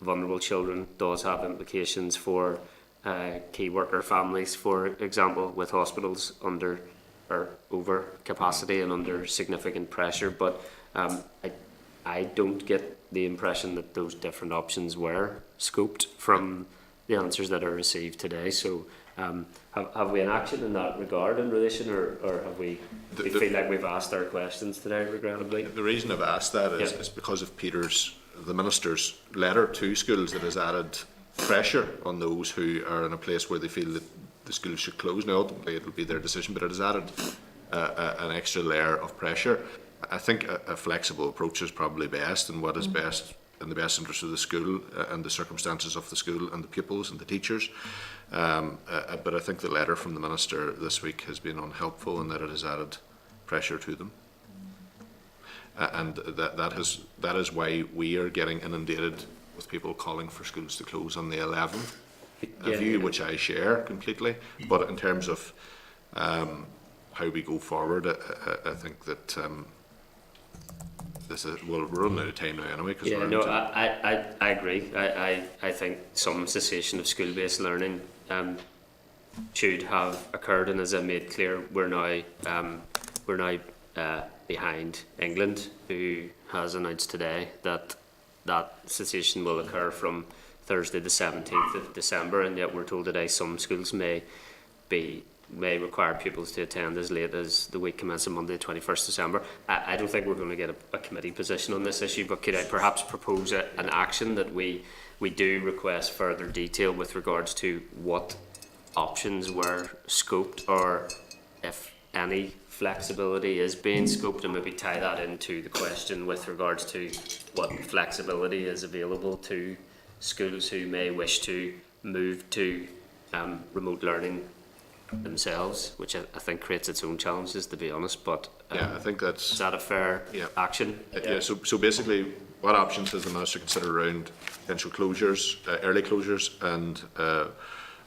vulnerable children, does have implications for key worker families, for example, with hospitals under or over capacity and under significant pressure. But I don't get the impression that those different options were scoped from the answers that are received today. So have we an action in that regard in relation, or have we feel like we've asked our questions today, regrettably? The reason I've asked that is because of the Minister's letter to schools that has added pressure on those who are in a place where they feel that the schools should close. Now, ultimately, it will be their decision, but it has added an extra layer of pressure. I think a flexible approach is probably best, and what is best in the best interest of the school and the circumstances of the school and the pupils and the teachers. But I think the letter from the Minister this week has been unhelpful in that it has added pressure to them. And that is why we are getting inundated with people calling for schools to close on the 11th, a view which I share completely. But in terms of how we go forward, I think that we're running out of time now anyway. I agree. I think some cessation of school-based learning should have occurred, and as I made clear, we're now behind England, who has announced today that cessation will occur from Thursday the 17th of December, and yet we're told today some schools may require pupils to attend as late as the week commencing Monday, 21st December. I don't think we're going to get a committee position on this issue, but could I perhaps propose an action that we do request further detail with regards to what options were scoped, or if any flexibility is being scoped, and maybe tie that into the question with regards to what flexibility is available to schools who may wish to move to remote learning themselves, which I think creates its own challenges, to be honest. But I think is that a fair action? So basically, what options has the Minister considered around potential closures, early closures, and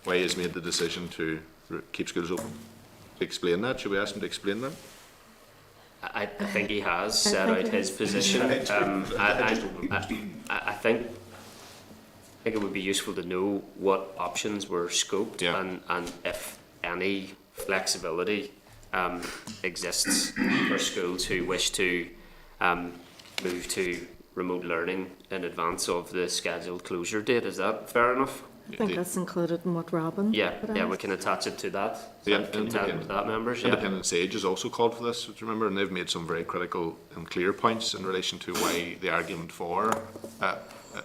why he has made the decision to keep schools open? To explain that, should we ask him to explain that? I think he has set out his position. I think it would be useful to know what options were scoped, and if any flexibility exists for schools who wish to move to remote learning in advance of the scheduled closure date. Is that fair enough? I think that's included in what Robin we can attach it to that. Members. Independent Age has also called for this, remember, and they've made some very critical and clear points in relation to why the argument for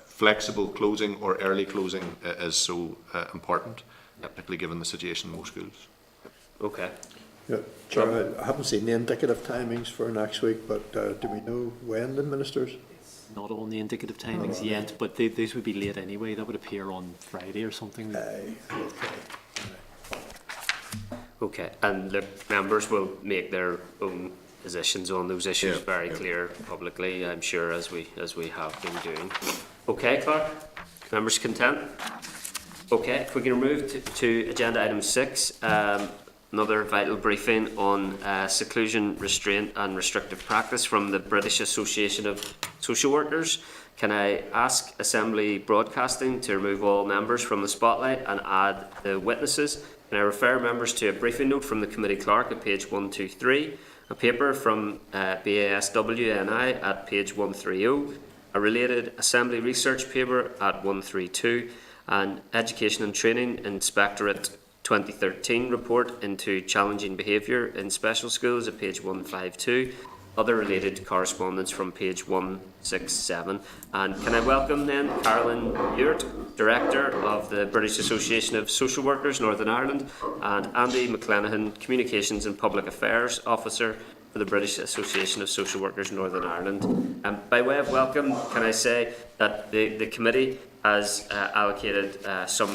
flexible closing or early closing is so important, particularly given the situation in most schools. Okay. Yeah, Chair, I haven't seen the indicative timings for next week, but do we know when the Ministers? Not on the indicative timings yet, but these would be late anyway. That would appear on Friday or something. Okay, and the members will make their own positions on those issues very clear publicly, I'm sure, as we have been doing. Okay, Clark, members content? Okay, if we can move to agenda item 6, another vital briefing on seclusion, restraint and restrictive practice from the British Association of Social Workers. Can I ask Assembly Broadcasting to remove all members from the spotlight and add the witnesses? Can I refer members to a briefing note from the committee clerk at page 123, a paper from BASWNI at page 130, a related Assembly research paper at 132, and Education and Training Inspectorate 2013 report into challenging behaviour in special schools at page 152. Other related correspondence from page 167. And can I welcome then Carolyn Ewart, Director of the British Association of Social Workers Northern Ireland, and Andy McLenaghan, Communications and Public Affairs Officer for the British Association of Social Workers Northern Ireland. By way of welcome, can I say that the committee has allocated some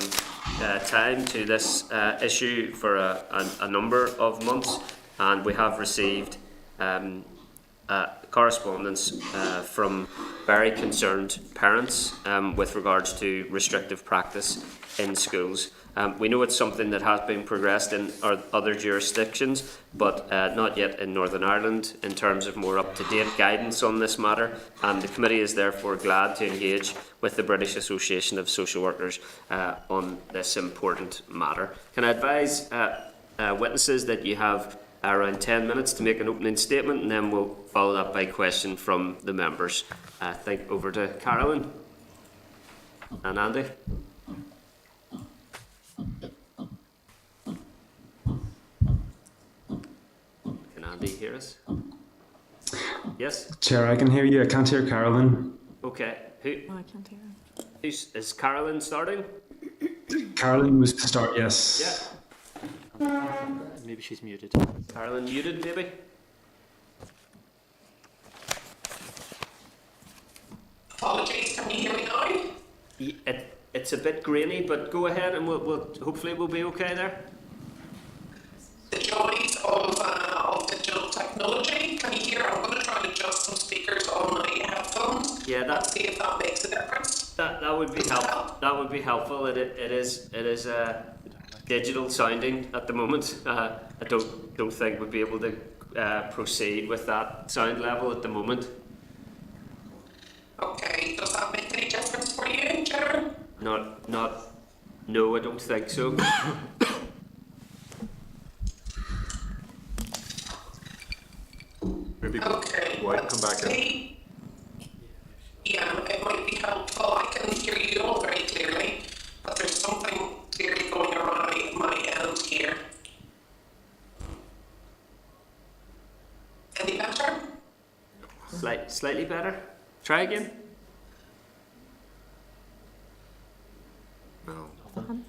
time to this issue for a number of months, and we have received correspondence from very concerned parents with regards to restrictive practice in schools. We know it's something that has been progressed in other jurisdictions, but not yet in Northern Ireland in terms of more up-to-date guidance on this matter, and the committee is therefore glad to engage with the British Association of Social Workers on this important matter. Can I advise witnesses that you have around 10 minutes to make an opening statement, and then we'll follow that by question from the members. I think over to Carolyn and Andy. Can Andy hear us? Yes? Chair, I can hear you. I can't hear Carolyn. Okay. Oh, I can't hear him. Is Carolyn starting? Carolyn was to start, yes. Yeah. Maybe she's muted. Carolyn muted, maybe? Apologies, can you hear me now? It's a bit grainy, but go ahead and we'll hopefully we'll be okay there. The joys of digital technology. Can you hear? I'm going to try and adjust some speakers on my headphones. Yeah, Let's see if that makes a difference. That would be helpful. That would be helpful. It is digital sounding at the moment. I don't think we'd be able to proceed with that sound level at the moment. Okay, does that make any difference for you, Chair? No, I don't think so. Maybe okay, White come back in. Yeah, it might be helpful. I can hear you all very clearly, but there's something clearly going around my end here. Any better? Slightly better. Try again.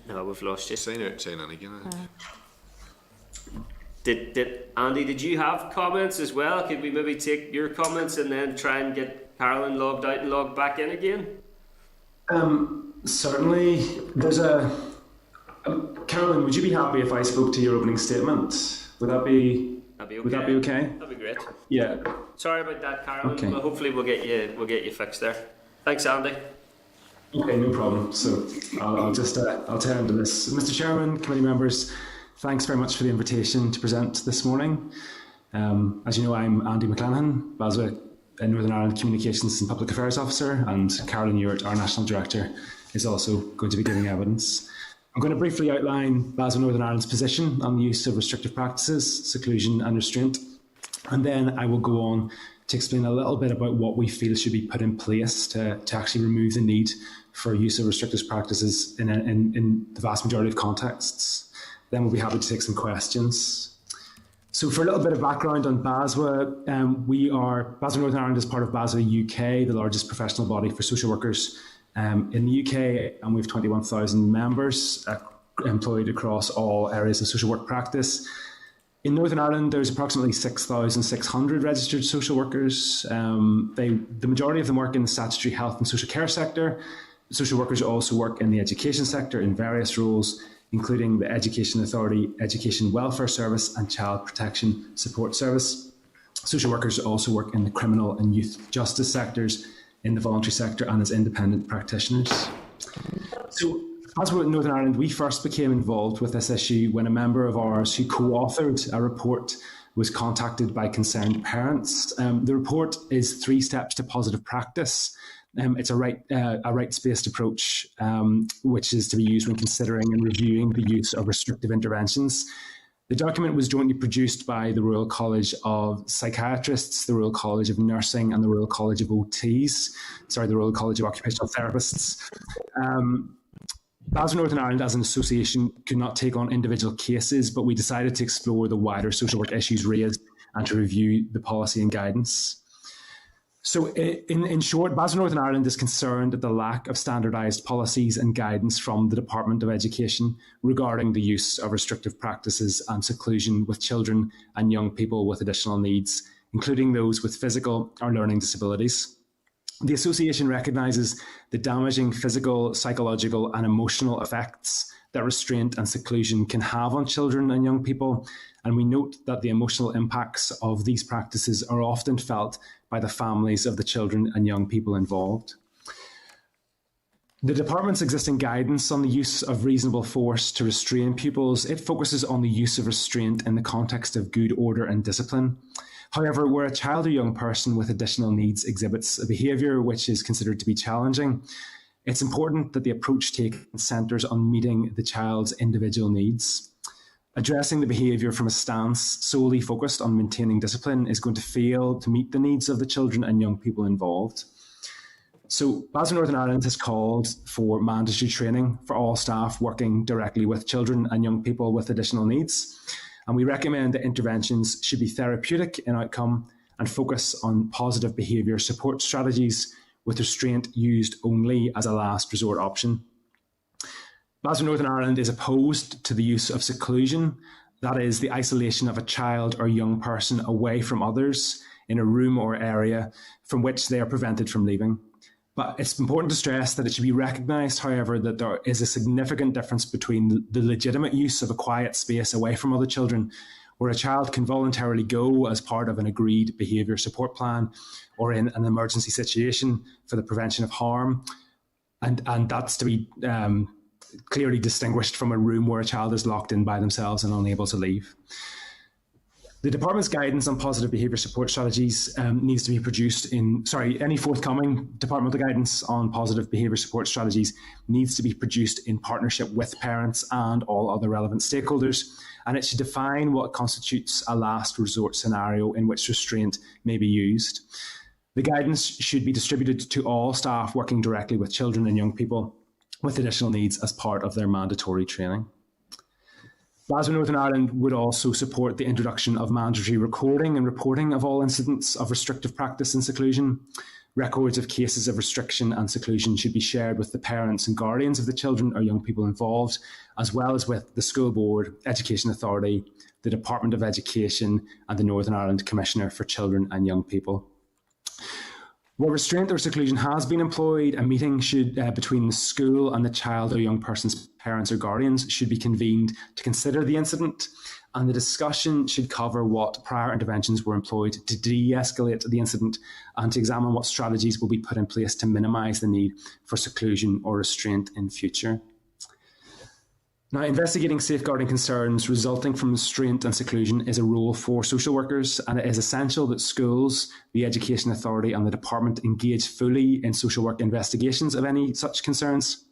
No, we've lost you. Say none again. Did Andy? Did you have comments as well? Could we maybe take your comments and then try and get Carolyn logged out and logged back in again? Certainly. There's Carolyn, would you be happy if I spoke to your opening statement? Would that be? That'd be okay. Would that be okay? That'd be great. Yeah. Sorry about that, Carolyn. Okay. But hopefully we'll get you fixed there. Thanks, Andy. Okay, no problem. So I'll turn into this. Mr. Chairman, committee members, thanks very much for the invitation to present this morning. As you know, I'm Andy McLenaghan, BASWA in Northern Ireland Communications and Public Affairs Officer, and Carolyn Ewart, our National Director, is also going to be giving evidence. I'm going to briefly outline BASWA Northern Ireland's position on the use of restrictive practices, seclusion and restraint, and then I will go on to explain a little bit about what we feel should be put in place to actually remove the need for use of restrictive practices in the vast majority of contexts. Then we'll be happy to take some questions. So for a little bit of background on BASWA, BASWA Northern Ireland is part of BASWA UK, the largest professional body for social workers in the UK, and we have 21,000 members employed across all areas of social work practice. In Northern Ireland, there's approximately 6,600 registered social workers. The majority of them work in the statutory health and social care sector. Social workers also work in the education sector in various roles, including the Education Authority, Education Welfare Service and Child Protection Support Service. Social workers also work in the criminal and youth justice sectors, in the voluntary sector and as independent practitioners. So, as we're in Northern Ireland, we first became involved with this issue when a member of ours who co-authored a report was contacted by concerned parents. The report is 3 steps to positive practice. It's a rights-based approach, which is to be used when considering and reviewing the use of restrictive interventions. The document was jointly produced by the Royal College of Psychiatrists, the Royal College of Nursing and the Royal College of the Royal College of Occupational Therapists. Glasgow Northern Ireland as an association could not take on individual cases, but we decided to explore the wider social work issues raised and to review the policy and guidance. So in short, Glasgow Northern Ireland is concerned at the lack of standardised policies and guidance from the Department of Education regarding the use of restrictive practices and seclusion with children and young people with additional needs, including those with physical or learning disabilities. The association recognises the damaging physical, psychological and emotional effects that restraint and seclusion can have on children and young people, and we note that the emotional impacts of these practices are often felt by the families of the children and young people involved. The department's existing guidance on the use of reasonable force to restrain pupils, it focuses on the use of restraint in the context of good order and discipline. However, where a child or young person with additional needs exhibits a behaviour which is considered to be challenging, it's important that the approach taken centres on meeting the child's individual needs. Addressing the behaviour from a stance solely focused on maintaining discipline is going to fail to meet the needs of the children and young people involved. So Glasgow Northern Ireland has called for mandatory training for all staff working directly with children and young people with additional needs. And we recommend that interventions should be therapeutic in outcome and focus on positive behaviour support strategies, with restraint used only as a last resort option. Glasgow Northern Ireland is opposed to the use of seclusion, that is, the isolation of a child or young person away from others in a room or area from which they are prevented from leaving. But it's important to stress that it should be recognised, however, that there is a significant difference between the legitimate use of a quiet space away from other children, where a child can voluntarily go as part of an agreed behaviour support plan or in an emergency situation for the prevention of harm. And that's to be clearly distinguished from a room where a child is locked in by themselves and unable to leave. The department's guidance on positive behaviour support strategies needs to be produced any forthcoming departmental guidance on positive behaviour support strategies needs to be produced in partnership with parents and all other relevant stakeholders, and it should define what constitutes a last resort scenario in which restraint may be used. The guidance should be distributed to all staff working directly with children and young people with additional needs as part of their mandatory training. Glasgow Northern Ireland would also support the introduction of mandatory recording and reporting of all incidents of restrictive practice and seclusion. Records of cases of restriction and seclusion should be shared with the parents and guardians of the children or young people involved, as well as with the School Board, Education Authority, the Department of Education and the Northern Ireland Commissioner for Children and Young People. Where restraint or seclusion has been employed, a meeting between the school and the child or young person's parents or guardians should be convened to consider the incident, and the discussion should cover what prior interventions were employed to de-escalate the incident and to examine what strategies will be put in place to minimise the need for seclusion or restraint in future. Now, investigating safeguarding concerns resulting from restraint and seclusion is a role for social workers, and it is essential that schools, the Education Authority and the Department engage fully in social work investigations of any such concerns.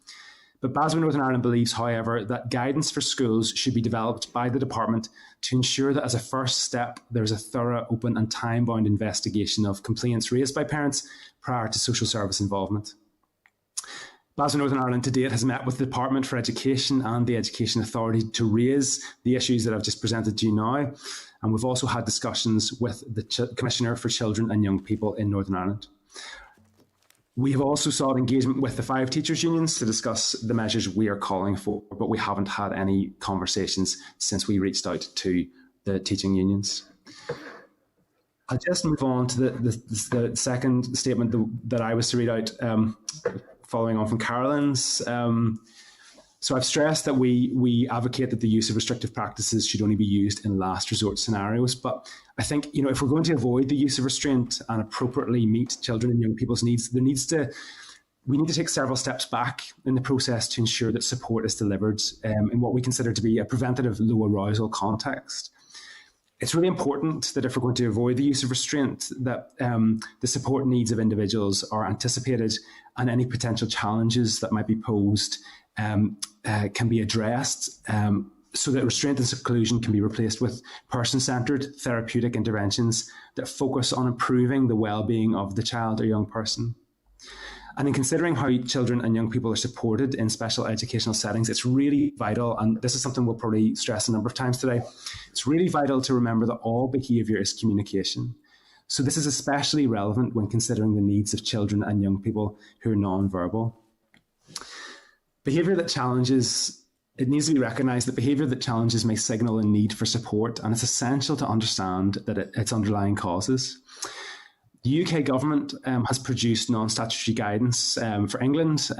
But Glasgow Northern Ireland believes, however, that guidance for schools should be developed by the Department to ensure that as a first step, there is a thorough, open and time-bound investigation of complaints raised by parents prior to social service involvement. Glasgow Northern Ireland to date has met with the Department for Education and the Education Authority to raise the issues that I've just presented to you now, and we've also had discussions with the Commissioner for Children and Young People in Northern Ireland. We have also sought engagement with the 5 teachers' unions to discuss the measures we are calling for, but we haven't had any conversations since we reached out to the teaching unions. I'll just move on to the second statement that I was to read out, following on from Carolyn's. So I've stressed that we advocate that the use of restrictive practices should only be used in last resort scenarios. But I think, if we're going to avoid the use of restraint and appropriately meet children and young people's needs, we need to take several steps back in the process to ensure that support is delivered in what we consider to be a preventative low arousal context. It's really important that if we're going to avoid the use of restraint, that the support needs of individuals are anticipated and any potential challenges that might be posed can be addressed so that restraint and seclusion can be replaced with person-centred therapeutic interventions that focus on improving the well-being of the child or young person. And in considering how children and young people are supported in special educational settings, it's really vital, and this is something we'll probably stress a number of times today, it's really vital to remember that all behaviour is communication. So this is especially relevant when considering the needs of children and young people who are non-verbal. Behaviour that challenges, it needs to be recognised that behaviour that challenges may signal a need for support, and it's essential to understand that its underlying causes. The UK government has produced non-statutory guidance for England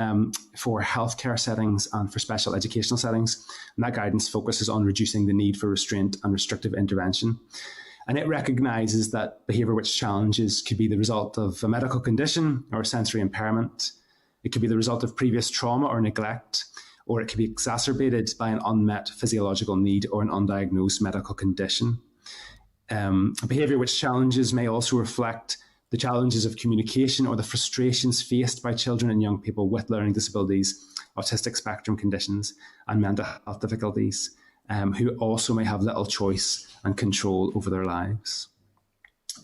for healthcare settings and for special educational settings. And that guidance focuses on reducing the need for restraint and restrictive intervention. And it recognises that behaviour which challenges could be the result of a medical condition or a sensory impairment. It could be the result of previous trauma or neglect, or it could be exacerbated by an unmet physiological need or an undiagnosed medical condition. Behaviour which challenges may also reflect the challenges of communication or the frustrations faced by children and young people with learning disabilities, autistic spectrum conditions, and mental health difficulties, who also may have little choice and control over their lives.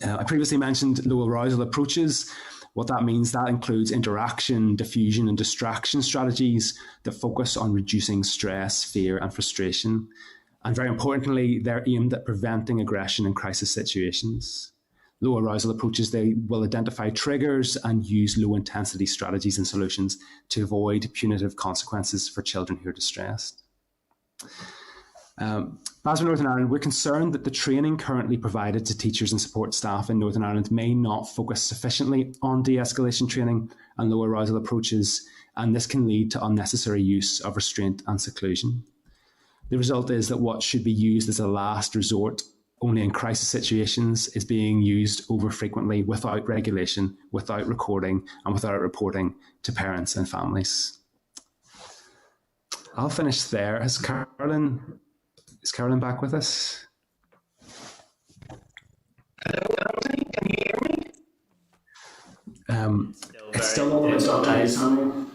I previously mentioned low arousal approaches. What that means, that includes interaction, diffusion, and distraction strategies that focus on reducing stress, fear, and frustration. And very importantly, they're aimed at preventing aggression in crisis situations. Low arousal approaches, they will identify triggers and use low intensity strategies and solutions to avoid punitive consequences for children who are distressed. As Northern Ireland, we're concerned that the training currently provided to teachers and support staff in Northern Ireland may not focus sufficiently on de-escalation training and low arousal approaches, and this can lead to unnecessary use of restraint and seclusion. The result is that what should be used as a last resort only in crisis situations is being used over frequently without regulation, without recording, and without reporting to parents and families. I'll finish there. Is Carolyn back with us? Hello, Andy, can you hear me? It's still all about doctors, honey.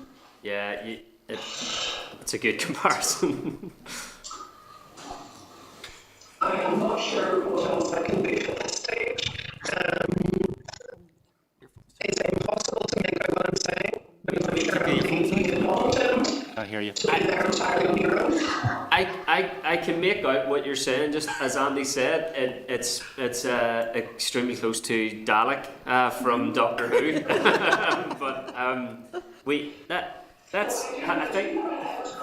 Yeah, it's a good comparison. I am not sure what else I can do at this stage. Is it impossible to make out what I'm saying? Because I'm sure I'm taking you I hear you. They're entirely on your own. I can make out what you're saying. Just as Andy said, it's extremely close to Dalek from Doctor Who. But that's I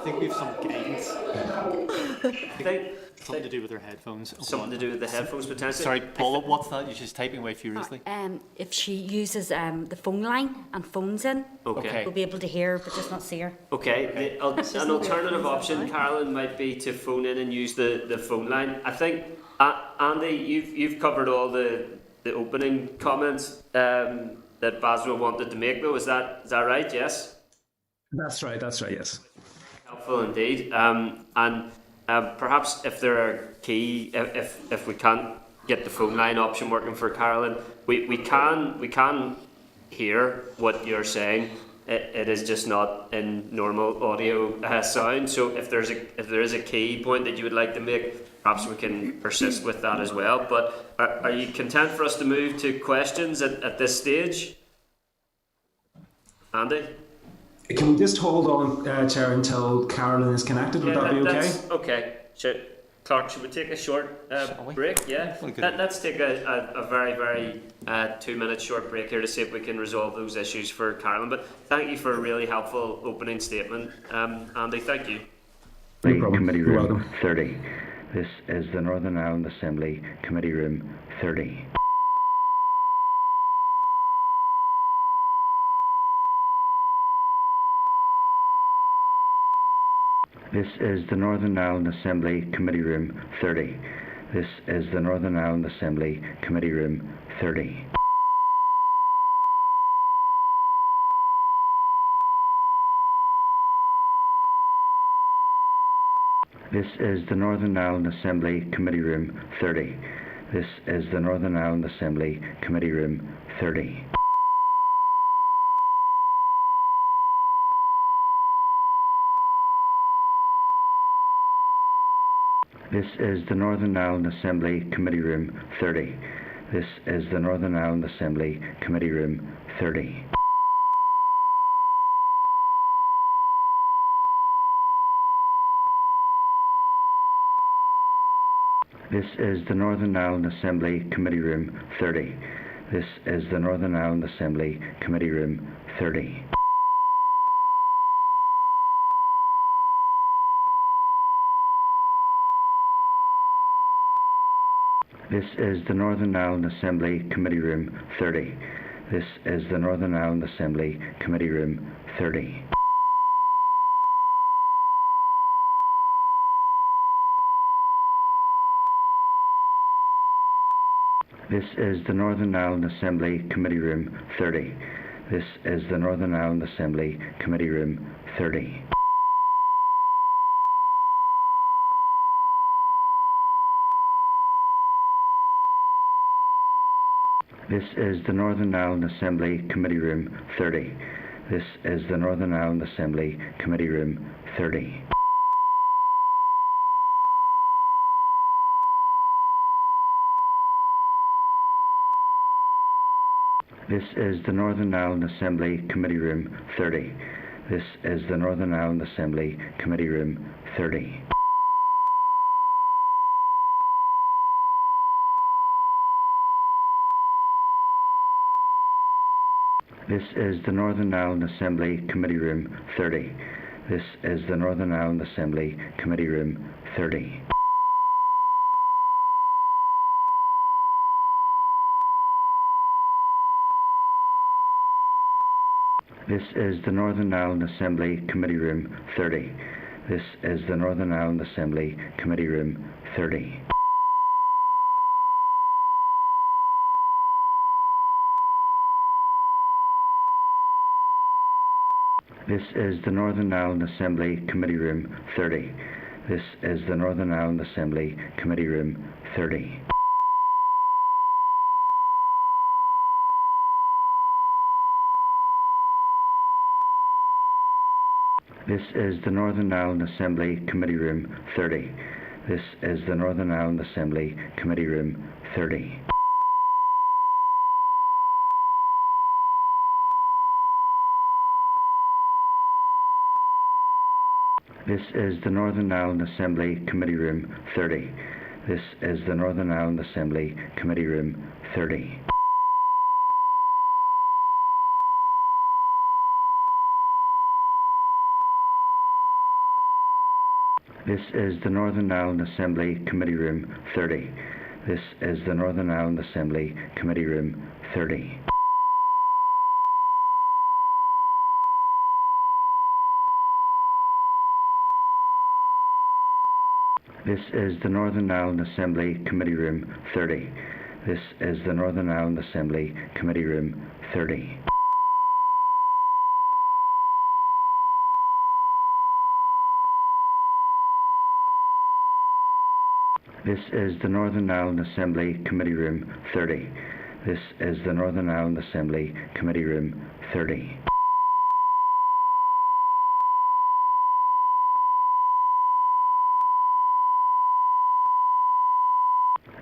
think we have some guidance. I think something to do with their headphones. Something to do with the headphones potentially. Sorry, Paula, what's that? You're just typing away furiously. If she uses the phone line and phones in, okay, we'll be able to hear but just not see her. Okay, an alternative option, Carolyn, might be to phone in and use the phone line. I think, Andy, you've covered all the opening comments that Basra wanted to make, though. Is that right? Yes. That's right. Yes. Helpful indeed. And perhaps if there are if we can't get the phone line option working for Carolyn, we can hear what you're saying. It is just not in normal audio sound. So if there is a key point that you would like to make, perhaps we can persist with that as well. But are you content for us to move to questions at this stage, Andy? Can we just hold on, Chair, until Carolyn is connected? Would that be okay? Okay. Clark, should we take a short break? Yeah. Let's take a very, very 2-minute short break here to see if we can resolve those issues for Carolyn. But thank you for a really helpful opening statement, Andy. Thank you. No problem. Committee You're Room welcome. 30. This is the Northern Ireland Assembly Committee Room 30. This is the Northern Ireland Assembly Committee Room 30. This is the Northern Ireland Assembly Committee Room 30. This is the Northern Ireland Assembly Committee Room 30. This is the Northern Ireland Assembly Committee Room 30. This is the Northern Ireland Assembly Committee Room 30. This is the Northern Ireland Assembly Committee Room 30. This is the Northern Ireland Assembly Committee Room 30. This is the Northern Ireland Assembly Committee Room 30. This is the Northern Ireland Assembly Committee Room 30. This is the Northern Ireland Assembly Committee Room 30. This is the Northern Ireland Assembly Committee Room 30. This is the Northern Ireland Assembly Committee Room 30. This is the Northern Ireland Assembly Committee Room 30. This is the Northern Ireland Assembly Committee Room 30. This is the Northern Ireland Assembly Committee Room 30. This is the Northern Ireland Assembly Committee Room 30. This is the Northern Ireland Assembly Committee Room 30. This is the Northern Ireland Assembly Committee Room 30. This is the Northern Ireland Assembly Committee Room 30. This is the Northern Ireland Assembly Committee Room 30. This is the Northern Ireland Assembly Committee Room 30. This is the Northern Ireland Assembly Committee Room 30. This is the Northern Ireland Assembly Committee Room 30. This is the Northern Ireland Assembly Committee Room 30. This is the Northern Ireland Assembly Committee Room 30. This is the Northern Ireland Assembly Committee Room 30. This is the Northern Ireland Assembly Committee Room 30. This is the Northern Ireland Assembly Committee Room 30. This is the Northern Ireland Assembly Committee Room 30. This is the Northern Ireland Assembly Committee Room 30. This is the Northern Ireland Assembly Committee Room 30. This is the Northern Ireland Assembly Committee Room 30.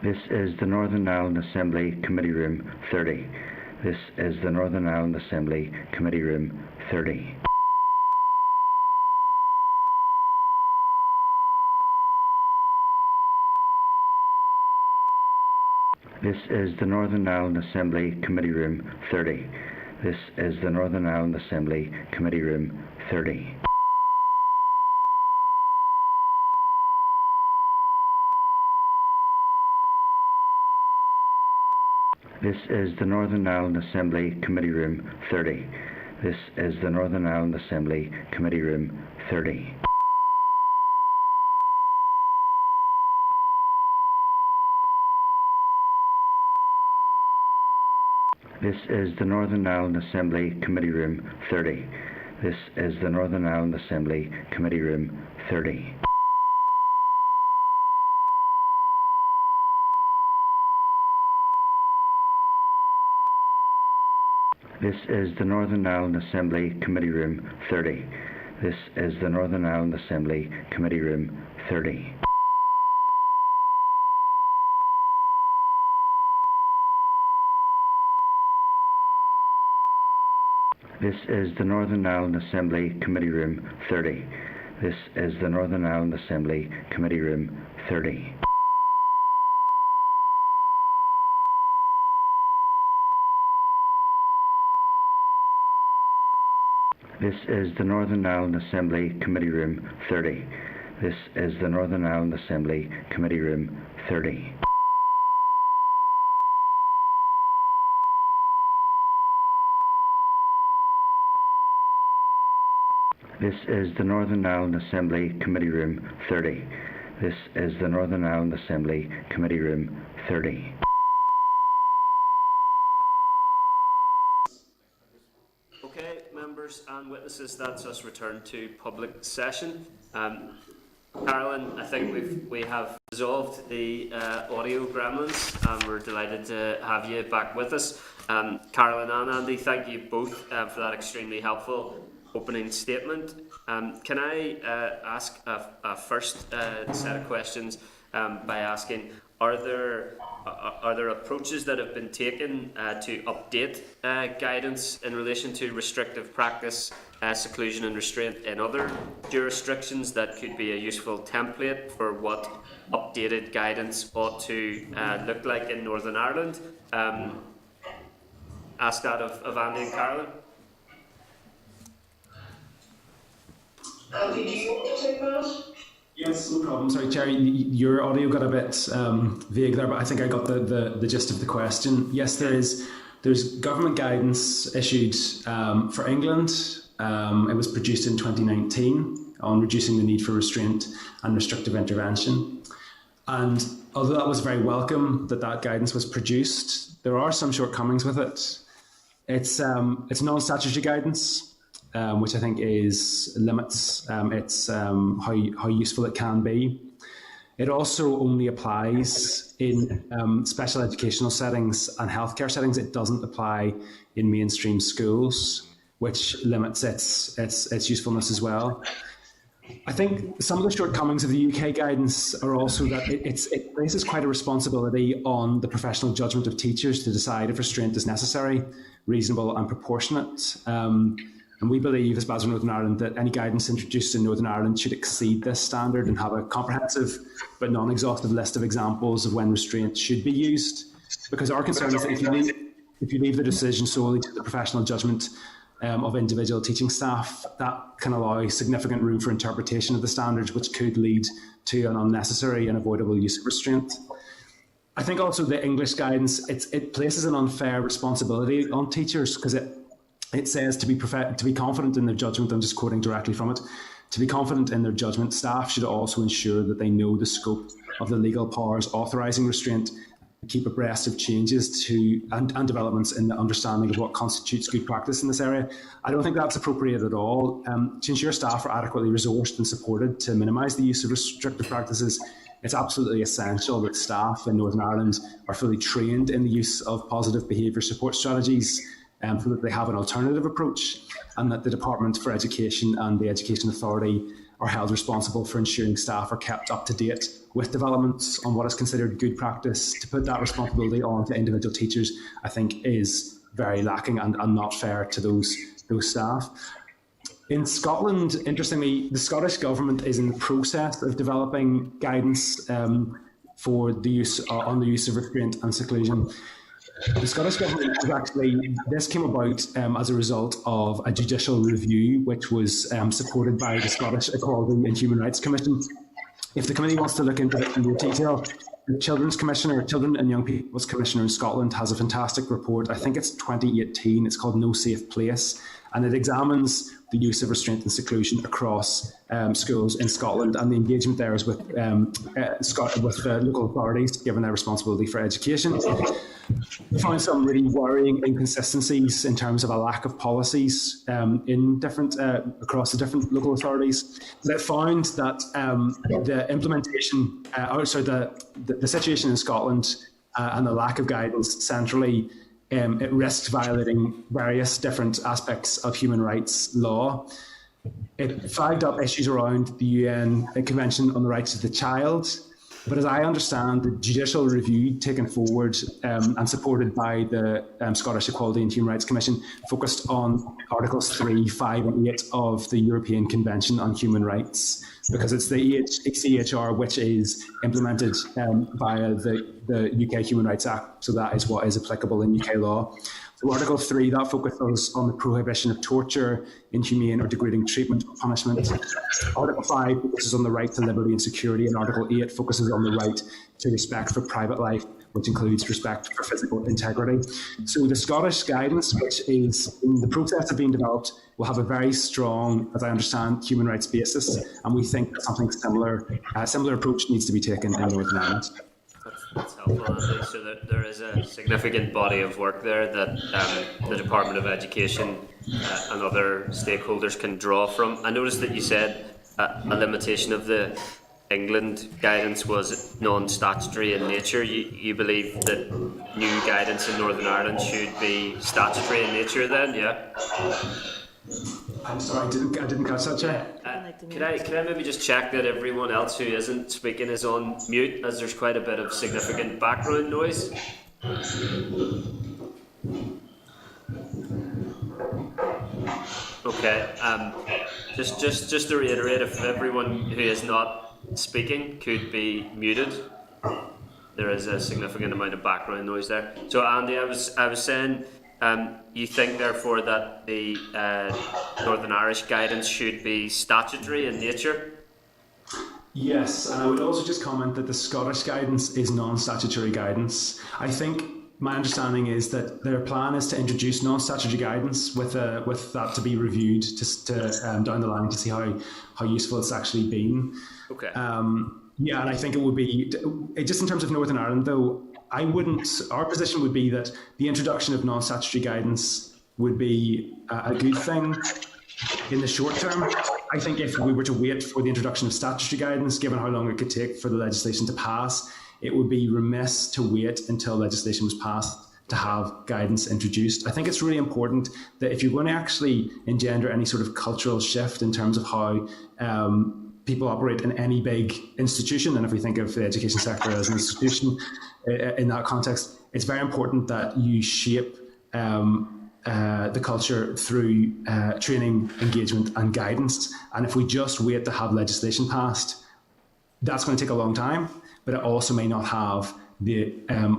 This is the Northern Ireland Assembly Committee Room 30. This is the Northern Ireland Assembly Committee Room 30. This is the Northern Ireland Assembly Committee Room 30. This is the Northern Ireland Assembly Committee Room 30. This is the Northern Ireland Assembly Committee Room 30. This is the Northern Ireland Assembly Committee Room 30. This is the Northern Ireland Assembly Committee Room 30. This is the Northern Ireland Assembly Committee Room 30. This is the Northern Ireland Assembly Committee Room 30. This is the Northern Ireland Assembly Committee Room 30. This is the Northern Ireland Assembly Committee Room 30. This is the Northern Ireland Assembly Committee Room 30. This is the Northern Ireland Assembly Committee Room 30. This is the Northern Ireland Assembly Committee Room 30. This is the Northern Ireland Assembly Committee Room 30. This is the Northern Ireland Assembly Committee Room 30. Okay, members and witnesses, that's us returned to public session. Carolyn, I think we have resolved the audio gremlins, and we're delighted to have you back with us. Carolyn and Andy, thank you both for that extremely helpful opening statement. Can I ask a first set of questions by asking, are there approaches that have been taken to update guidance in relation to restrictive practice, seclusion and restraint in other jurisdictions that could be a useful template for what updated guidance ought to look like in Northern Ireland? Ask that of Andy and Carolyn. Andy, do you want to take that? Yes, no problem. Sorry, Jerry, your audio got a bit vague there, but I think I got the gist of the question. Yes, there's government guidance issued for England. It was produced in 2019 on reducing the need for restraint and restrictive intervention. And although that was very welcome that guidance was produced, there are some shortcomings with it. It's non-statutory guidance, which I think limits how useful it can be. It also only applies in special educational settings and healthcare settings. It doesn't apply in mainstream schools, which limits its usefulness as well. I think some of the shortcomings of the UK guidance are also that it places quite a responsibility on the professional judgment of teachers to decide if restraint is necessary, reasonable and proportionate. And we believe, as Basel Northern Ireland, that any guidance introduced in Northern Ireland should exceed this standard and have a comprehensive but non-exhaustive list of examples of when restraint should be used. Because our concern is that if you leave the decision solely to the professional judgment of individual teaching staff, that can allow significant room for interpretation of the standards, which could lead to an unnecessary and avoidable use of restraint. I think also the English guidance, it places an unfair responsibility on teachers, because it says to be confident in their judgment. I'm just quoting directly from it. To be confident in their judgment, staff should also ensure that they know the scope of the legal powers authorising restraint, and keep abreast of changes and developments in the understanding of what constitutes good practice in this area. I don't think that's appropriate at all. To ensure staff are adequately resourced and supported to minimise the use of restrictive practices, it's absolutely essential that staff in Northern Ireland are fully trained in the use of positive behaviour support strategies, so that they have an alternative approach, and that the Department for Education and the Education Authority are held responsible for ensuring staff are kept up to date with developments on what is considered good practice. To put that responsibility on to individual teachers, I think, is very lacking and not fair to those staff. In Scotland, interestingly, the Scottish Government is in the process of developing guidance for the use on the use of restraint and seclusion. The Scottish Government this came about as a result of a judicial review which was supported by the Scottish Equality and Human Rights Commission. If the committee wants to look into it in more detail, the Children and Young People's Commissioner in Scotland has a fantastic report. I think it's 2018. It's called No Safe Place, and it examines the use of restraint and seclusion across schools in Scotland, and the engagement there is with local authorities, given their responsibility for education. We found some really worrying inconsistencies in terms of a lack of policies in different across the different local authorities. That found that the implementation, the situation in Scotland and the lack of guidance centrally, it risks violating various different aspects of human rights law. It flagged up issues around the UN Convention on the Rights of the Child, But as I understand, the judicial review taken forward and supported by the Scottish Equality and Human Rights Commission focused on Articles 3, 5 and 8 of the European Convention on Human Rights, because it's the ECHR which is implemented via the UK Human Rights Act, so that is what is applicable in UK law. So Article 3, that focuses on the prohibition of torture, inhumane or degrading treatment or punishment. Article 5 focuses on the right to liberty and security, and Article 8 focuses on the right to respect for private life, which includes respect for physical integrity. So the Scottish guidance, which is in the process of being developed, will have a very strong, as I understand, human rights basis, and we think that something similar, a similar approach needs to be taken in Northern Ireland. That's helpful, Andy. So there is a significant body of work there that the Department of Education and other stakeholders can draw from. I noticed that you said a limitation of the England guidance was non-statutory in nature. You believe that new guidance in Northern Ireland should be statutory in nature then, yeah? I'm sorry, I didn't catch that, Chair. Can I maybe just check that everyone else who isn't speaking is on mute, as there's quite a bit of significant background noise? Okay. Just to reiterate, if everyone who is not speaking could be muted. There is a significant amount of background noise there. So Andy, I was saying, you think therefore that the Northern Irish guidance should be statutory in nature? Yes, and I would also just comment that the Scottish guidance is non-statutory guidance. I think my understanding is that their plan is to introduce non-statutory guidance with that to be reviewed down the line to see how useful it's actually been. Okay. Yeah, and I think it would be, just in terms of Northern Ireland though, our position would be that the introduction of non-statutory guidance would be a good thing in the short term. I think if we were to wait for the introduction of statutory guidance, given how long it could take for the legislation to pass, it would be remiss to wait until legislation was passed to have guidance introduced. I think it's really important that if you're going to actually engender any sort of cultural shift in terms of how people operate in any big institution, and if we think of the education sector as an institution in that context, it's very important that you shape the culture through training, engagement and guidance. And if we just wait to have legislation passed, that's going to take a long time, but it also may not have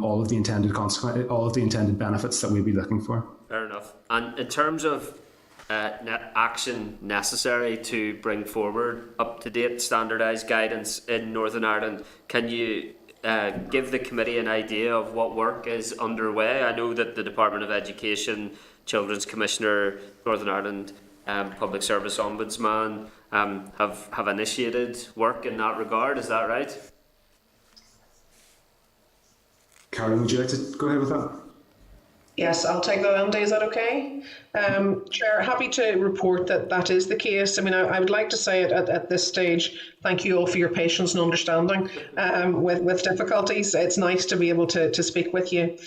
all of the intended benefits that we'd be looking for. Fair enough. And in terms of action necessary to bring forward up-to-date standardised guidance in Northern Ireland, can you give the committee an idea of what work is underway? I know that the Department of Education, Children's Commissioner, Northern Ireland Public Service Ombudsman have initiated work in that regard. Is that right? Karen, would you like to go ahead with that? Yes, I'll take that, Andy. Is that okay? Chair, happy to report that that is the case. I mean, I would like to say it at this stage, thank you all for your patience and understanding with difficulties. It's nice to be able to speak with you.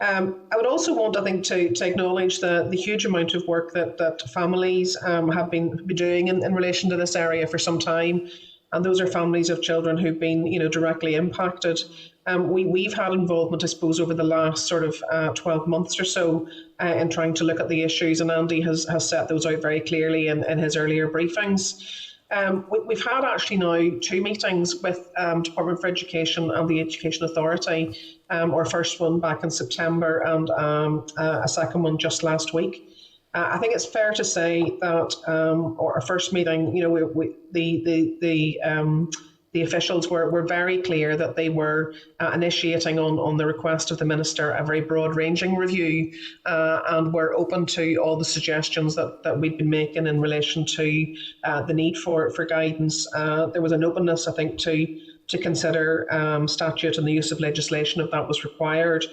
I would also want, I think, to acknowledge the huge amount of work that families have been doing in relation to this area for some time. And those are families of children who've been, directly impacted. We've had involvement, I suppose, over the last sort of 12 months or so in trying to look at the issues, and Andy has set those out very clearly in his earlier briefings. We've had actually now 2 meetings with Department for Education and the Education Authority, our first one back in September and a second one just last week. I think it's fair to say that our first meeting, the officials were very clear that they were initiating on the request of the Minister a very broad-ranging review and were open to all the suggestions that we'd been making in relation to the need for guidance. There was an openness, I think, to consider statute and the use of legislation if that was required.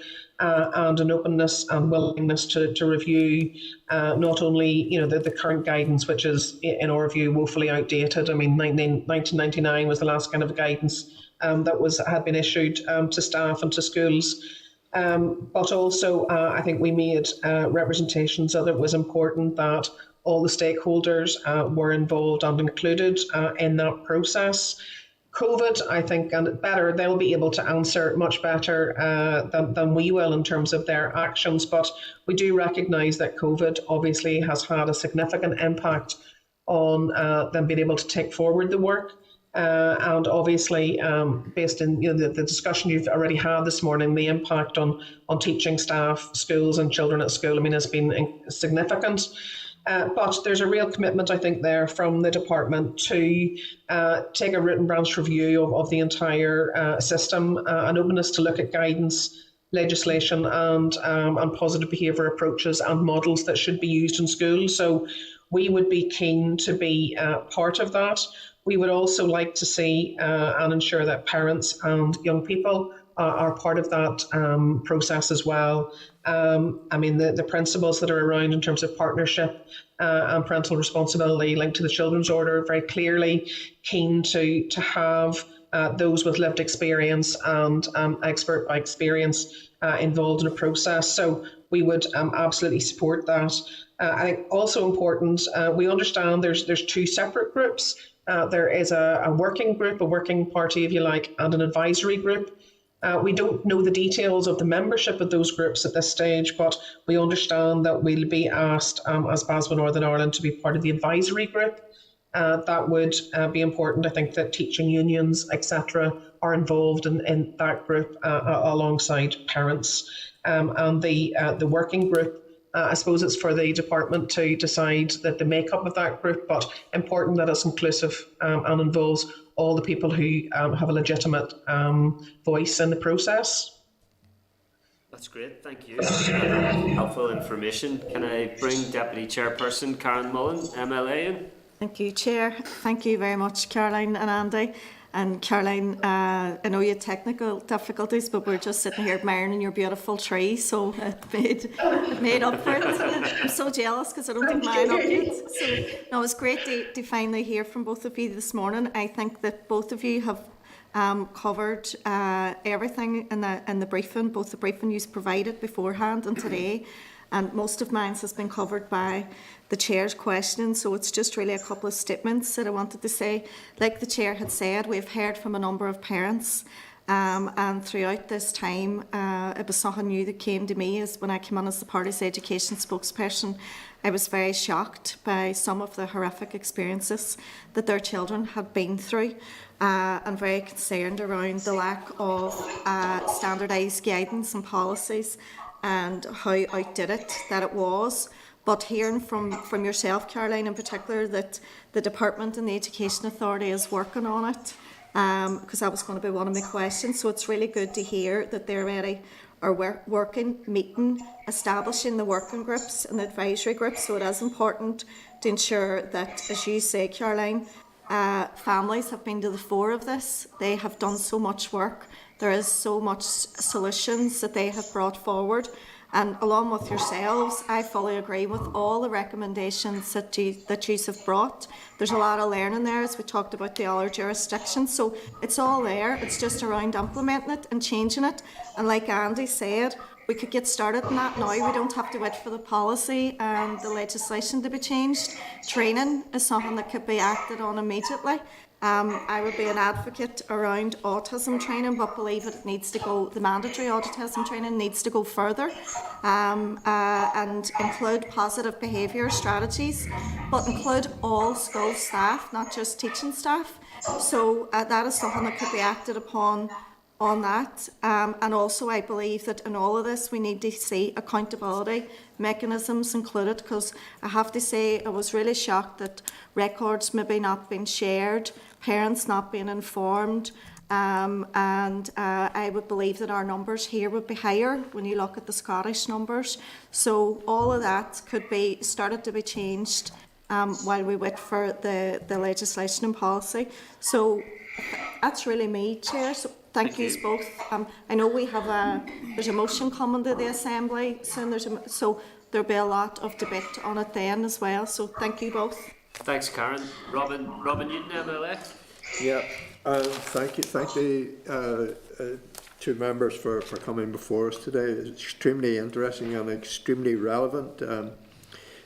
And an openness and willingness to review not only the current guidance, which is in our view woefully outdated. I mean, 1999 was the last kind of guidance that had been issued to staff and to schools. But also, I think we made representations that it was important that all the stakeholders were involved and included in that process. COVID, I think, and better, they'll be able to answer much better than we will in terms of their actions. But we do recognise that COVID obviously has had a significant impact on them being able to take forward the work. And obviously, based in the discussion you've already had this morning, the impact on teaching staff, schools and children at school, I mean, has been significant. But there's a real commitment, I think, there from the department to take a root and branch review of the entire system, an openness to look at guidance, legislation and positive behaviour approaches and models that should be used in schools. So we would be keen to be part of that. We would also like to see and ensure that parents and young people are part of that process as well. I mean, the principles that are around in terms of partnership and parental responsibility linked to the Children's Order, very clearly keen to have those with lived experience and expert by experience involved in a process. So we would absolutely support that. I think also important, we understand there's two separate groups. There is a working group, a working party, if you like, and an advisory group. We don't know the details of the membership of those groups at this stage, but we understand that we'll be asked as BASBA Northern Ireland to be part of the advisory group. That would be important. I think that teaching unions, etc., are involved in that group alongside parents. And the working group, I suppose it's for the department to decide that the makeup of that group, but important that it's inclusive and involves all the people who have a legitimate voice in the process. That's great, thank you. Helpful information. Can I bring Deputy Chairperson Karen Mullen, MLA, in? Thank you, Chair. Thank you very much, Caroline and Andy. And Caroline, I know you had technical difficulties, but we're just sitting here admiring your beautiful tree, so it made up for it. I'm so jealous because I don't think mine up yet. So no, it was great to finally hear from both of you this morning. I think that both of you have covered everything in the briefing, both the briefing you provided beforehand and today. And most of mine has been covered by the Chair's questions, so it's just really a couple of statements that I wanted to say. Like the Chair had said, we've heard from a number of parents, and throughout this time, it was something new that came to me as when I came on as the party's education spokesperson. I was very shocked by some of the horrific experiences that their children had been through, and very concerned around the lack of standardised guidance and policies and how outdated that it was. But hearing from yourself, Caroline, in particular, that the Department and the Education Authority is working on it, because that was going to be one of my questions. So it's really good to hear that they already are working, meeting, establishing the working groups and the advisory groups. So it is important to ensure that, as you say, Caroline, families have been to the fore of this. They have done so much work. There is so much solutions that they have brought forward. And along with yourselves, I fully agree with all the recommendations that you have brought. There's a lot of learning there, as we talked about the other jurisdictions. So it's all there. It's just around implementing it and changing it. And like Andy said, we could get started on that now. We don't have to wait for the policy and the legislation to be changed. Training is something that could be acted on immediately. I would be an advocate around autism training, but believe it needs to go, the mandatory autism training needs to go further and include positive behaviour strategies, but include all school staff, not just teaching staff. So that is something that could be acted upon on that. And also I believe that in all of this we need to see accountability mechanisms included, because I have to say I was really shocked that records maybe not being shared, parents not being informed, and I would believe that our numbers here would be higher when you look at the Scottish numbers. So all of that could be started to be changed while we wait for the legislation and policy. So that's really me, Chair. So thank you both. I know we have there's a motion coming to the Assembly soon. So there'll be a lot of debate on it then as well. So thank you both. Thanks, Karen. Robin Newton, MLA. Yeah, thank you. Thank the two members for coming before us today. It's extremely interesting and extremely relevant.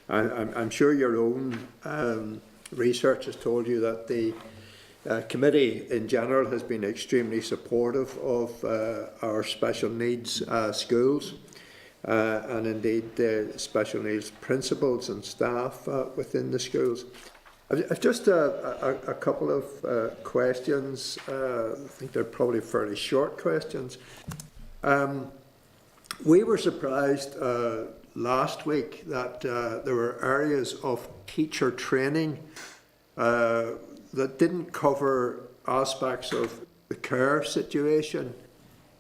I'm sure your own research has told you that the committee in general has been extremely supportive of our special needs schools and indeed the special needs principals and staff within the schools. I've just a couple of questions. I think they're probably fairly short questions. We were surprised last week that there were areas of teacher training that didn't cover aspects of the care situation.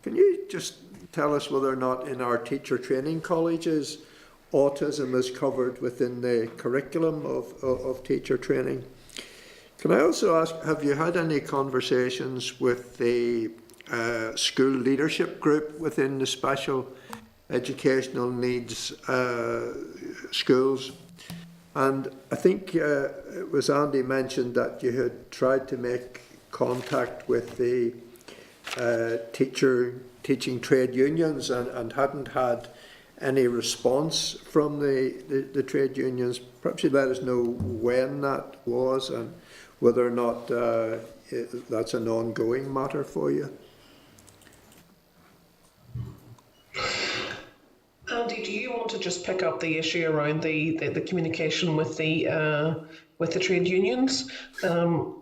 Can you just tell us whether or not in our teacher training colleges autism is covered within the curriculum of teacher training? Can I also ask, have you had any conversations with the school leadership group within the special educational needs schools? And I think it was Andy mentioned that you had tried to make contact with the teaching trade unions and hadn't had any response from the trade unions. Perhaps you'd let us know when that was and whether or not that's an ongoing matter for you. Andy, do you want to just pick up the issue around the communication with the trade unions, and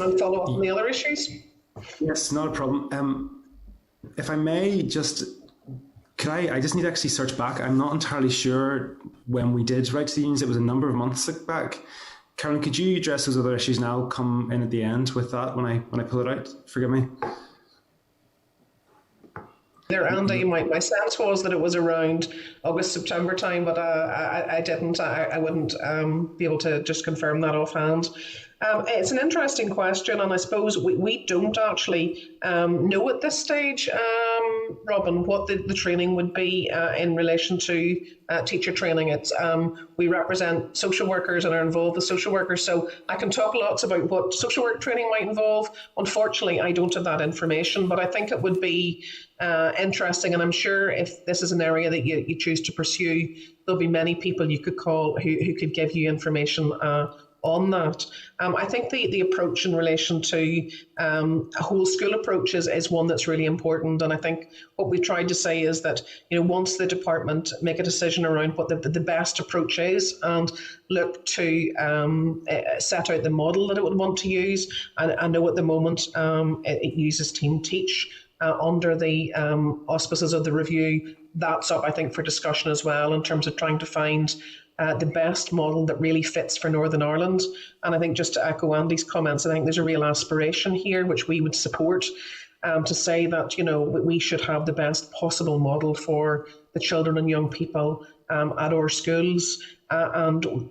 I'll follow up on the other issues? Yes, not a problem. If I may, I just need to actually search back. I'm not entirely sure when we did write to the unions. It was a number of months back. Karen, could you address those other issues now? Come in at the end with that when I pull it out. Forgive me. There, Andy, my sense was that it was around August, September time, but I didn't. I wouldn't be able to just confirm that offhand. It's an interesting question, and I suppose we don't actually know at this stage, Robin, what the training would be in relation to teacher training. It's we represent social workers and are involved with social workers, so I can talk lots about what social work training might involve. Unfortunately, I don't have that information, but I think it would be interesting, and I'm sure if this is an area that you choose to pursue, there'll be many people you could call who could give you information on that. I think the approach in relation to a whole school approach is one that's really important. And I think what we've tried to say is that, once the department make a decision around what the best approach is and look to set out the model that it would want to use, and I know at the moment it uses Team Teach under the auspices of the review. That's up, I think, for discussion as well in terms of trying to find the best model that really fits for Northern Ireland. And I think, just to echo Andy's comments, I think there's a real aspiration here which we would support, to say that we should have the best possible model for the children and young people at our schools, and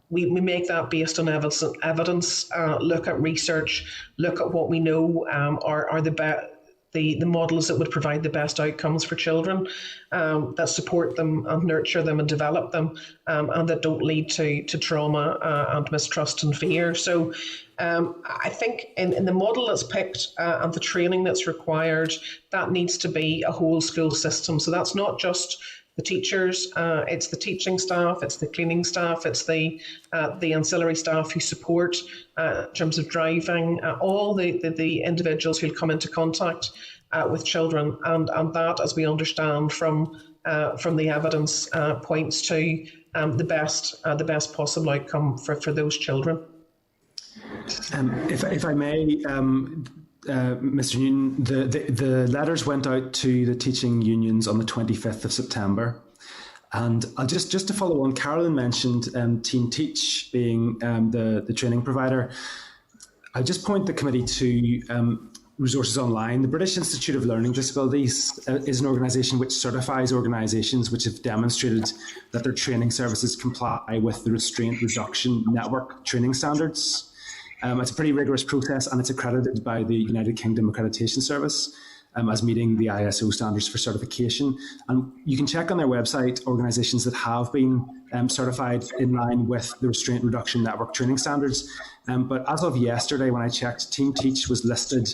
we make that based on evidence, look at research, look at what we know are the models that would provide the best outcomes for children, that support them and nurture them and develop them, and that don't lead to trauma and mistrust and fear. So I think in the model that's picked and the training that's required, that needs to be a whole school system. So that's not just the teachers, it's the teaching staff, it's the cleaning staff, it's the ancillary staff who support in terms of driving, all the individuals who'll come into contact with children, and that, as we understand from the evidence, points to the best possible outcome for those children. If I may, Mr. Newton, the letters went out to the teaching unions on the 25th of September. And I'll just to follow on, Carolyn mentioned Team Teach being the training provider. I'll just point the committee to Resources Online. The British Institute of Learning Disabilities is an organisation which certifies organisations which have demonstrated that their training services comply with the Restraint Reduction Network training standards. It's a pretty rigorous process, and it's accredited by the United Kingdom Accreditation Service as meeting the ISO standards for certification. And you can check on their website organisations that have been certified in line with the Restraint Reduction Network training standards. But as of yesterday, when I checked, Team Teach was listed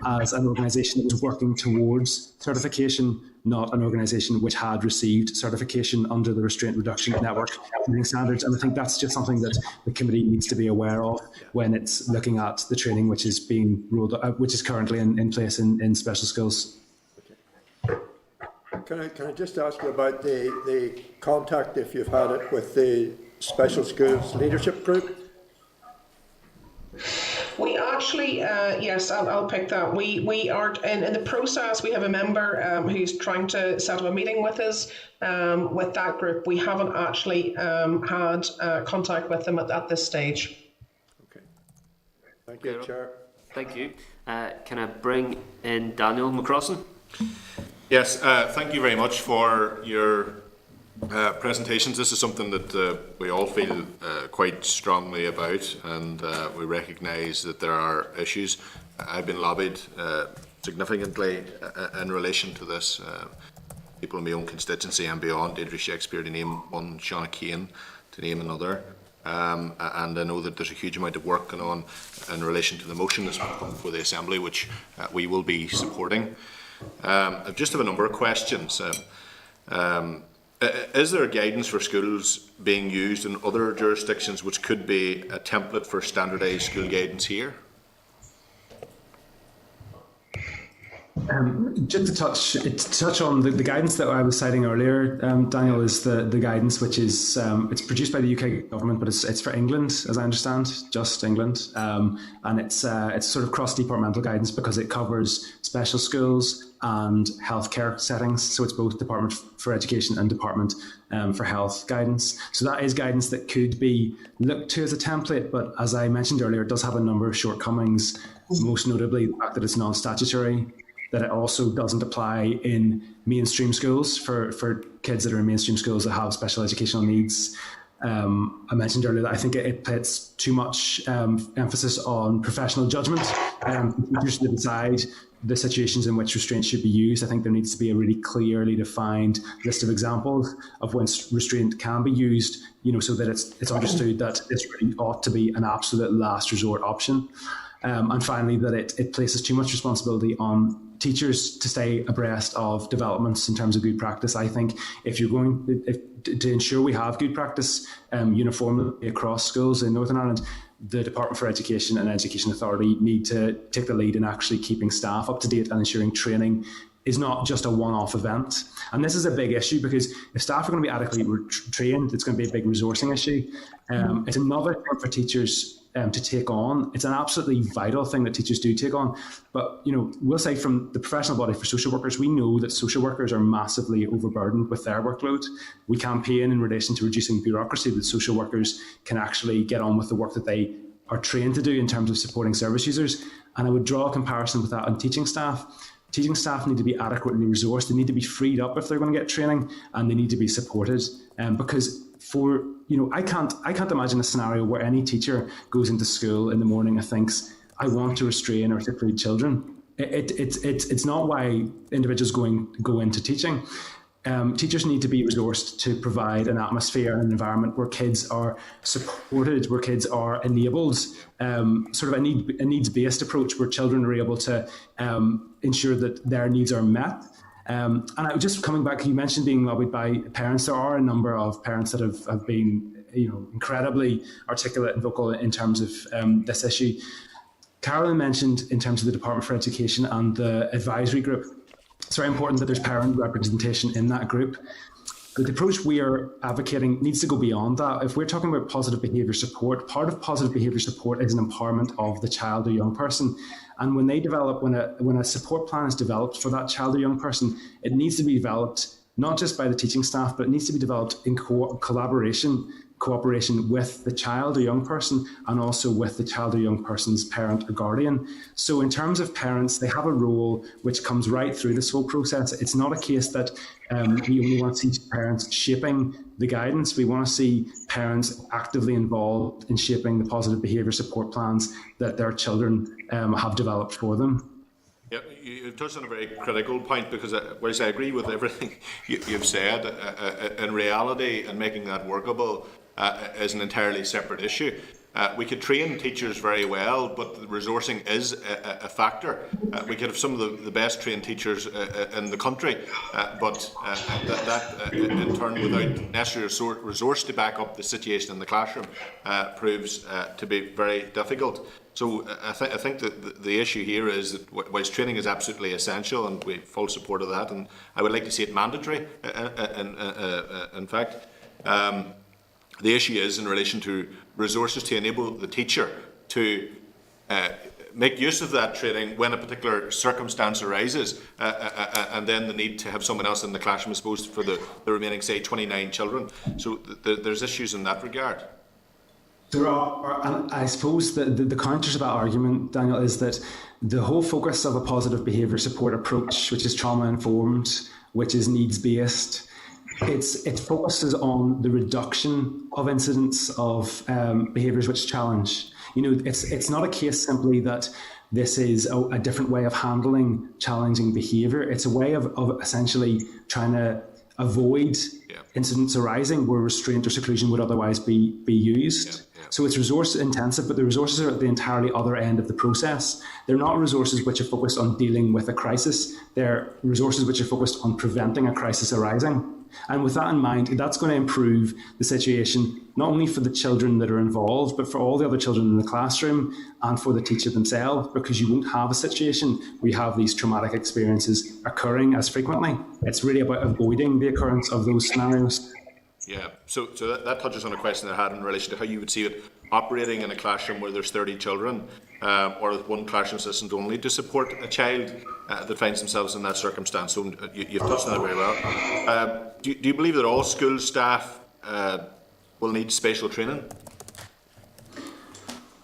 as an organisation that was working towards certification, not an organisation which had received certification under the Restraint Reduction Network training standards. And I think that's just something that the committee needs to be aware of when it's looking at the training which is being rolled out, which is currently in place in special schools. Can I just ask you about the contact, if you've had it, with the special schools leadership group? We actually, yes, I'll pick that. We are in the process. We have a member who's trying to set up a meeting with us with that group. We haven't actually had contact with them at this stage. Okay. Thank you, Chair. Thank you. Can I bring in Daniel McCrossan? Yes, thank you very much for your presentations. This is something that we all feel quite strongly about, and we recognise that there are issues. I've been lobbied significantly in relation to this. People in my own constituency and beyond, Deirdre Shakespeare to name one, Shauna Kane to name another. And I know that there's a huge amount of work going on in relation to the motion that's come before the Assembly, which we will be supporting. I just have a number of questions. Is there guidance for schools being used in other jurisdictions which could be a template for standardised school guidance here? Just to touch on the guidance that I was citing earlier, Daniel, is the guidance which is it's produced by the UK government, but it's for England, as I understand, just England, and it's sort of cross-departmental guidance because it covers special schools and healthcare settings. So it's both Department for Education and Department for Health guidance. So that is guidance that could be looked to as a template, but as I mentioned earlier, it does have a number of shortcomings, most notably the fact that it's non-statutory, that it also doesn't apply in mainstream schools for kids that are in mainstream schools that have special educational needs. I mentioned earlier that I think it puts too much emphasis on professional judgment teachers to decide the situations in which restraint should be used. I think there needs to be a really clearly defined list of examples of when restraint can be used, so that it's understood that this really ought to be an absolute last resort option. And finally, that it places too much responsibility on teachers to stay abreast of developments in terms of good practice. I think if you're going to ensure we have good practice uniformly across schools in Northern Ireland, the Department for Education and Education Authority need to take the lead in actually keeping staff up to date and ensuring training is not just a one-off event. And this is a big issue because if staff are going to be adequately trained, it's going to be a big resourcing issue. It's another thing for teachers to take on. It's an absolutely vital thing that teachers do take on. But, we'll say from the professional body for social workers, we know that social workers are massively overburdened with their workload. We campaign in relation to reducing bureaucracy that social workers can actually get on with the work that they are trained to do in terms of supporting service users. And I would draw a comparison with that on teaching staff. Teaching staff need to be adequately resourced. They need to be freed up if they're going to get training, and they need to be supported. Because I can't imagine a scenario where any teacher goes into school in the morning and thinks, I want to restrain or seclude children. It's not why individuals go into teaching. Teachers need to be resourced to provide an atmosphere and an environment where kids are supported, where kids are enabled, sort of a needs-based approach where children are able to ensure that their needs are met. And I was just coming back, you mentioned being lobbied by parents. There are a number of parents that have been incredibly articulate and vocal in terms of this issue. Carolyn mentioned in terms of the Department for Education and the advisory group, it's very important that there's parent representation in that group. But the approach we are advocating needs to go beyond that. If we're talking about positive behaviour support, part of positive behaviour support is an empowerment of the child or young person. And when a support plan is developed for that child or young person, it needs to be developed not just by the teaching staff, but it needs to be developed in cooperation with the child or young person and also with the child or young person's parent or guardian. So in terms of parents, they have a role which comes right through this whole process. It's not a case that we only want to see parents shaping the guidance. We want to see parents actively involved in shaping the positive behaviour support plans that their children have developed for them. Yeah, you touched on a very critical point, because whilst I agree with everything you've said, in reality, and making that workable is an entirely separate issue. We could train teachers very well, but the resourcing is a factor. We could have some of the best trained teachers in the country, but that in turn, without necessary resource to back up the situation in the classroom, proves to be very difficult. So I think that the issue here is that whilst training is absolutely essential, and we have full support of that, and I would like to see it mandatory, in fact, the issue is in relation to resources to enable the teacher to make use of that training when a particular circumstance arises, and then the need to have someone else in the classroom, I suppose, for the remaining, say, 29 children. So there's issues in that regard. There are, and I suppose the counter to that argument, Daniel, is that the whole focus of a positive behaviour support approach, which is trauma-informed, which is needs-based, it focuses on the reduction of incidents of behaviours which challenge. You know, it's not a case simply that this is a different way of handling challenging behaviour. It's a way of essentially trying to avoid incidents arising where restraint or seclusion would otherwise be used. So it's resource intensive, but the resources are at the entirely other end of the process. They're not resources which are focused on dealing with a crisis. They're resources which are focused on preventing a crisis arising. And with that in mind, that's going to improve the situation, not only for the children that are involved, but for all the other children in the classroom and for the teacher themselves, because you won't have a situation where you have these traumatic experiences occurring as frequently. It's really about avoiding the occurrence of those scenarios. Yeah, so that touches on a question I had in relation to how you would see it operating in a classroom where there's 30 children, or with one classroom assistant only to support a child that finds themselves in that circumstance. So you've touched on it very well. Do you believe that all school staff will need spatial training?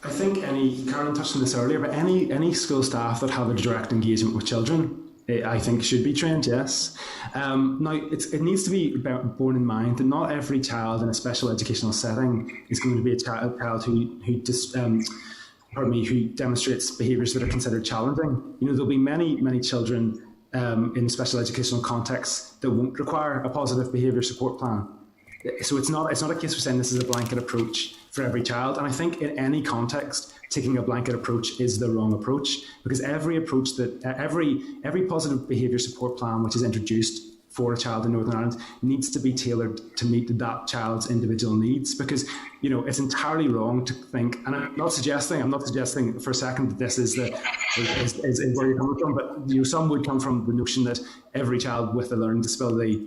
I think Karen touched on this earlier, but any school staff that have a direct engagement with children, I think should be trained, yes. Now, it needs to be borne in mind that not every child in a special educational setting is going to be a child who demonstrates behaviours that are considered challenging. You know, there'll be many children in special educational contexts that won't require a positive behaviour support plan. So it's not a case of saying this is a blanket approach for every child. And I think in any context, taking a blanket approach is the wrong approach, because every positive behaviour support plan which is introduced for a child in Northern Ireland needs to be tailored to meet that child's individual needs. Because, you know, it's entirely wrong to think, and I'm not suggesting for a second that this is where you're coming from, but you know, some would come from the notion that every child with a learning disability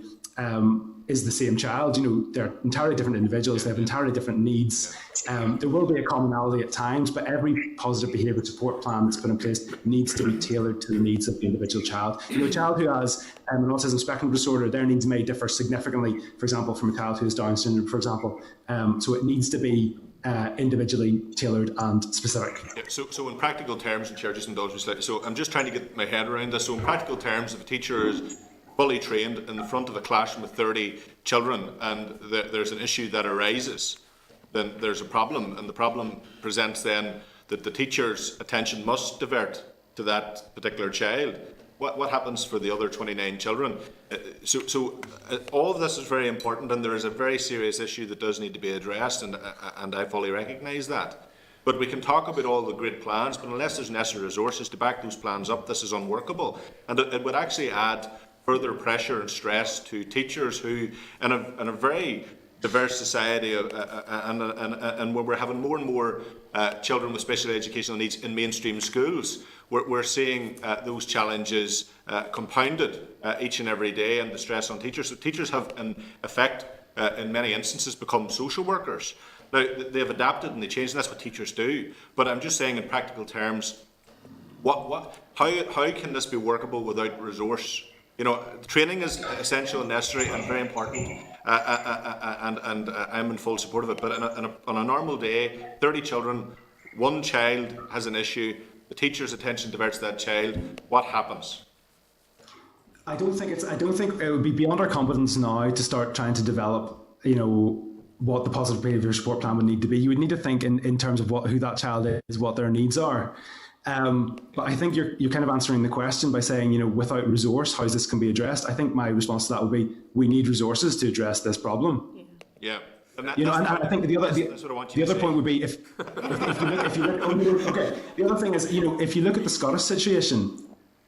is the same child. You know, they're entirely different individuals, they have entirely different needs. There will be a commonality at times, but every positive behaviour support plan that's put in place needs to be tailored to the needs of the individual child. You know, a child who has an autism spectrum disorder, their needs may differ significantly, for example, from a child who has Down syndrome, for example. So it needs to be individually tailored and specific. Yeah, so in practical terms, and Chair, just indulge me slightly, so I'm just trying to get my head around this. So in practical terms, if a teacher is fully trained in the front of a classroom with 30 children and there's an issue that arises, then there's a problem, and the problem presents then that the teacher's attention must divert to that particular child. What happens for the other 29 children? So all of this is very important, and there is a very serious issue that does need to be addressed, and I fully recognise that. But we can talk about all the great plans, but unless there's necessary resources to back those plans up, this is unworkable. And it would actually add further pressure and stress to teachers who, in a very diverse society, and where we're having more and more children with special educational needs in mainstream schools, we're seeing those challenges compounded each and every day, and the stress on teachers. So teachers have, in effect, in many instances, become social workers. Now, they've adapted and they changed, and that's what teachers do. But I'm just saying, in practical terms, how can this be workable without resource? You know, training is essential and necessary and very important, and I'm in full support of it. But on a normal day, 30 children, one child has an issue, the teacher's attention diverts to that child. What happens? I don't think it would be beyond our competence now to start trying to develop, you know, what the positive behaviour support plan would need to be. You would need to think in terms of who that child is, what their needs are. But I think you're kind of answering the question by saying, you know, without resource, how this can be addressed. I think my response to that would be, we need resources to address this problem. Yeah. And you know, and I think the other point would be if you look, okay. The other thing is, you know, if you look at the Scottish situation,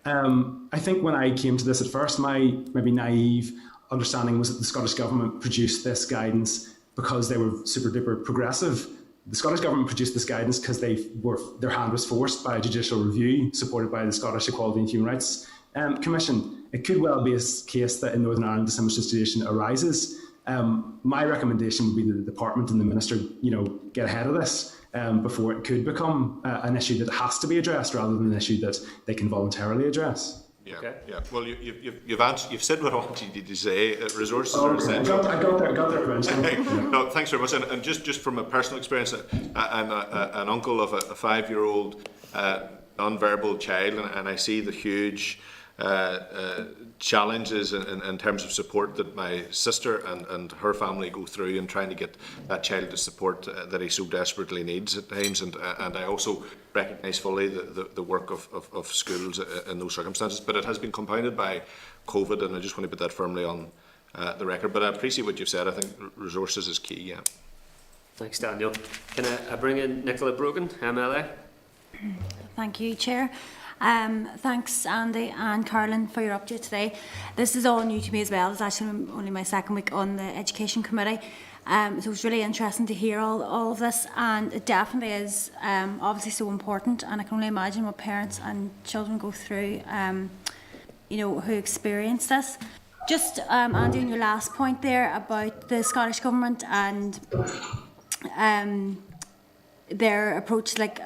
I think when I came to this at first, my maybe naive understanding was that the Scottish government produced this guidance because they were super duper progressive. The Scottish government produced this guidance because their hand was forced by a judicial review supported by the Scottish Equality and Human Rights Commission. It could well be a case that in Northern Ireland a similar situation arises. My recommendation would be that the department and the minister, you know, get ahead of this before it could become an issue that has to be addressed rather than an issue that they can voluntarily address. Yeah, okay. Yeah. Well, you've said what I wanted you to say. Resources are essential. I got there eventually. No, thanks very much. And just from a personal experience, an uncle of a 5-year-old non-verbal child, and I see the huge challenges in terms of support that my sister and her family go through in trying to get that child the support that he so desperately needs at times, and I also recognise fully the work of schools in those circumstances, but it has been compounded by COVID, and I just want to put that firmly on the record. But I appreciate what you've said. I think resources is key. Yeah. Thanks, Daniel. Can I bring in Nicola Brogan, MLA? Thank you, Chair. Thanks, Andy and Carolyn, for your update today. This is all new to me as well. It's actually only my second week on the Education Committee. So it's really interesting to hear all of this, and it definitely is obviously so important, and I can only imagine what parents and children go through, you know, who experience this. Just, Andy, on your last point there about the Scottish Government and their approach, like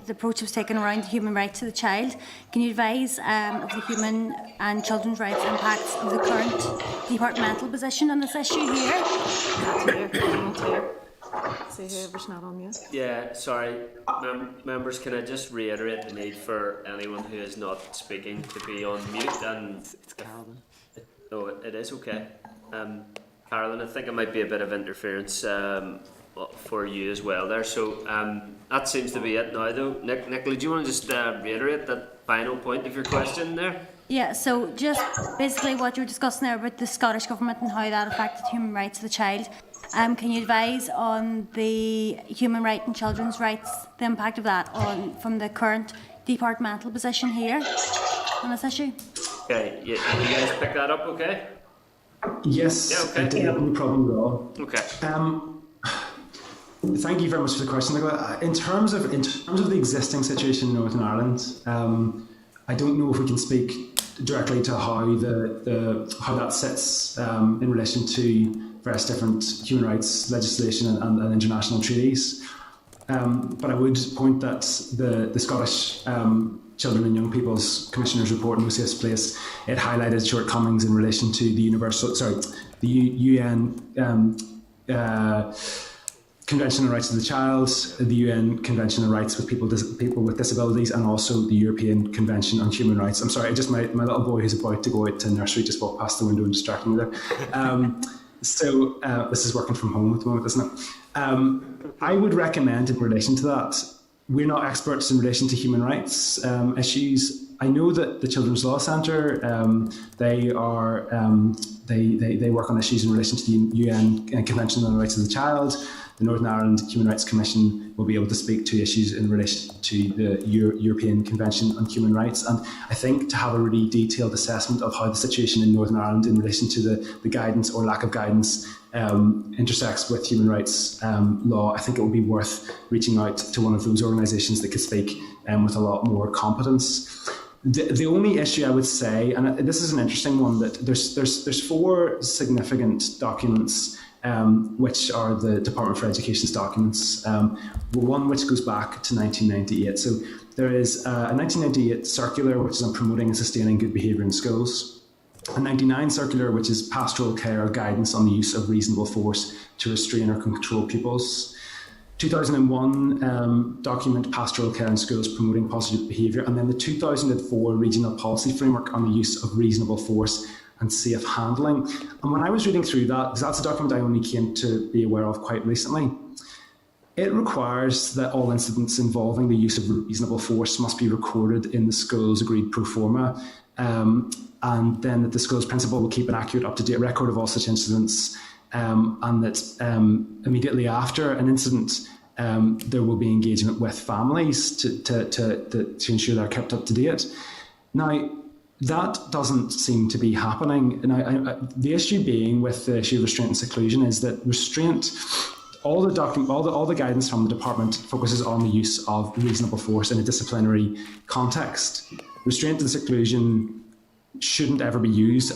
the approach was taken around human rights of the child. Can you advise of the human and children's rights impacts of the current departmental position on this issue here? See whoever's not on mute. Yeah, sorry. Members, can I just reiterate the need for anyone who is not speaking to be on mute? And it's Carolyn. No, it is okay. Carolyn, I think it might be a bit of interference for you as well there. So that seems to be it now though. Nicola, do you want to just reiterate that final point of your question there? Yeah, so just basically what you were discussing there about the Scottish Government and how that affected human rights of the child. Can you advise on the human right and children's rights, the impact of that from the current departmental position here on this issue? Okay, you guys pick that up okay? Yes, yeah, okay. I didn't have any problem at all. Okay. Thank you very much for the question, Nicola. In terms of the existing situation in Northern Ireland, I don't know if we can speak directly to how how that sits in relation to various different human rights legislation and international treaties. But I would point that the Scottish Children and Young People's Commissioner's report in no safe place, it highlighted shortcomings in relation to the UN Convention on Rights of the Child, the UN Convention on Rights with people with Disabilities, and also the European Convention on Human Rights. I'm sorry, just my little boy who's about to go out to nursery just walked past the window and distracted me there. So this is working from home at the moment, isn't it? I would recommend in relation to that, we're not experts in relation to human rights issues. I know that the Children's Law Centre, they work on issues in relation to the UN Convention on the Rights of the Child. The Northern Ireland Human Rights Commission will be able to speak to issues in relation to the European Convention on Human Rights. And I think to have a really detailed assessment of how the situation in Northern Ireland in relation to the guidance or lack of guidance intersects with human rights law, I think it would be worth reaching out to one of those organisations that could speak with a lot more competence. The only issue I would say, and this is an interesting one, that there's 4 significant documents which are the Department for Education's documents. One which goes back to 1998. So there is a 1998 circular which is on promoting and sustaining good behaviour in schools. A 99 circular which is pastoral care or guidance on the use of reasonable force to restrain or control pupils. 2001 document Pastoral Care in Schools Promoting Positive Behaviour, and then the 2004 Regional Policy Framework on the Use of Reasonable Force and Safe Handling. And when I was reading through that, because that's a document I only came to be aware of quite recently, it requires that all incidents involving the use of reasonable force must be recorded in the school's agreed pro forma, and then that the school's principal will keep an accurate, up-to-date record of all such incidents, and that immediately after an incident, there will be engagement with families to ensure they're kept up to date. Now, that doesn't seem to be happening. Now, the issue being with the issue of restraint and seclusion is that restraint, all the guidance from the department focuses on the use of reasonable force in a disciplinary context. Restraint and seclusion shouldn't ever be used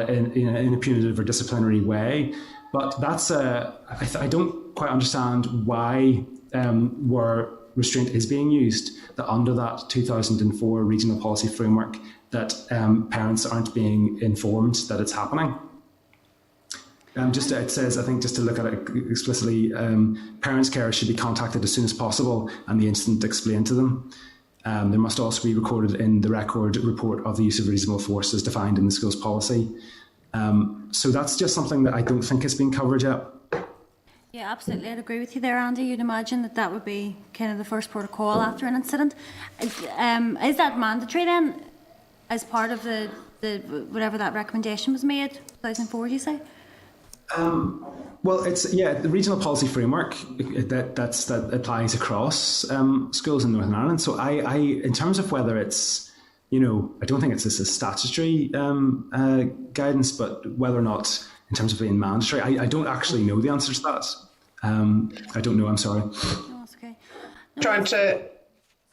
in a punitive or disciplinary way. But that's I don't quite understand why where restraint is being used, that under that 2004 regional policy framework, that parents aren't being informed that it's happening. It says, I think, just to look at it explicitly, parents' carers should be contacted as soon as possible and the incident explained to them. There must also be recorded in the record report of the use of reasonable force as defined in the school's policy. So that's just something that I don't think has been covered yet. Yeah, absolutely. I'd agree with you there, Andy. You'd imagine that would be kind of the first port of call after an incident. Is that mandatory then, as part of the whatever that recommendation was made, 2004, you say? Well, it's the regional policy framework that applies across schools in Northern Ireland. So I in terms of whether it's, I don't think it's a statutory guidance, but whether or not in terms of being mandatory, I don't actually know the answer to that. I don't know. I'm sorry. No, that's okay.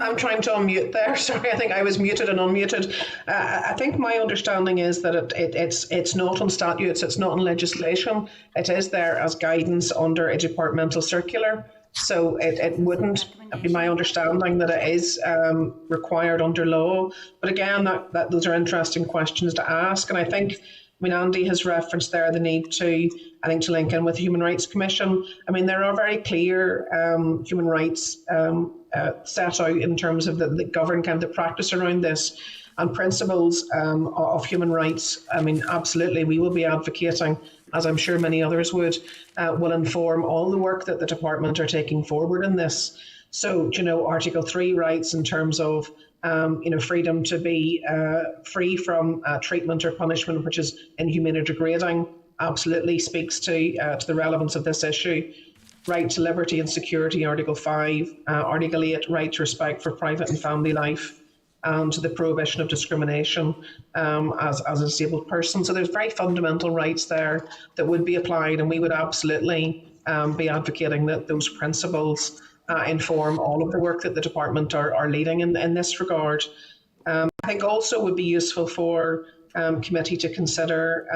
I'm trying to unmute there. Sorry, I think I was muted and unmuted. I think my understanding is that it's not on statutes, it's not on legislation. It is there as guidance under a departmental circular. So it wouldn't be my understanding that it is required under law. But again, that those are interesting questions to ask. And I think, Andy has referenced there the need to link in with the Human Rights Commission. There are very clear human rights set out in terms of the govern kind of the practice around this and principles of human rights. Absolutely, we will be advocating, as I'm sure many others would, will inform all the work that the department are taking forward in this. So, Article 3 rights in terms of freedom to be free from treatment or punishment which is inhumane or degrading, absolutely speaks to the relevance of this issue. Right to liberty and security, Article 5, Article 8, right to respect for private and family life, and the prohibition of discrimination as a disabled person. So there's very fundamental rights there that would be applied, and we would absolutely be advocating that those principles inform all of the work that the department are leading in this regard. I think also would be useful for committee to consider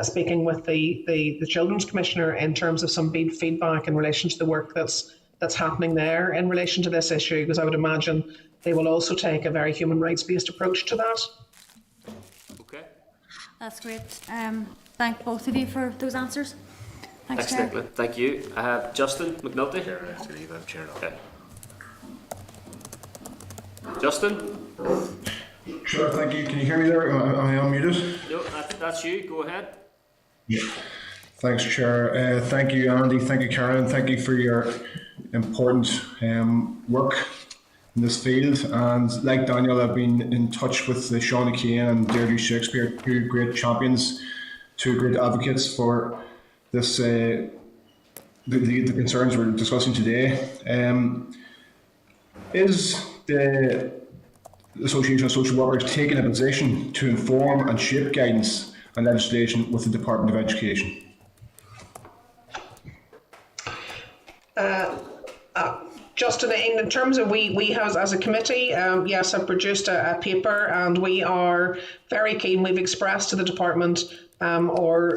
speaking with the Children's Commissioner in terms of some feedback in relation to the work that's happening there in relation to this issue, because I would imagine they will also take a very human rights based approach to that. Okay. That's great. Thank both of you for those answers. Thanks, Chair. Excellent. Thank you. Justin McNulty. Okay. Justin? Sure, thank you. Can you hear me there? Am I unmuted? No, that's you. Go ahead. Yeah. Thanks, Chair. Thank you, Andy. Thank you, Karen. Thank you for your important work in this field. And like Daniel, I've been in touch with Sean Kane and Deirdre Shakespeare, two great champions, two great advocates for this the concerns we're discussing today. Is the Association of Social Workers taking a position to inform and shape guidance and legislation with the Department of Education? Justin, in terms of we have as a committee, yes, I've produced a paper, and we are very keen. We've expressed to the department our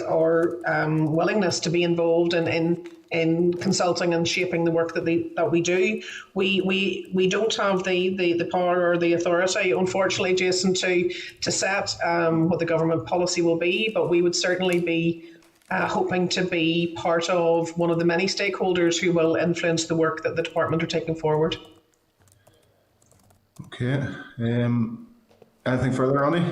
willingness to be involved in consulting and shaping the work that we do. We don't have the power or the authority, unfortunately, Jason, to set what the government policy will be, but we would certainly be hoping to be part of one of the many stakeholders who will influence the work that the department are taking forward. Okay. Anything further, Andy?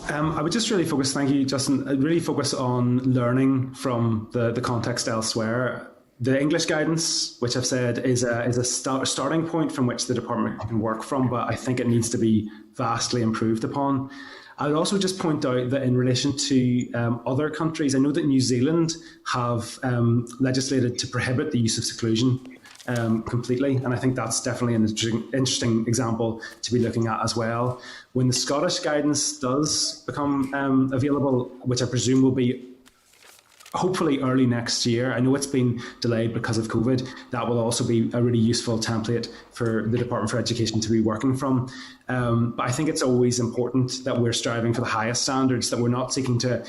I would just really focus, thank you, Justin, I'd really focus on learning from the context elsewhere. The English guidance, which I've said is a starting point from which the department can work from, but I think it needs to be vastly improved upon. I would also just point out that in relation to other countries, I know that New Zealand have legislated to prohibit the use of seclusion completely, and I think that's definitely an interesting example to be looking at as well. When the Scottish guidance does become available, which I presume will be hopefully early next year. I know it's been delayed because of COVID. That will also be a really useful template for the Department for Education to be working from. But I think it's always important that we're striving for the highest standards, that we're not seeking to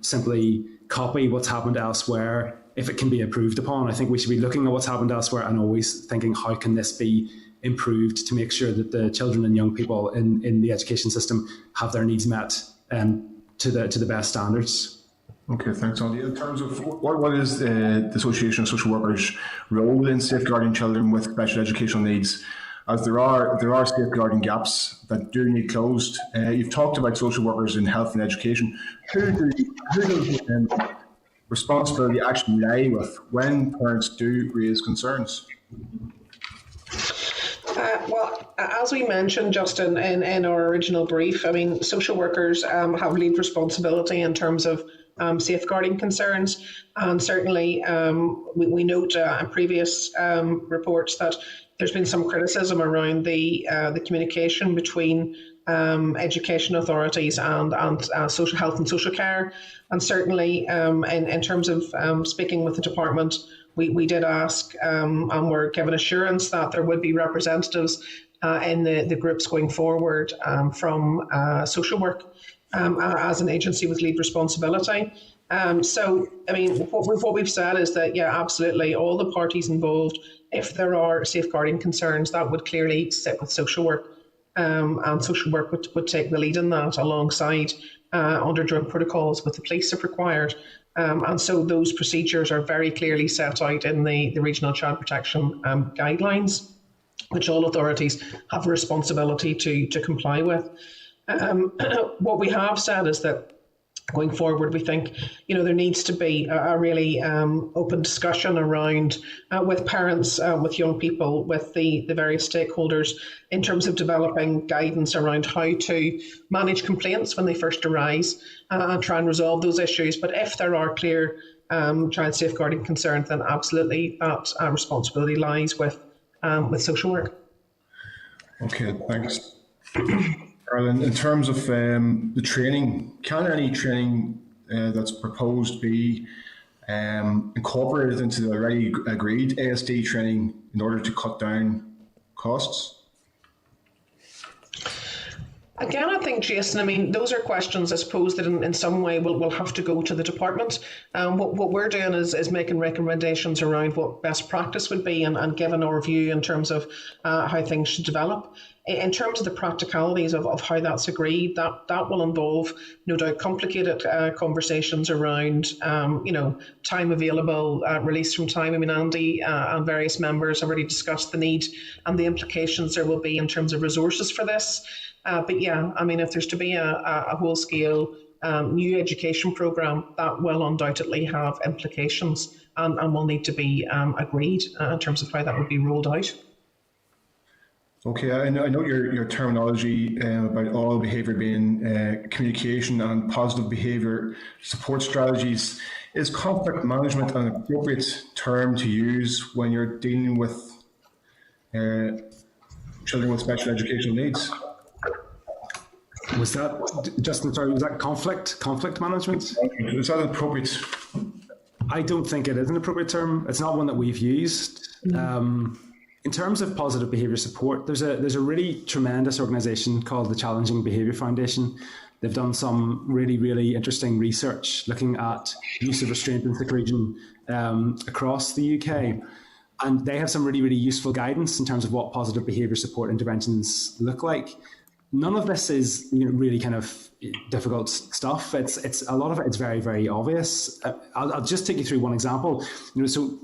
simply copy what's happened elsewhere if it can be improved upon. I think we should be looking at what's happened elsewhere and always thinking, how can this be improved to make sure that the children and young people in the education system have their needs met to the best standards. Okay, thanks, Andy. In terms of what is the Association of Social Workers' role in safeguarding children with special educational needs, as there are safeguarding gaps that do need closed? You've talked about social workers in health and education. Who does responsibility actually lie with when parents do raise concerns? Well, as we mentioned just in our original brief, I mean, social workers have lead responsibility in terms of safeguarding concerns, and certainly we note in previous reports that there's been some criticism around the communication between education authorities and social health and social care, and certainly in terms of speaking with the department, we did ask and were given assurance that there would be representatives in the groups going forward from social work as an agency with lead responsibility. So, I mean, what we've said is that, yeah, absolutely, all the parties involved, if there are safeguarding concerns, that would clearly sit with social work, and social work would take the lead in that alongside under joint protocols with the police if required. And so those procedures are very clearly set out in the Regional Child Protection Guidelines, which all authorities have a responsibility to comply with. What we have said is that going forward, we think, there needs to be a really open discussion around with parents, with young people, with the various stakeholders in terms of developing guidance around how to manage complaints when they first arise and try and resolve those issues. But if there are clear child safeguarding concerns, then absolutely that responsibility lies with social work. Okay, thanks. Carolyn, in terms of the training, can any training that's proposed be incorporated into the already agreed ASD training in order to cut down costs? Again, I think, Jason, I mean, those are questions, I suppose, that in some way will have to go to the department. What we're doing is making recommendations around what best practice would be and giving our view in terms of how things should develop. In terms of the practicalities of how that's agreed, that will involve, no doubt, complicated conversations around, time available, release from time. I mean, Andy and various members have already discussed the need and the implications there will be in terms of resources for this. But yeah, I mean, if there's to be a whole-scale new education programme, that will undoubtedly have implications and will need to be agreed in terms of how that would be rolled out. Okay, I know your terminology about all behaviour being communication and positive behaviour support strategies. Is conflict management an appropriate term to use when you're dealing with children with special educational needs? Was that, Justin, sorry, was that conflict management? Is that appropriate? I don't think it is an appropriate term. It's not one that we've used. In terms of positive behaviour support, there's a really tremendous organisation called the Challenging Behaviour Foundation. They've done some really, really interesting research looking at use of restraint and seclusion across the UK. And they have some really, really useful guidance in terms of what positive behaviour support interventions look like. None of this is really kind of difficult stuff. It's a lot of it. It's very, very obvious. I'll just take you through one example. So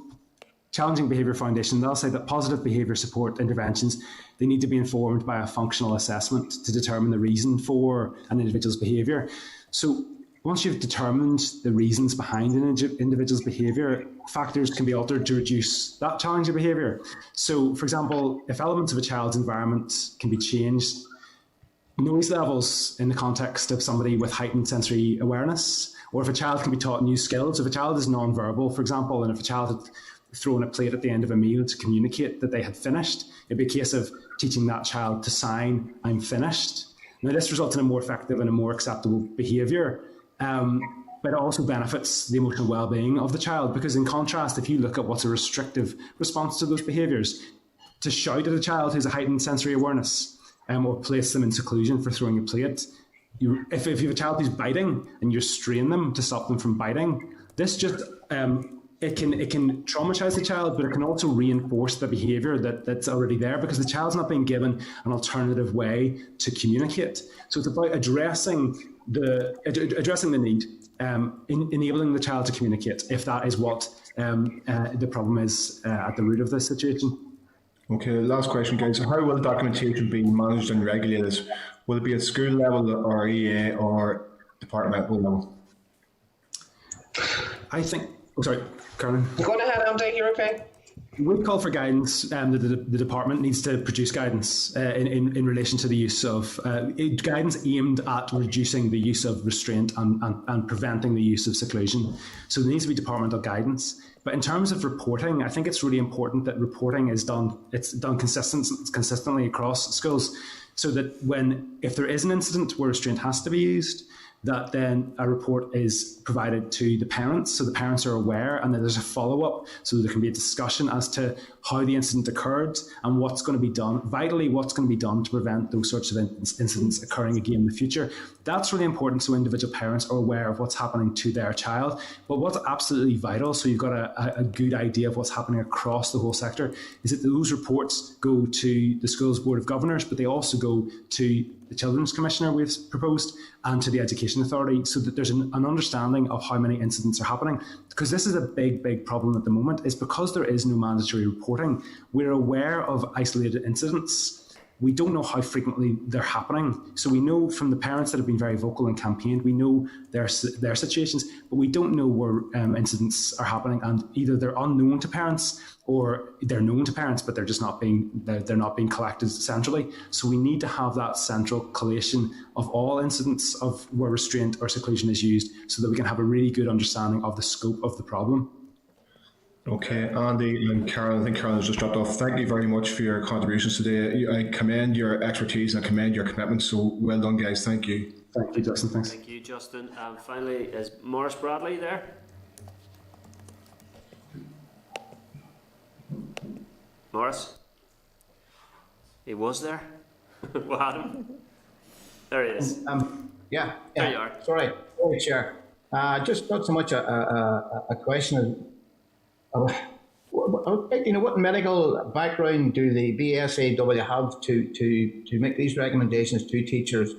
Challenging Behaviour Foundation, they'll say that positive behaviour support interventions, they need to be informed by a functional assessment to determine the reason for an individual's behaviour. So once you've determined the reasons behind an individual's behaviour, factors can be altered to reduce that challenging behaviour. So, for example, if elements of a child's environment can be changed, noise levels in the context of somebody with heightened sensory awareness, or if a child can be taught new skills, if a child is non-verbal, for example, and if a child had thrown a plate at the end of a meal to communicate that they had finished, it'd be a case of teaching that child to sign, "I'm finished." Now, this results in a more effective and a more acceptable behaviour. But it also benefits the emotional well-being of the child, because in contrast, if you look at what's a restrictive response to those behaviours, to shout at a child who's a heightened sensory awareness or place them in seclusion for throwing a plate, if you have a child who's biting and you restrain them to stop them from biting, this just it can traumatise the child, but it can also reinforce the behaviour that's already there, because the child's not being given an alternative way to communicate. So it's about addressing the need, enabling the child to communicate, if that is what the problem is at the root of this situation. Okay, last question, guys. How will documentation be managed and regulated? Will it be at school level or EA or departmental level? I think... Oh, sorry, Carolyn. Go on ahead, Andy, you're okay. We've called for guidance. The department needs to produce guidance in relation to the use of guidance aimed at reducing the use of restraint and preventing the use of seclusion. So there needs to be departmental guidance. But in terms of reporting, I think it's really important that reporting is done. It's done consistently across schools, so that if there is an incident where restraint has to be used, that then a report is provided to the parents, so the parents are aware, and then there's a follow-up, so there can be a discussion as to how the incident occurred and what's going to be done, vitally what's going to be done to prevent those sorts of incidents occurring again in the future. That's really important, so individual parents are aware of what's happening to their child. But what's absolutely vital, so you've got a good idea of what's happening across the whole sector, is that those reports go to the school's Board of Governors, but they also go to the Children's Commissioner we've proposed, and to the Education Authority, so that there's an understanding of how many incidents are happening. Because this is a big problem at the moment, is because there is no mandatory reporting, we're aware of isolated incidents. We don't know how frequently they're happening. So we know from the parents that have been very vocal and campaigned, we know their situations, but we don't know where incidents are happening, and either they're unknown to parents or they're known to parents, but they're just not being collected centrally. So we need to have that central collation of all incidents of where restraint or seclusion is used, so that we can have a really good understanding of the scope of the problem. Okay, Andy and Carol, I think Carol has just dropped off. Thank you very much for your contributions today. I commend your expertise and I commend your commitment. So well done, guys. Thank you. Thank you, Justin. Thanks. Thank you, Justin. And finally, is Maurice Bradley there? Maurice? He was there? What had him? There he is. Yeah. There you are. Sorry, Chair. Just not so much a question. What medical background do the BSAW have to make these recommendations to teachers?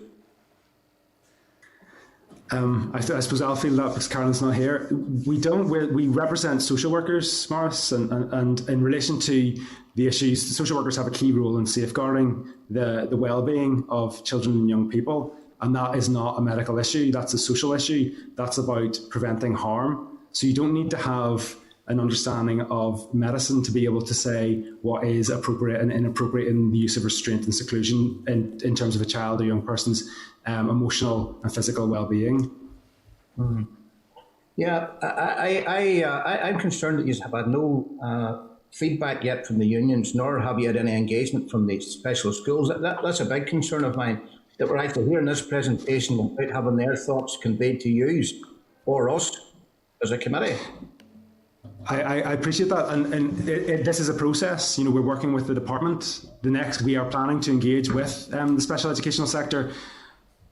I suppose I'll field that because Carolyn's not here. We represent social workers, Maurice, and in relation to the issues, the social workers have a key role in safeguarding the well-being of children and young people, and that is not a medical issue, that's a social issue, that's about preventing harm. So you don't need to have an understanding of medicine to be able to say what is appropriate and inappropriate in the use of restraint and seclusion in terms of a child or young person's emotional and physical well-being. Mm. Yeah, I'm concerned that you have had no feedback yet from the unions, nor have you had any engagement from the special schools. That's a big concern of mine, that we're actually hearing this presentation without having their thoughts conveyed to you or us as a committee. I appreciate that, and this is a process. We're working with the department. We are planning to engage with the special educational sector.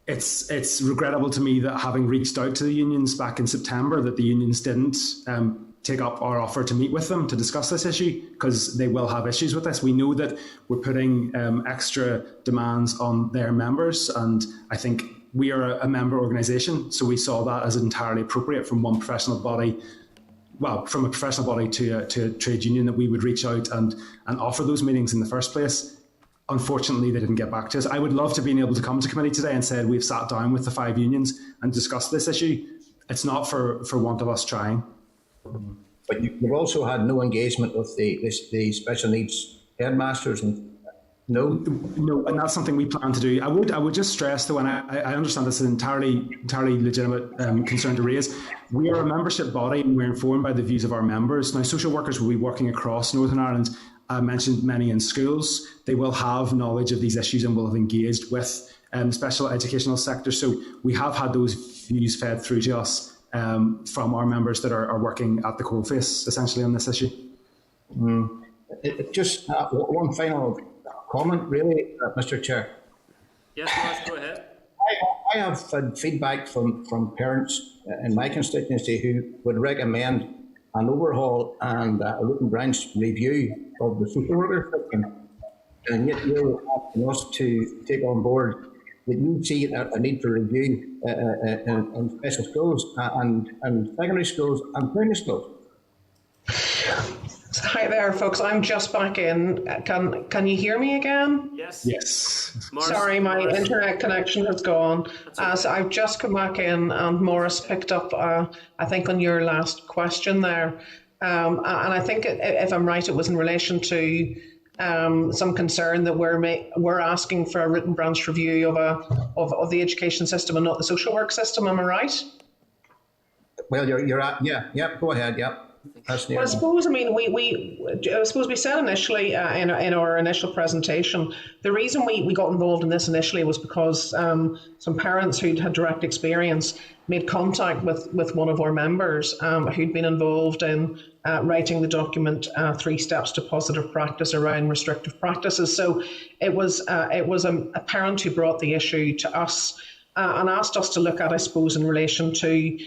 It's regrettable to me that, having reached out to the unions back in September, that the unions didn't take up our offer to meet with them to discuss this issue, because they will have issues with this. We know that we're putting extra demands on their members, and I think we are a member organisation, so we saw that as entirely appropriate from one professional body. Well, from a professional body to a trade union, that we would reach out and offer those meetings in the first place. unfortunately, they didn't get back to us. I would love to be able to come to committee today and said we've sat down with the 5 unions and discussed this issue. It's not for want of us trying. But you've also had no engagement with the special needs headmasters and no, and that's something we plan to do. I would just stress though, and I understand this is an entirely legitimate concern to raise. We are a membership body and we're informed by the views of our members. Now, social workers will be working across Northern Ireland. I mentioned many in schools. They will have knowledge of these issues and will have engaged with special educational sector. So we have had those views fed through to us from our members that are working at the coalface essentially on this issue. Just one final comment, really, Mr. Chair. Yes, Mark, go ahead. I have had feedback from parents in my constituency who would recommend an overhaul and a root and branch review of the social worker system, and yet you're asking us to take on board that you see a need for review in special schools and secondary schools and primary schools. Hi there, folks. I'm just back in. Can you hear me again? Yes. Yes. Sorry, my internet connection has gone. So I've just come back in, and Morris picked up, I think, on your last question there. And I think, if I'm right, it was in relation to some concern that we're asking for a written branch review of the education system and not the social work system. Am I right? Well, you're at, yeah. Go ahead, yeah. Well, I suppose, we said initially in our initial presentation, the reason we got involved in this initially was because some parents who'd had direct experience made contact with one of our members who'd been involved in writing the document 3 Steps to Positive Practice around restrictive practices. So it was a parent who brought the issue to us and asked us to look at, I suppose, in relation to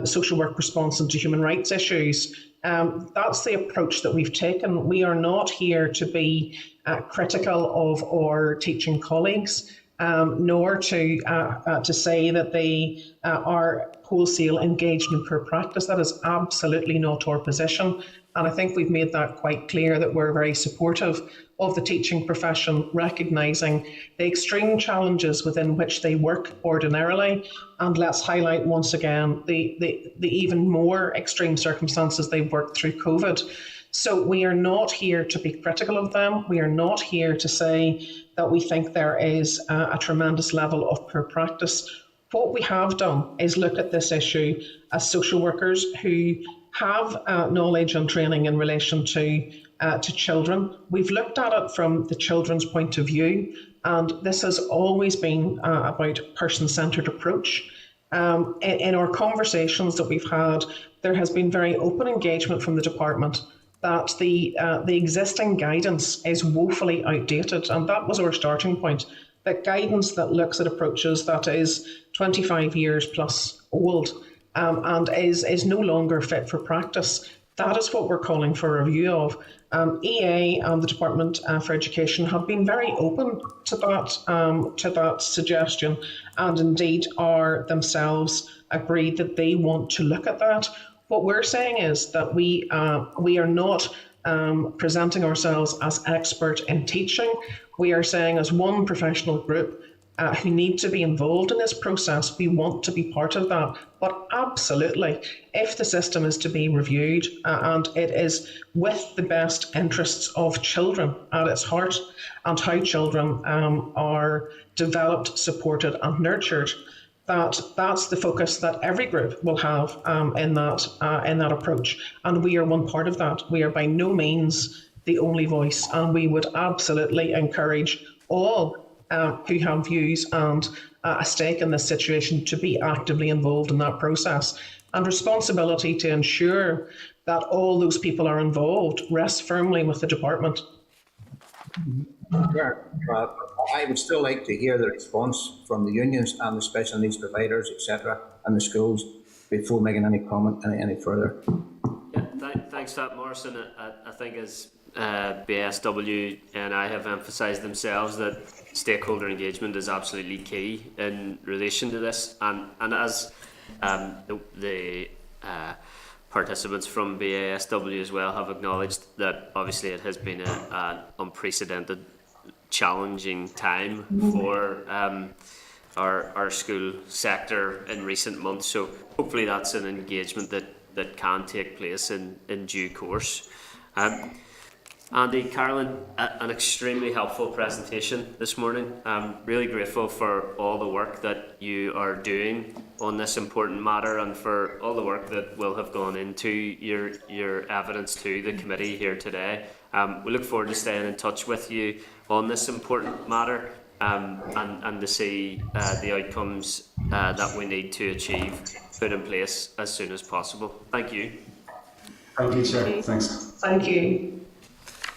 social work response into human rights issues. That's the approach that we've taken. We are not here to be critical of our teaching colleagues, nor to say that they are wholesale engaged in poor practice. That is absolutely not our position. And I think we've made that quite clear, that we're very supportive of the teaching profession, recognising the extreme challenges within which they work ordinarily. And let's highlight once again the even more extreme circumstances they've worked through COVID. So we are not here to be critical of them. We are not here to say that we think there is a tremendous level of poor practice. What we have done is look at this issue as social workers who have knowledge and training in relation to children. We've looked at it from the children's point of view, and this has always been about person-centred approach. In our conversations that we've had, there has been very open engagement from the department that the existing guidance is woefully outdated, and that was our starting point. That guidance that looks at approaches that is 25 years plus old and is no longer fit for practice. That is what we're calling for a review of. EA and the Department for Education have been very open to that suggestion, and indeed are themselves agreed that they want to look at that. What we're saying is that we are not presenting ourselves as expert in teaching. We are saying, as one professional group who need to be involved in this process, we want to be part of that. But absolutely, if the system is to be reviewed and it is with the best interests of children at its heart, and how children are developed, supported and nurtured, that's the focus that every group will have in that approach. And we are one part of that. We are by no means the only voice, and we would absolutely encourage all who have views and a stake in this situation to be actively involved in that process. And responsibility to ensure that all those people are involved rests firmly with the department. Sure. I would still like to hear the response from the unions and the special needs providers, etc., and the schools before making any comment any further. Yeah, thanks for that, Morrison. I think as BSW and I have emphasised themselves that stakeholder engagement is absolutely key in relation to this, and as the participants from BASW as well have acknowledged, that obviously it has been an unprecedented challenging time for our school sector in recent months. So hopefully that's an engagement that can take place in due course. Andy, Carolyn, an extremely helpful presentation this morning. I'm really grateful for all the work that you are doing on this important matter and for all the work that will have gone into your evidence to the committee here today. We look forward to staying in touch with you on this important matter and to see the outcomes that we need to achieve put in place as soon as possible. Thank you. Thank you, Chair. Thanks. Thank you.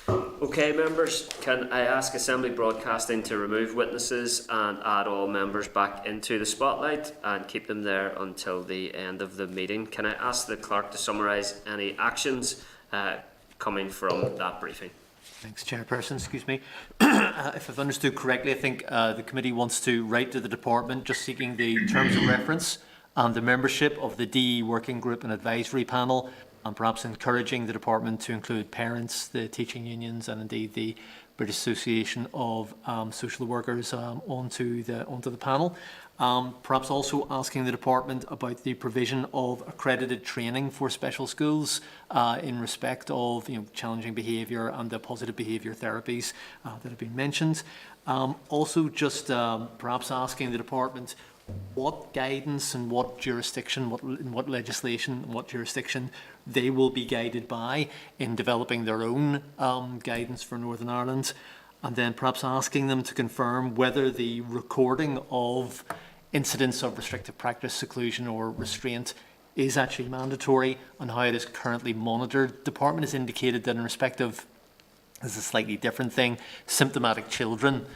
Okay, members, can I ask Assembly Broadcasting to remove witnesses and add all members back into the spotlight and keep them there until the end of the meeting? Can I ask the clerk to summarise any actions coming from that briefing? Thanks, Chairperson. Excuse me. If I've understood correctly, I think the committee wants to write to the department just seeking the terms of reference and the membership of the DE Working Group and Advisory Panel, and perhaps encouraging the department to include parents, the teaching unions, and indeed the British Association of Social Workers onto the panel. Perhaps also asking the department about the provision of accredited training for special schools in respect of challenging behaviour and the positive behaviour therapies that have been mentioned. Also just perhaps asking the department what guidance and what jurisdiction, what legislation, and what jurisdiction they will be guided by in developing their own guidance for Northern Ireland, and then perhaps asking them to confirm whether the recording of incidents of restrictive practice, seclusion or restraint is actually mandatory and how it is currently monitored. The department has indicated that in respect of, this is a slightly different thing, symptomatic children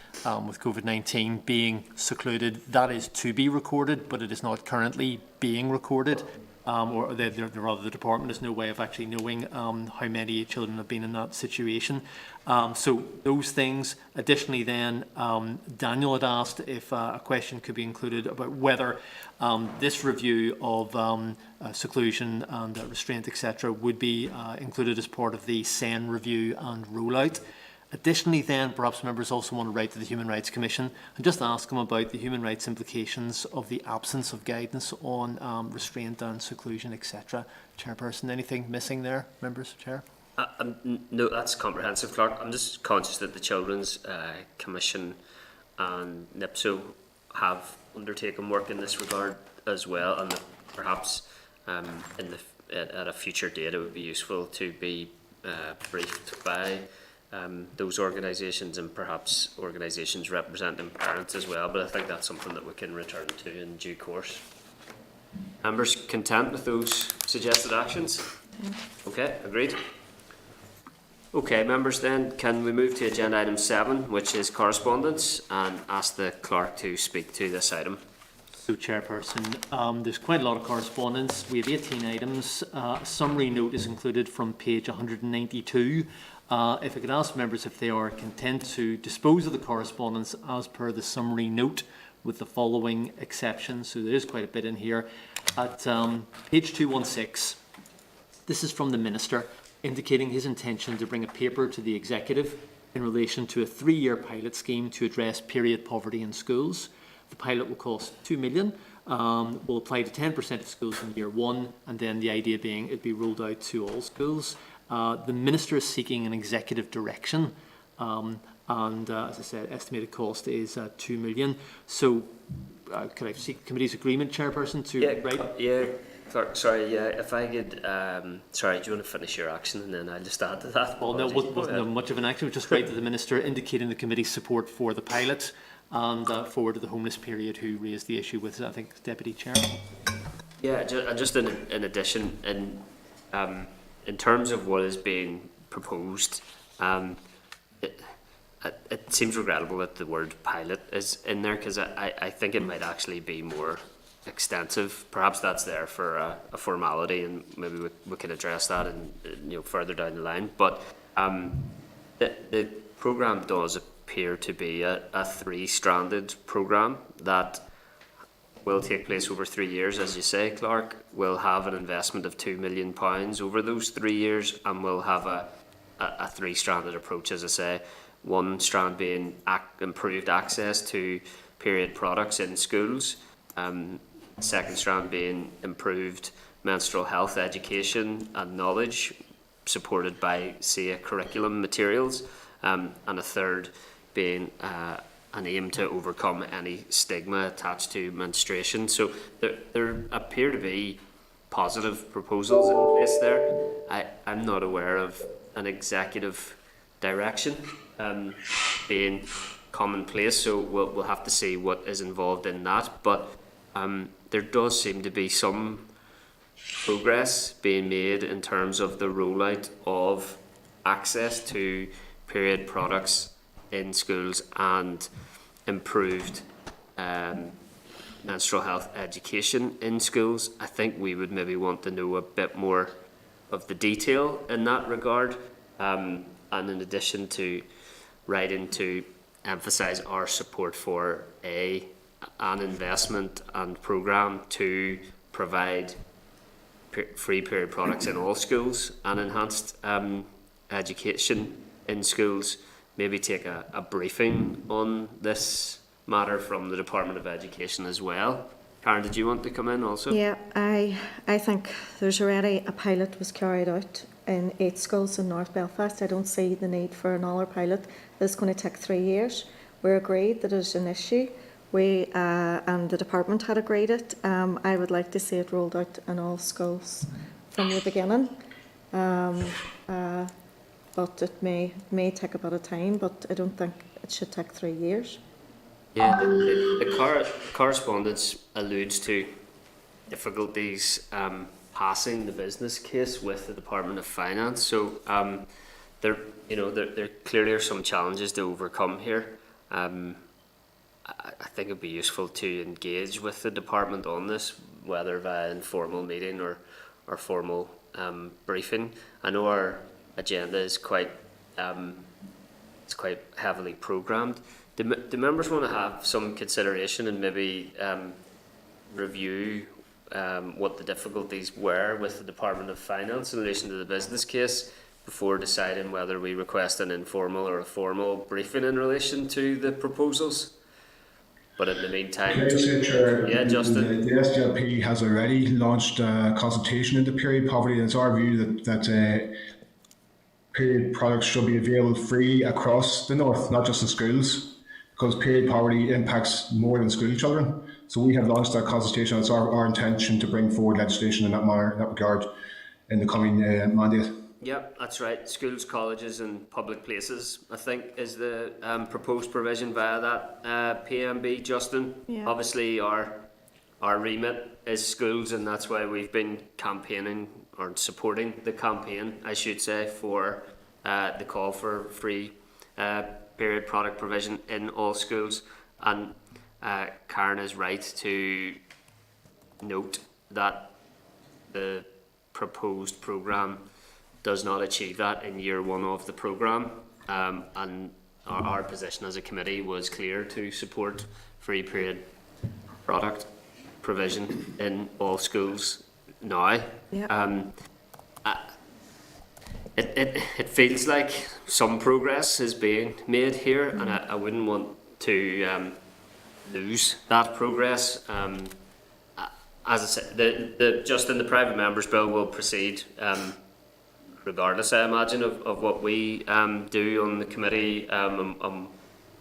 with COVID-19 being secluded, that is to be recorded, but it is not currently being recorded. Or rather the department has no way of actually knowing how many children have been in that situation. So those things. Additionally then, Daniel had asked if a question could be included about whether this review of seclusion and restraint, etc., would be included as part of the SEN review and rollout. Additionally then, perhaps members also want to write to the Human Rights Commission and just ask them about the human rights implications of the absence of guidance on restraint and seclusion, etc. Chairperson, anything missing there, members, Chair? No, that's comprehensive, Clerk. I'm just conscious that the Children's Commission and NIPSO have undertaken work in this regard as well, and that perhaps at a future date it would be useful to be briefed by those organisations and perhaps organisations representing parents as well, but I think that's something that we can return to in due course. Members content with those suggested actions? Okay, agreed. Okay, members, then can we move to agenda item 7, which is correspondence, and ask the clerk to speak to this item. So, Chairperson, there's quite a lot of correspondence. We have 18 items. A summary note is included from page 192. If I could ask members if they are content to dispose of the correspondence as per the summary note with the following exceptions. So there is quite a bit in here. At page 216, this is from the Minister indicating his intention to bring a paper to the Executive in relation to a 3-year pilot scheme to address period poverty in schools. The pilot will cost $2 million, will apply to 10% of schools in year 1, and then the idea being it be rolled out to all schools. The Minister is seeking an executive direction, and as I said, estimated cost is $2 million. So, could I seek the committee's agreement, Chairperson, to write? Yeah, Clerk, sorry, yeah, if I could, sorry, do you want to finish your action and then I'll just add to that? Well, no, it wasn't much of an action. It was just write to the Minister indicating the committee's support for the pilot and forward to the homeless period who raised the issue with, I think, Deputy Chair. Yeah, just in addition, in terms of what is being proposed, it seems regrettable that the word pilot is in there, because I think it might actually be more extensive. Perhaps that's there for a formality, and maybe we can address that in, further down the line. But the programme does appear to be a 3-stranded programme that will take place over 3 years, as you say, Clark. Will have an investment of £2 million over those 3 years, and will have a 3-stranded approach, as I say, one strand being improved access to period products in schools, second strand being improved menstrual health education and knowledge supported by SEA curriculum materials, and a third being an aim to overcome any stigma attached to menstruation. So there appear to be positive proposals in place there. I'm not aware of an executive direction being commonplace, so we'll have to see what is involved in that. But there does seem to be some progress being made in terms of the rollout of access to period products in schools and improved menstrual health education in schools. I think we would maybe want to know a bit more of the detail in that regard, and in addition to writing to emphasise our support for an investment and programme to provide free period products in all schools and enhanced education in schools. Maybe take a briefing on this matter from the Department of Education as well. Karen, did you want to come in also? Yeah, I think there's already a pilot was carried out in 8 schools in North Belfast. I don't see the need for another pilot that's going to take 3 years. We're agreed that it's an issue. We and the department had agreed it. I would like to see it rolled out in all schools from the beginning. But it may take a bit of time, but I don't think it should take 3 years. Yeah, the correspondence alludes to difficulties passing the business case with the Department of Finance. So there clearly are some challenges to overcome here. I think it'd be useful to engage with the department on this, whether via informal meeting or formal briefing. I know our agenda is quite heavily programmed. Do members want to have some consideration and maybe review what the difficulties were with the Department of Finance in relation to the business case before deciding whether we request an informal or a formal briefing in relation to the proposals? But in the meantime, Chair, yeah, Justin. The SDLP has already launched a consultation into period poverty, and it's our view that period products should be available free across the north, not just in schools, because period poverty impacts more than school children. So we have launched that consultation. It's our intention to bring forward legislation in that regard in the coming mandate. Yep, that's right. Schools, colleges and public places, I think, is the proposed provision via that PMB, Justin. Yeah. Obviously our remit is schools, and that's why we've been campaigning or supporting the campaign, I should say, for the call for free period product provision in all schools. And Karen is right to note that the proposed programme does not achieve that in year 1 of the programme, and our position as a committee was clear to support free period product provision in all schools now. Yeah. It feels like some progress is being made here, and I wouldn't want to lose that progress. As I said, Justin, the private members bill will proceed regardless, I imagine, of what we do on the committee,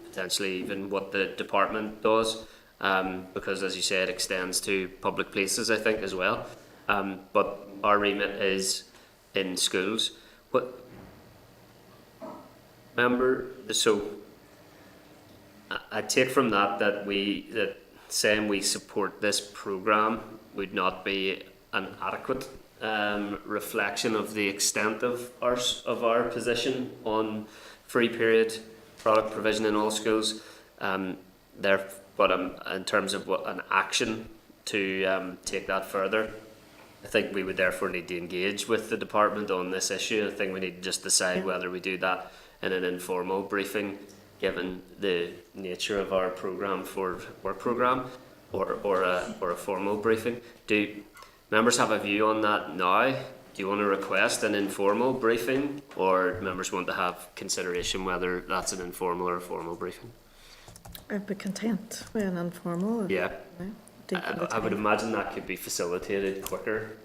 potentially even what the department does, because, as you said, it extends to public places, I think, as well. But our remit is in schools. So I take from that saying we support this programme would not be an adequate reflection of the extent of our position on free period product provision in all schools. But in terms of an action to take that further, I think we would therefore need to engage with the department on this issue. I think we need to just decide whether we do that in an informal briefing, given the nature of our work programme, or a formal briefing. Do members have a view on that now? do you want to request an informal briefing, or members want to have consideration whether that's an informal or a formal briefing? I'd be content with an informal. Yeah. I would time. imagine that could be facilitated quicker.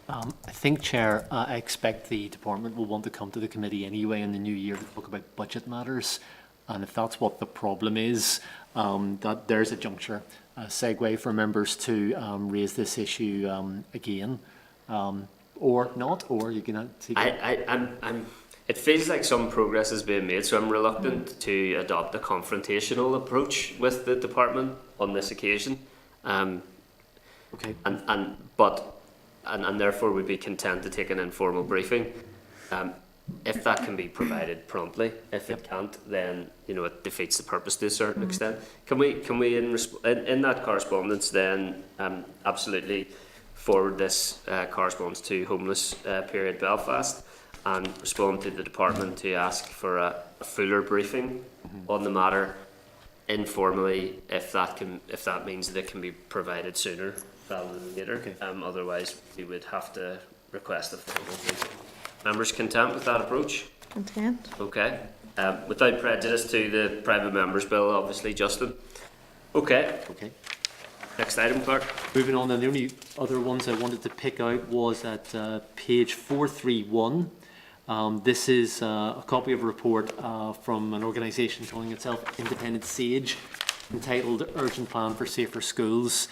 I think, Chair, I expect the department will want to come to the committee anyway in the new year to talk about budget matters. And if that's what the problem is, that there's a juncture, a segue for members to raise this issue again, or not, or you can take it. It feels like some progress is being made, so I'm reluctant to adopt a confrontational approach with the department on this occasion. Okay. And therefore would be content to take an informal briefing, if that can be provided promptly. If it can't, then it defeats the purpose to a certain extent. Can we in that correspondence then absolutely forward this correspondence to Homeless Period Belfast and respond to the department to ask for a fuller briefing on the matter informally, if that means that it can be provided sooner rather than later. Okay. Otherwise, we would have to request a formal briefing. Members content with that approach? Content. Okay. Without prejudice to the private members bill, obviously, Justin. Okay. Okay. Next item, Clerk. Moving on, then, the only other ones I wanted to pick out was at page 431. This is a copy of a report from an organisation calling itself Independent Sage, entitled Urgent Plan for Safer Schools.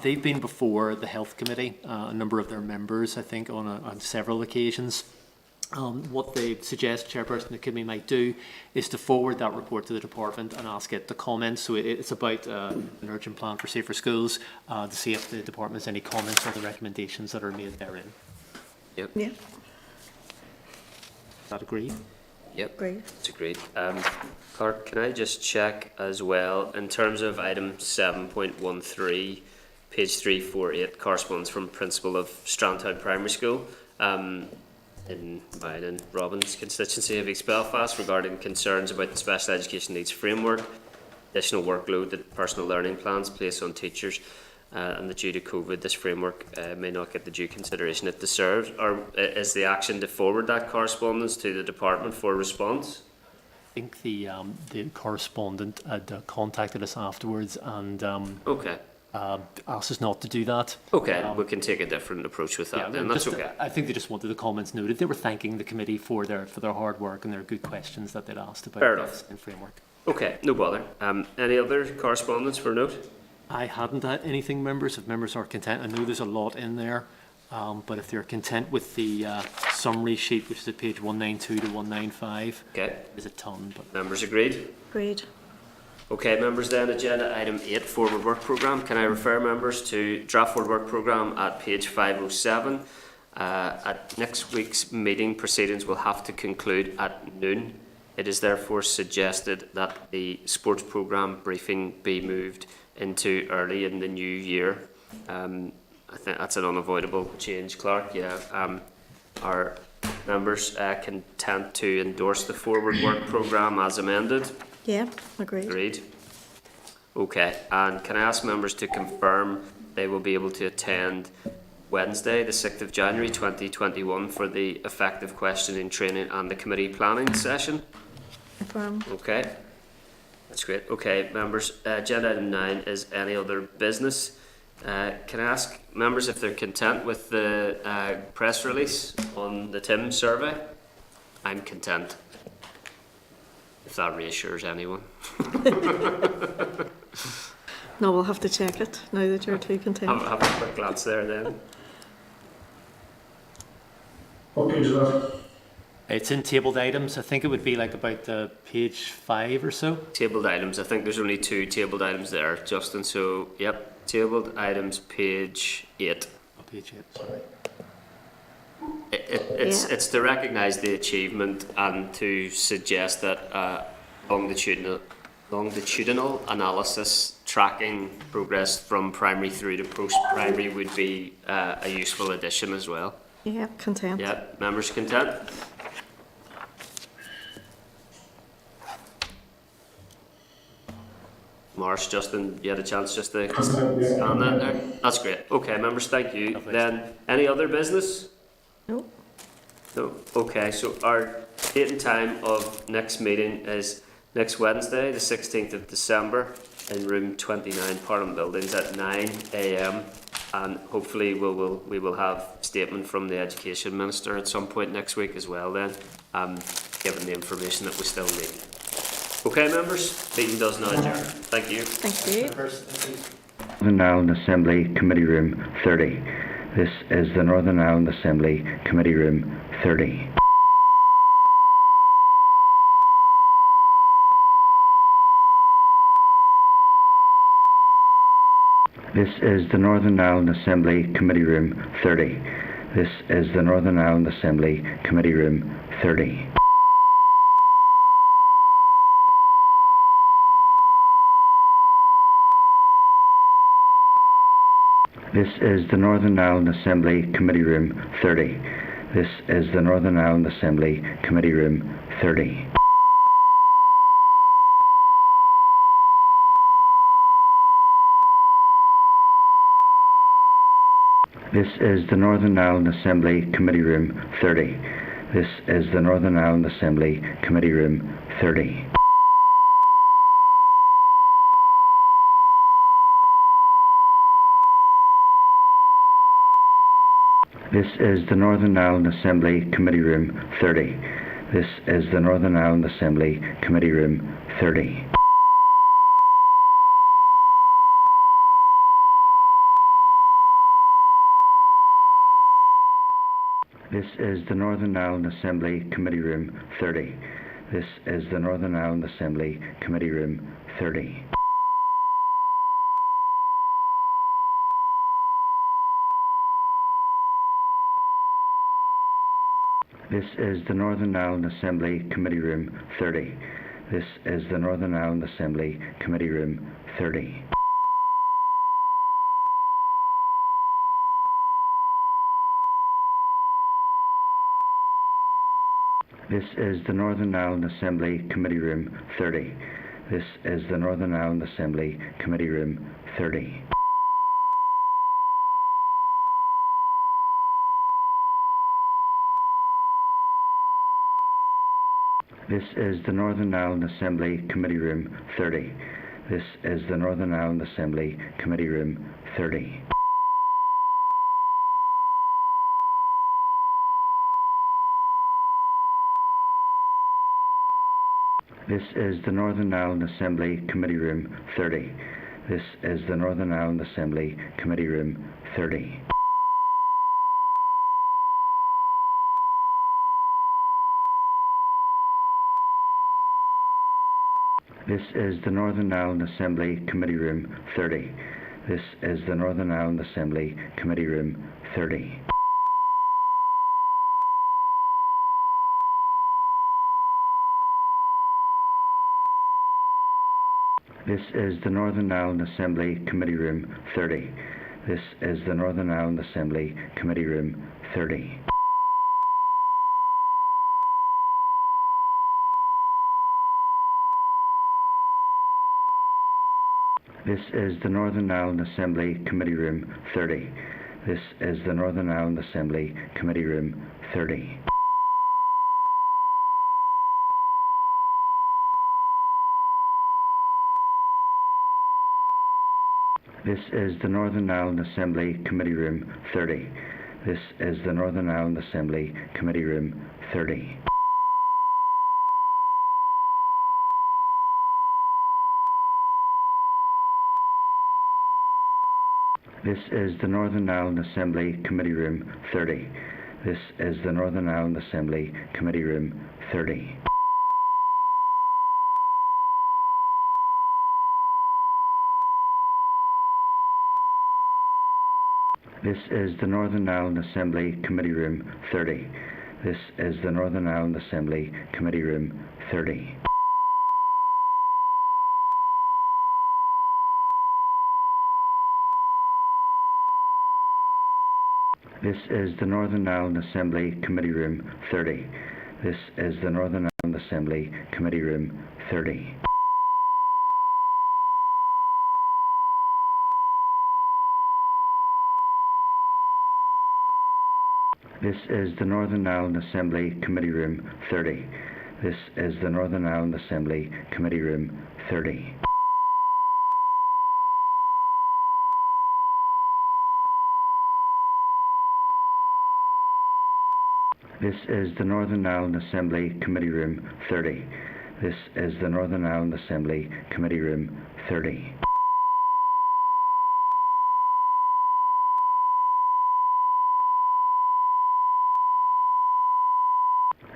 They've been before the Health Committee, a number of their members, I think, on several occasions. What they suggest, Chairperson, the committee might do is to forward that report to the department and ask it to comment. So it's about an urgent plan for safer schools, to see if the department has any comments on the recommendations that are made therein. Yep. Yeah. Is that agreed? Yep. Great. It's agreed. Clerk, can I just check as well, in terms of item 7.13, page 348, correspondence from principal of Strandtown Primary School, in mine and Robin's constituency of East Belfast, regarding concerns about the special education needs framework, additional workload that personal learning plans place on teachers, and that due to COVID, this framework may not get the due consideration it deserves. Or is the action to forward that correspondence to the department for response? I think the correspondent had contacted us afterwards and okay. Asked us not to do that. Okay, we can take a different approach with that. Yeah, then. That's just, okay. I think they just wanted the comments noted. They were thanking the committee for their hard work and their good questions that they'd asked about Fair this enough. in framework. Okay, no bother. Any other correspondence for note? I hadn't had anything, members. If members are content, I know there's a lot in there, but if they're content with the summary sheet, which is at page 192 to 195, okay, there's a ton. But members agreed? Agreed. Okay, members, then agenda item 8, forward work programme. Can I refer members to draft forward work programme at page 507? At next week's meeting, proceedings will have to conclude at noon. It is therefore suggested that the sports programme briefing be moved into early in the new year. I think that's an unavoidable change, Clark. Yeah. Are members content to endorse the forward work programme as amended? Yeah, agreed. Agreed. Okay, and can I ask members to confirm they will be able to attend Wednesday, the 6th of January 2021 for the effective questioning training and the committee planning session? Confirm. Okay, that's great. Okay, members, agenda item 9 is any other business. Can I ask members if they're content with the press release on the TIM survey? I'm content, if that reassures anyone. No, we'll have to check it now that you're too content. Have a quick glance there then. What page is that? it's in tabled items. I think it would be like about page 5 or so. Tabled items. I think there's only 2 tabled items there, Justin. So, yep, tabled items, page 8. Oh, page 8, sorry. It's to recognise the achievement and to suggest that longitudinal analysis tracking progress from primary through to post-primary would be a useful addition as well. Yeah, content. Yeah, members content? Marsh, Justin, you had a chance just to scan that there? That's great. Okay, members, thank you. Lovely. Then, any other business? No. No? Okay, so our date and time of next meeting is next Wednesday, the 16th of December, in room 29, Parliament Buildings at 9 a.m. And hopefully we will have a statement from the Education Minister at some point next week as well then, given the information that we still need. Okay, members, meeting does now adjourn. Thank you. Thank you. Northern Ireland Assembly Committee Room 30. This is the Northern Ireland Assembly Committee Room 30. This is the Northern Ireland Assembly Committee Room 30. This is the Northern Ireland Assembly Committee Room 30. This is the Northern Ireland Assembly Committee Room 30. This is the Northern Ireland Assembly Committee Room 30. This is the Northern Ireland Assembly Committee Room 30. This is the Northern Ireland Assembly Committee Room 30. This is the Northern Ireland Assembly Committee Room 30. This is the Northern Ireland Assembly Committee Room 30. This is the Northern Ireland Assembly Committee Room 30. This is the Northern Ireland Assembly Committee Room 30. This is the Northern Ireland Assembly Committee Room 30. This is the Northern Ireland Assembly Committee Room 30. This is the Northern Ireland Assembly Committee Room 30. This is the Northern Ireland Assembly Committee Room 30. This is the Northern Ireland Assembly Committee Room 30. This is the Northern Ireland Assembly Committee Room 30. This is the Northern Ireland Assembly Committee Room 30. This is the Northern Ireland Assembly Committee Room 30. This is the Northern Ireland Assembly Committee Room 30. This is the Northern Ireland Assembly Committee Room 30. This is the Northern Ireland Assembly Committee Room 30. This is the Northern Ireland Assembly Committee Room 30. This is the Northern Ireland Assembly Committee Room 30. This is the Northern Ireland Assembly Committee Room 30. This is the Northern Ireland Assembly Committee Room 30. This is the Northern Ireland Assembly Committee Room 30. This is the Northern Ireland Assembly Committee Room 30. This is the Northern Ireland Assembly Committee Room 30. This is the Northern Ireland Assembly Committee Room 30. This is the Northern Ireland Assembly Committee Room 30. This is the Northern Ireland Assembly Committee Room 30. This is the Northern Ireland Assembly Committee Room 30. This is the Northern Ireland Assembly Committee Room 30. This is the Northern Ireland Assembly Committee Room 30. This is the Northern Ireland Assembly Committee Room 30. This is the Northern Ireland Assembly Committee Room 30.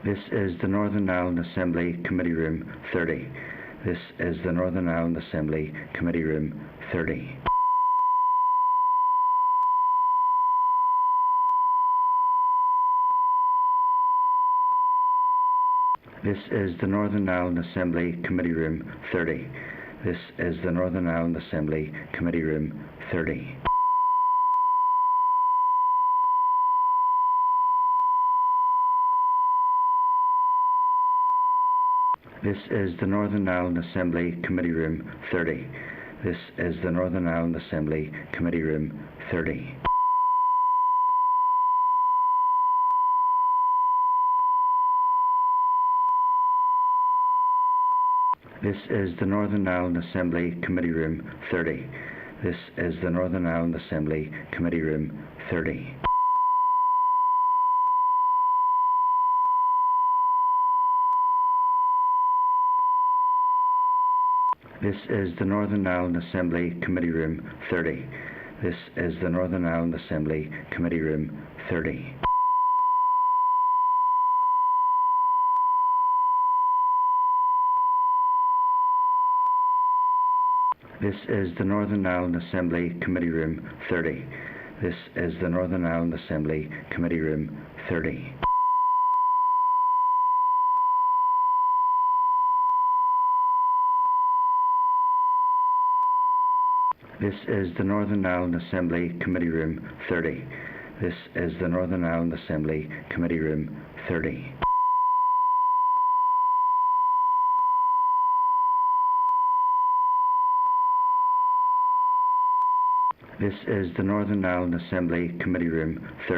This is the Northern Ireland Assembly Committee Room 30. This is the Northern Ireland Assembly Committee Room 30. This is the Northern Ireland Assembly Committee Room 30. This is the Northern Ireland Assembly Committee Room 30. This is the Northern Ireland Assembly Committee Room 30. This is the Northern Ireland Assembly Committee Room 30. This is the Northern Ireland Assembly Committee Room 30. This is the Northern Ireland Assembly Committee Room 30. This is the Northern Ireland Assembly Committee Room 30. This is the Northern Ireland Assembly Committee Room 30. This is the Northern Ireland Assembly Committee Room 30. This is the Northern Ireland Assembly Committee Room 30. This is the Northern Ireland Assembly Committee Room 30. This is the Northern Ireland Assembly Committee Room 30. This is the Northern Ireland Assembly Committee Room 30.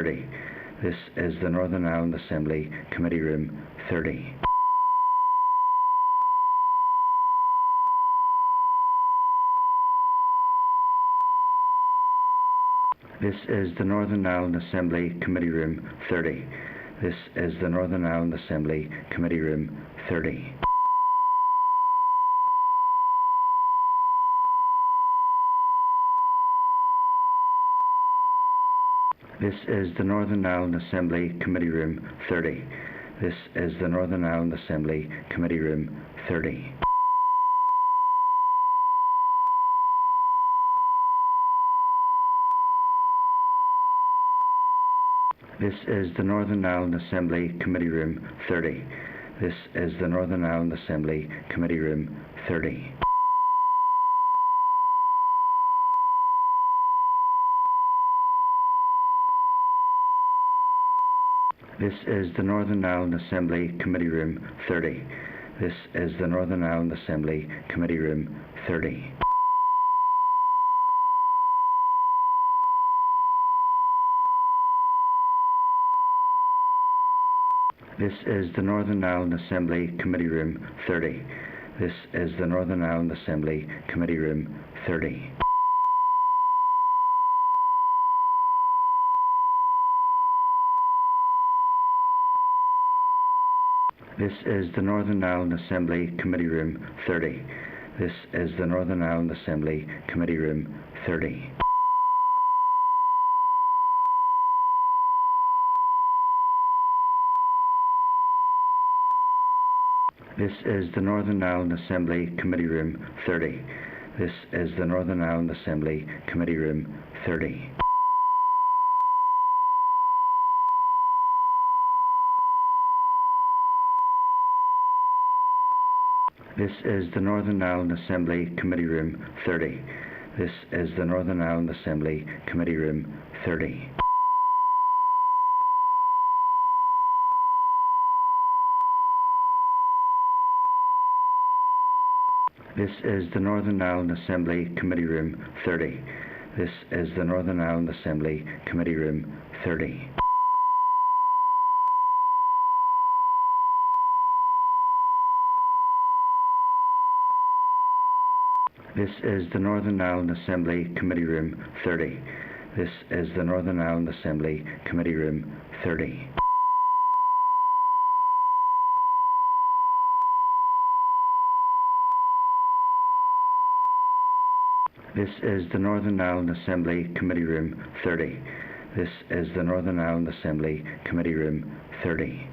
This is the Northern Ireland Assembly Committee Room 30. This is the Northern Ireland Assembly Committee Room 30. This is the Northern Ireland Assembly Committee Room 30. This is the Northern Ireland Assembly Committee Room 30. This is the Northern Ireland Assembly Committee Room 30. This is the Northern Ireland Assembly Committee Room 30. This is the Northern Ireland Assembly Committee Room 30. This is the Northern Ireland Assembly Committee Room 30. This is the Northern Ireland Assembly Committee Room 30. This is the Northern Ireland Assembly Committee Room 30. This is the Northern Ireland Assembly Committee Room 30. This is the Northern Ireland Assembly Committee Room 30. This is the Northern Ireland Assembly Committee Room 30. This is the Northern Ireland Assembly Committee Room 30. This is the Northern Ireland Assembly Committee Room 30. This is the Northern Ireland Assembly Committee Room 30. This is the Northern Ireland Assembly Committee Room 30. This is the Northern Ireland Assembly Committee Room 30. This is the Northern Ireland Assembly Committee Room 30. This is the Northern Ireland Assembly Committee Room 30. This is the Northern Ireland Assembly Committee Room 30. This is the Northern Ireland Assembly Committee Room 30. This is the Northern Ireland Assembly Committee Room 30.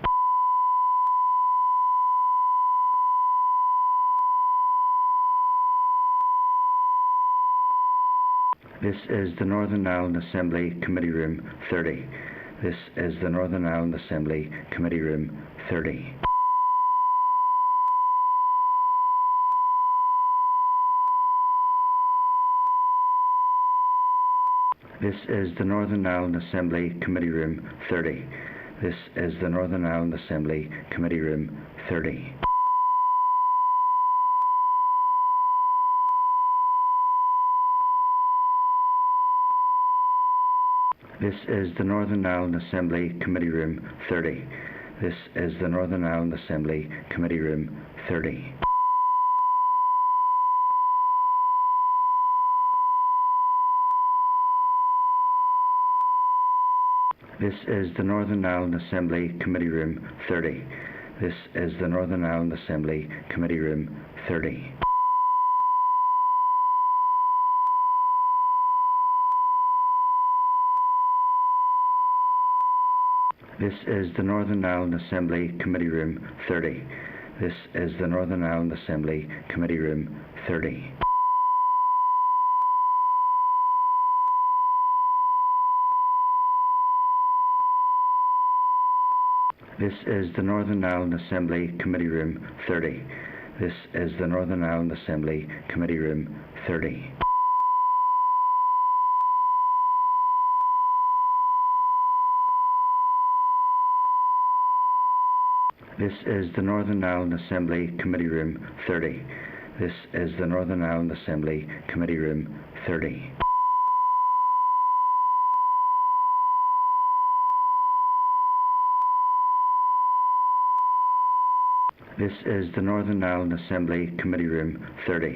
This is the Northern Ireland Assembly Committee Room 30. This is the Northern Ireland Assembly Committee Room 30. This is the Northern Ireland Assembly Committee Room 30. This is the Northern Ireland Assembly Committee Room 30. This is the Northern Ireland Assembly Committee Room 30. This is the Northern Ireland Assembly Committee Room 30. This is the Northern Ireland Assembly Committee Room 30. This is the Northern Ireland Assembly Committee Room 30. This is the Northern Ireland Assembly Committee Room 30. This is the Northern Ireland Assembly Committee Room 30. This is the Northern Ireland Assembly Committee Room 30. This is the Northern Ireland Assembly Committee Room 30. This is the Northern Ireland Assembly Committee Room 30. This is the Northern Ireland Assembly Committee Room 30. This is the Northern Ireland Assembly Committee Room 30.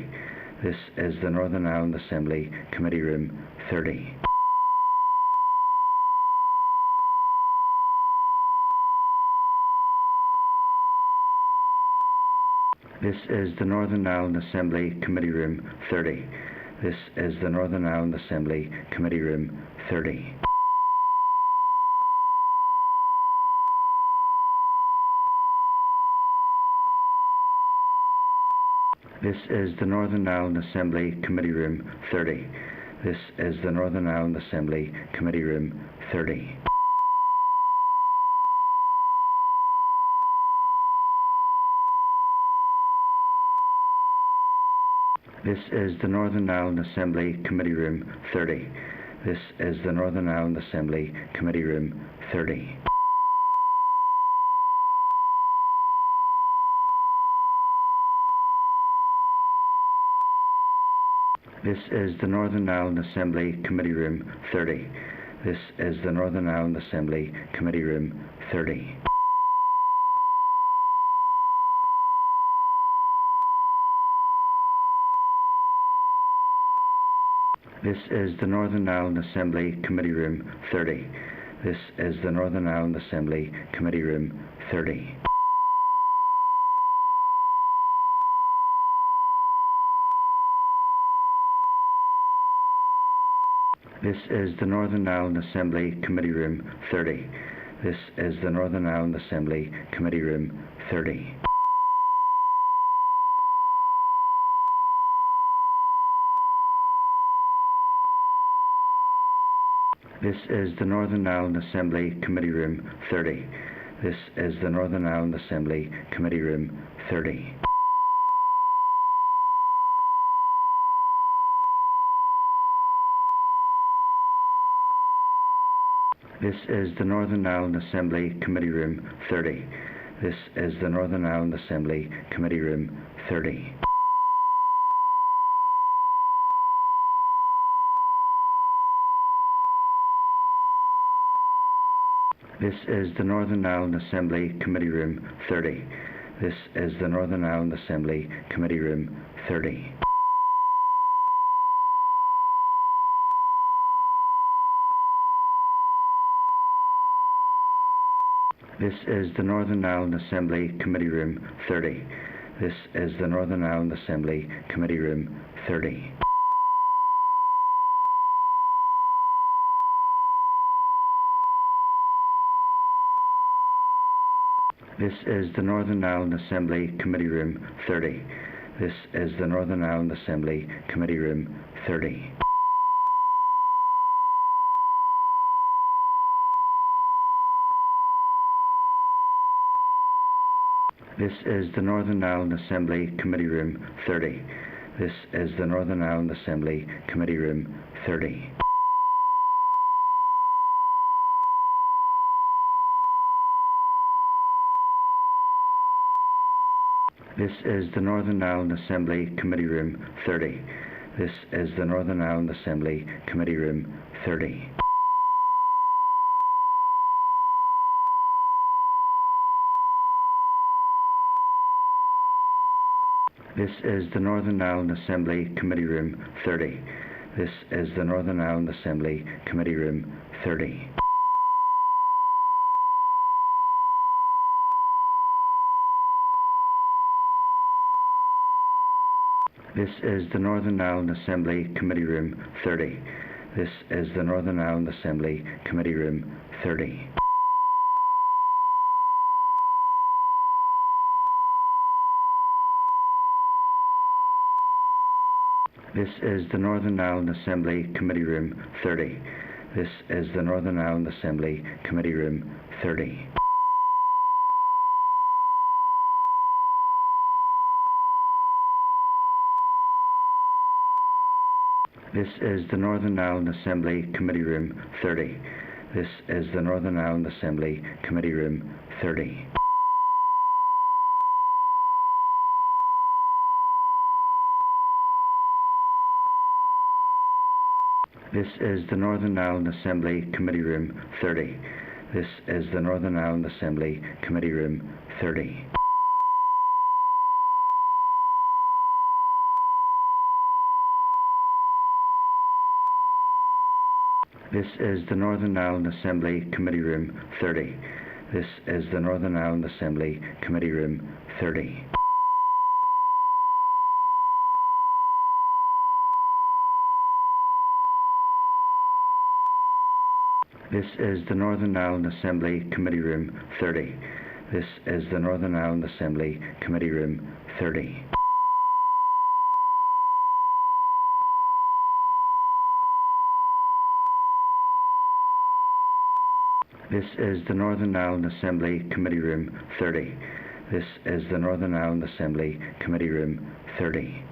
This is the Northern Ireland Assembly Committee Room 30. This is the Northern Ireland Assembly Committee Room 30. This is the Northern Ireland Assembly Committee Room 30. This is the Northern Ireland Assembly Committee Room 30. This is the Northern Ireland Assembly Committee Room 30. This is the Northern Ireland Assembly Committee Room 30. This is the Northern Ireland Assembly Committee Room 30. This is the Northern Ireland Assembly Committee Room 30. This is the Northern Ireland Assembly Committee Room 30. This is the Northern Ireland Assembly Committee Room 30. This is the Northern Ireland Assembly Committee Room 30. This is the Northern Ireland Assembly Committee Room 30. This is the Northern Ireland Assembly Committee Room 30. This is the Northern Ireland Assembly Committee Room 30. This is the Northern Ireland Assembly Committee Room 30. This is the Northern Ireland Assembly Committee Room 30. This is the Northern Ireland Assembly Committee Room 30. This is the Northern Ireland Assembly Committee Room 30. This is the Northern Ireland Assembly Committee Room 30. This is the Northern Ireland Assembly Committee Room 30. This is the Northern Ireland Assembly Committee Room 30. This is the Northern Ireland Assembly Committee Room 30. This is the Northern Ireland Assembly Committee Room 30. This is the Northern Ireland Assembly Committee Room 30. This is the Northern Ireland Assembly Committee Room 30. This is the Northern Ireland Assembly Committee Room 30. This is the Northern Ireland Assembly Committee Room 30. This is the Northern Ireland Assembly Committee Room 30. This is the Northern Ireland Assembly Committee Room 30. This is the Northern Ireland Assembly Committee Room 30. This is the Northern Ireland Assembly Committee Room 30. This is the Northern Ireland Assembly Committee Room 30. This is the Northern Ireland Assembly Committee Room 30. This is the Northern Ireland Assembly Committee Room 30. This is the Northern Ireland Assembly Committee Room 30. This is the Northern Ireland Assembly Committee Room 30. This is the Northern Ireland Assembly Committee Room 30. This is the Northern Ireland Assembly Committee Room 30. This is the Northern Ireland Assembly Committee Room 30. This is the Northern Ireland Assembly Committee Room 30. This is the Northern Ireland Assembly Committee Room 30. This is the Northern Ireland Assembly Committee Room 30. This is the Northern Ireland Assembly Committee Room 30.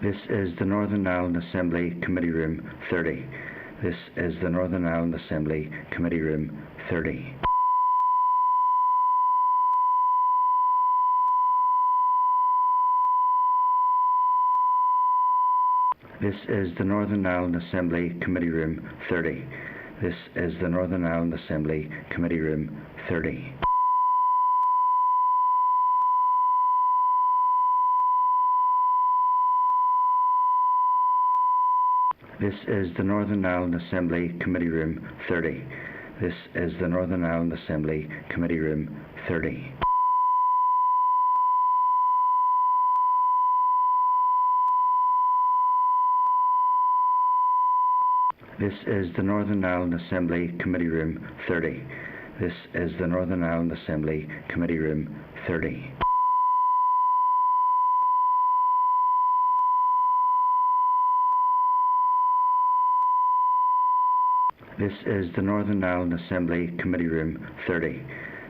This is the Northern Ireland Assembly Committee Room 30. This is the Northern Ireland Assembly Committee Room 30. This is the Northern Ireland Assembly Committee Room 30. This is the Northern Ireland Assembly Committee Room 30. This is the Northern Ireland Assembly Committee Room 30. This is the Northern Ireland Assembly Committee Room 30. This is the Northern Ireland Assembly Committee Room 30. This is the Northern Ireland Assembly Committee Room 30. This is the Northern Ireland Assembly Committee Room 30.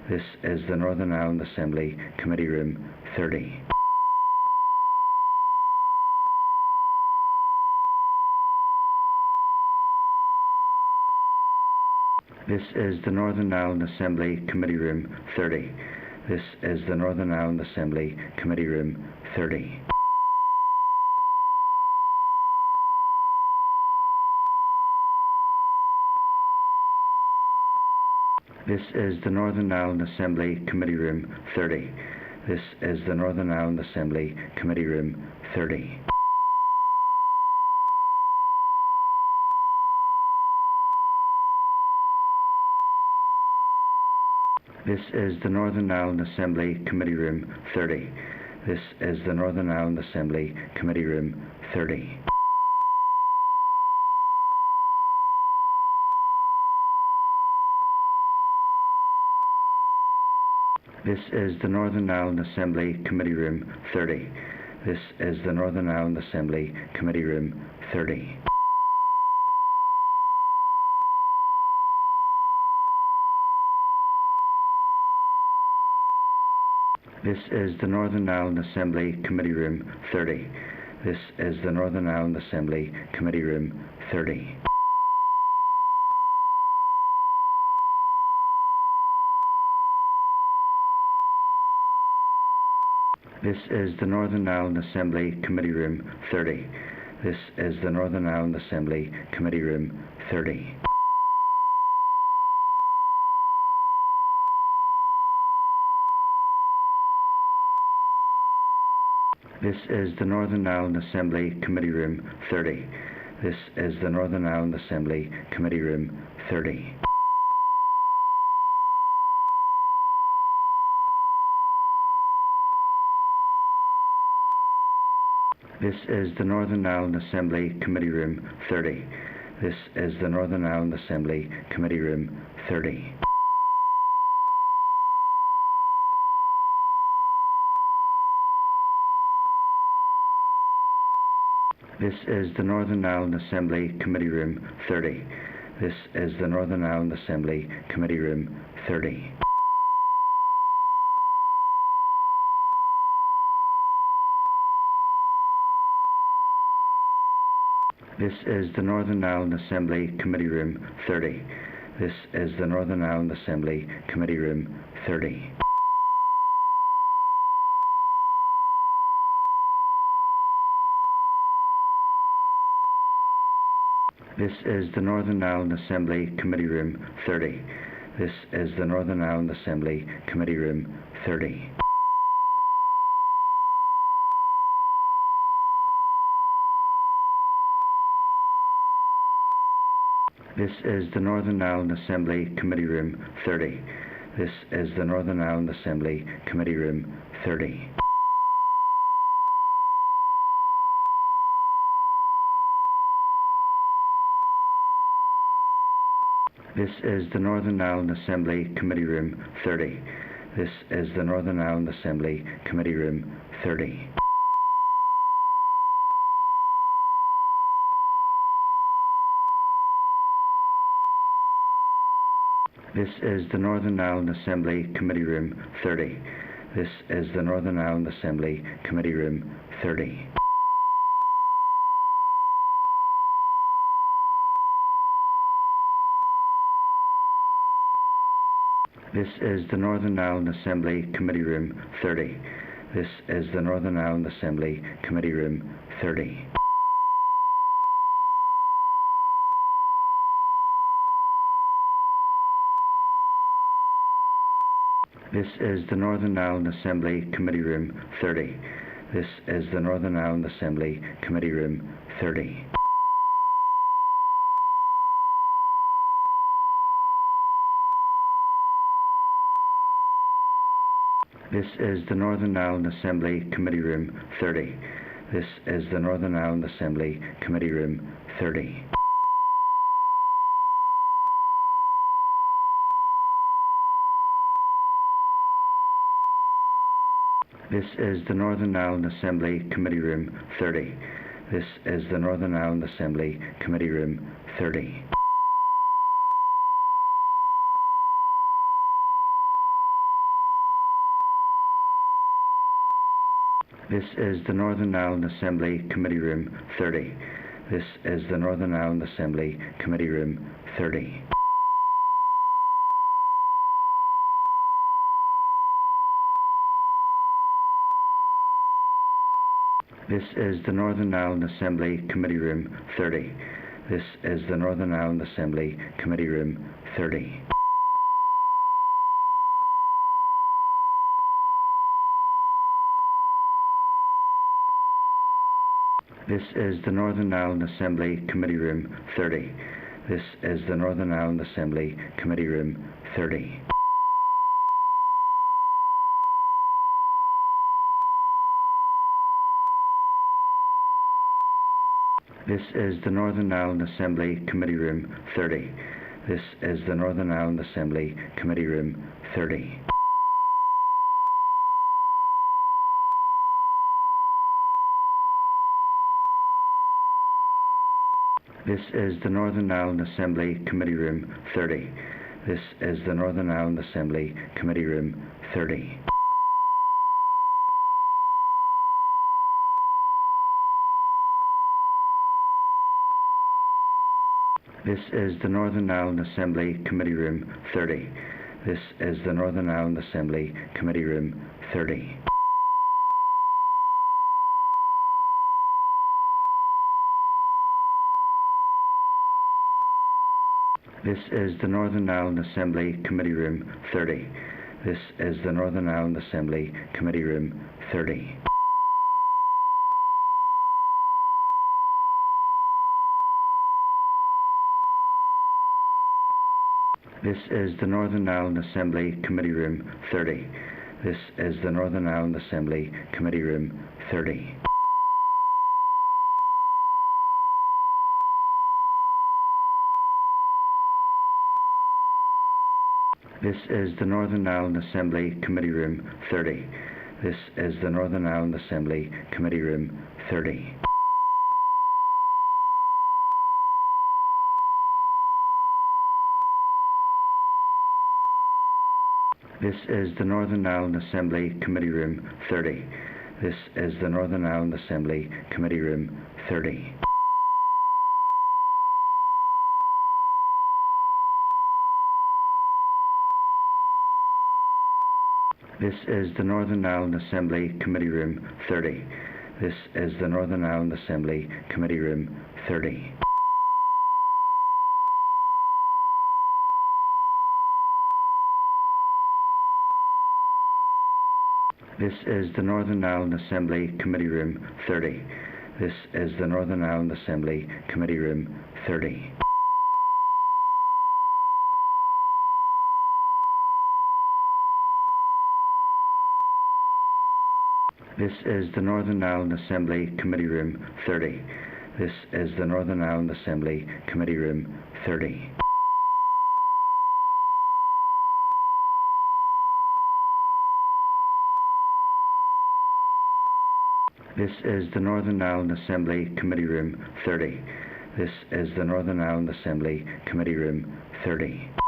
This is the Northern Ireland Assembly Committee Room 30. This is the Northern Ireland Assembly Committee Room 30. This is the Northern Ireland Assembly Committee Room 30. This is the Northern Ireland Assembly Committee Room 30. This is the Northern Ireland Assembly Committee Room 30. This is the Northern Ireland Assembly Committee Room 30. This is the Northern Ireland Assembly Committee Room 30. This is the Northern Ireland Assembly Committee Room 30. This is the Northern Ireland Assembly Committee Room 30. This is the Northern Ireland Assembly Committee Room 30. This is the Northern Ireland Assembly Committee Room 30. This is the Northern Ireland Assembly Committee Room 30. This is the Northern Ireland Assembly Committee Room 30. This is the Northern Ireland Assembly Committee Room 30. This is the Northern Ireland Assembly Committee Room 30. This is the Northern Ireland Assembly Committee Room 30. This is the Northern Ireland Assembly Committee Room 30. This is the Northern Ireland Assembly Committee Room 30. This is the Northern Ireland Assembly Committee Room 30. This is the Northern Ireland Assembly Committee Room 30. This is the Northern Ireland Assembly Committee Room 30. This is the Northern Ireland Assembly Committee Room 30. This is the Northern Ireland Assembly Committee Room 30. This is the Northern Ireland Assembly Committee Room 30. This is the Northern Ireland Assembly Committee Room 30. This is the Northern Ireland Assembly Committee Room 30. This is the Northern Ireland Assembly Committee Room 30. This is the Northern Ireland Assembly Committee Room 30. This is the Northern Ireland Assembly Committee Room 30. This is the Northern Ireland Assembly Committee Room 30. This is the Northern Ireland Assembly Committee Room 30. This is the Northern Ireland Assembly Committee Room 30. This is the Northern Ireland Assembly Committee Room 30. This is the Northern Ireland Assembly Committee Room 30. This is the Northern Ireland Assembly Committee Room 30. This is the Northern Ireland Assembly Committee Room 30. This is the Northern Ireland Assembly Committee Room 30. This is the Northern Ireland Assembly Committee Room 30. This is the Northern Ireland Assembly Committee Room 30. This is the Northern Ireland Assembly Committee Room 30. This is the Northern Ireland Assembly Committee Room 30. This is the Northern Ireland Assembly Committee Room 30. This is the Northern Ireland Assembly Committee Room 30. This is the Northern Ireland Assembly Committee Room 30. This is the Northern Ireland Assembly Committee Room 30. This is the Northern Ireland Assembly Committee Room 30. This is the Northern Ireland Assembly Committee Room 30. This is the Northern Ireland Assembly Committee Room 30. This is the Northern Ireland Assembly Committee Room 30. This is the Northern Ireland Assembly Committee Room 30. This is the Northern Ireland Assembly Committee Room 30. This is the Northern Ireland Assembly Committee Room 30. This is the Northern Ireland Assembly Committee Room 30. This is the Northern Ireland Assembly Committee Room 30. This is the Northern Ireland Assembly Committee Room 30. This is the Northern Ireland Assembly Committee Room 30. This is the Northern Ireland Assembly Committee Room 30. This is the Northern Ireland Assembly Committee Room 30. This is the Northern Ireland Assembly Committee Room 30. This is the Northern Ireland Assembly Committee Room 30. This is the Northern Ireland Assembly Committee Room 30. This is the Northern Ireland Assembly Committee Room 30. This is the Northern Ireland Assembly Committee Room 30. This is the Northern Ireland Assembly Committee Room 30. This is the Northern Ireland Assembly Committee Room 30.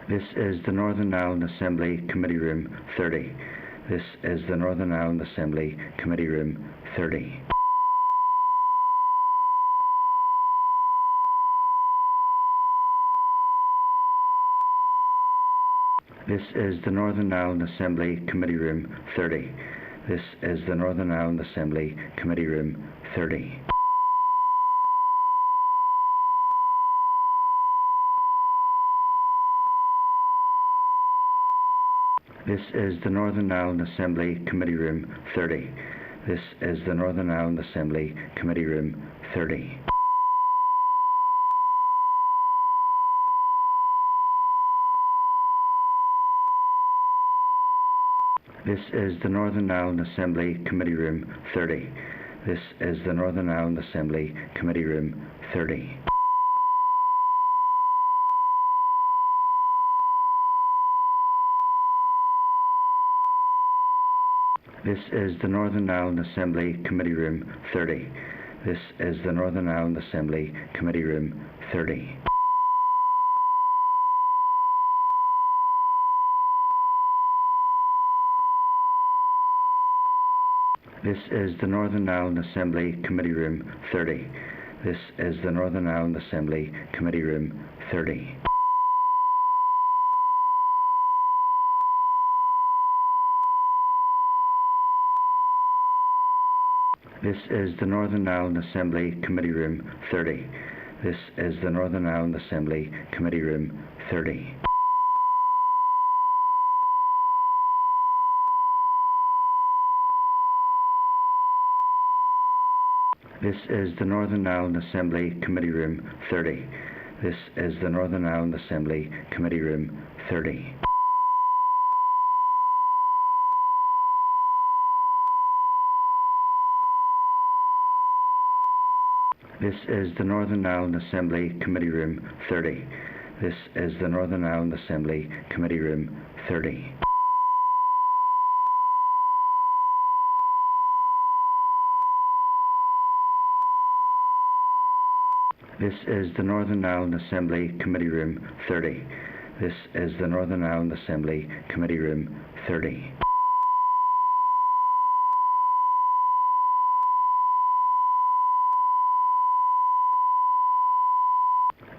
This is the Northern Ireland Assembly Committee Room 30. This is the Northern Ireland Assembly Committee Room 30. This is the Northern Ireland Assembly Committee Room 30. This is the Northern Ireland Assembly Committee Room 30. This is the Northern Ireland Assembly Committee Room 30. This is the Northern Ireland Assembly Committee Room 30. This is the Northern Ireland Assembly Committee Room 30. This is the Northern Ireland Assembly Committee Room 30. This is the Northern Ireland Assembly Committee Room 30. This is the Northern Ireland Assembly Committee Room 30. This is the Northern Ireland Assembly Committee Room 30. This is the Northern Ireland Assembly Committee Room 30. This is the Northern Ireland Assembly Committee Room 30. This is the Northern Ireland Assembly Committee Room 30. This is the Northern Ireland Assembly Committee Room 30. This is the Northern Ireland Assembly Committee Room 30. This is the Northern Ireland Assembly Committee Room 30. This is the Northern Ireland Assembly Committee Room 30. This is the Northern Ireland Assembly Committee Room 30. This is the Northern Ireland Assembly Committee Room 30.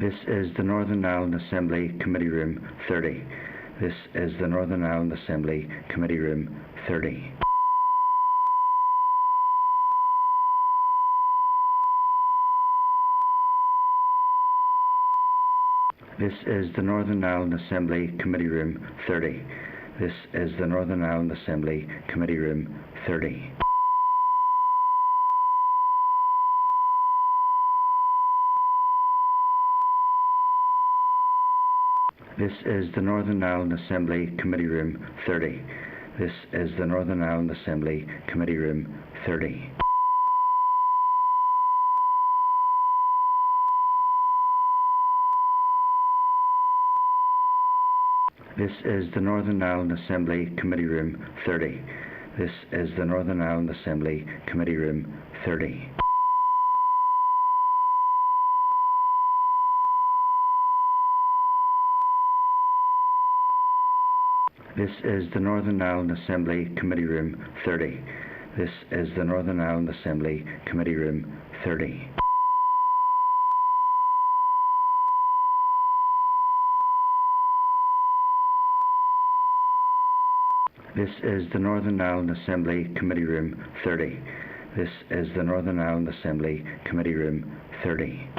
This is the Northern Ireland Assembly Committee Room 30. This is the Northern Ireland Assembly Committee Room 30. This is the Northern Ireland Assembly Committee Room 30. This is the Northern Ireland Assembly Committee Room 30. This is the Northern Ireland Assembly Committee Room 30. This is the Northern Ireland Assembly Committee Room 30. This is the Northern Ireland Assembly Committee Room 30. This is the Northern Ireland Assembly Committee Room 30. This is the Northern Ireland Assembly Committee Room 30. This is the Northern Ireland Assembly Committee Room 30. This is the Northern Ireland Assembly Committee Room 30. This is the Northern Ireland Assembly Committee Room 30.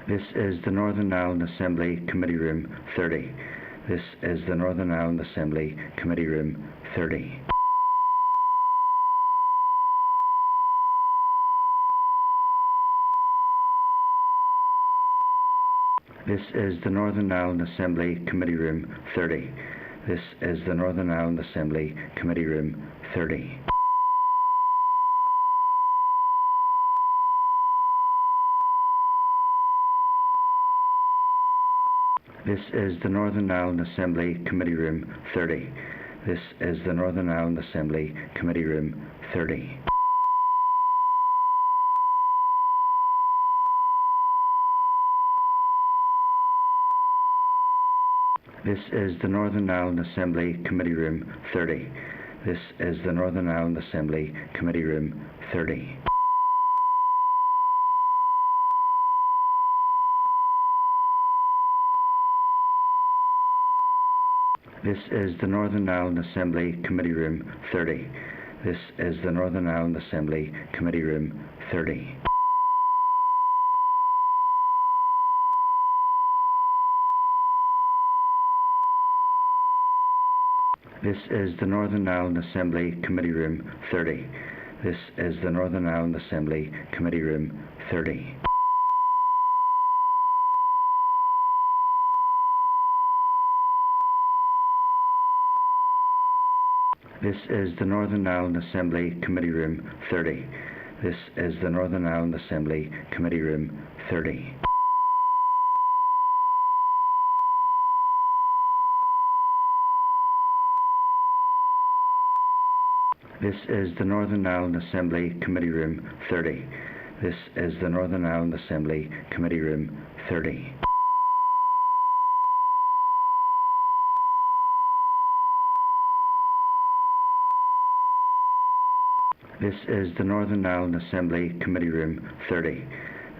This is the Northern Ireland Assembly Committee Room 30. This is the Northern Ireland Assembly Committee Room 30. This is the Northern Ireland Assembly Committee Room 30. This is the Northern Ireland Assembly Committee Room 30. This is the Northern Ireland Assembly Committee Room 30. This is the Northern Ireland Assembly Committee Room 30. This is the Northern Ireland Assembly Committee Room 30. This is the Northern Ireland Assembly Committee Room 30. This is the Northern Ireland Assembly Committee Room 30. This is the Northern Ireland Assembly Committee Room 30. This is the Northern Ireland Assembly Committee Room 30. This is the Northern Ireland Assembly Committee Room 30. This is the Northern Ireland Assembly Committee Room 30. This is the Northern Ireland Assembly Committee Room 30. This is the Northern Ireland Assembly Committee Room 30. This is the Northern Ireland Assembly Committee Room 30. This is the Northern Ireland Assembly Committee Room 30.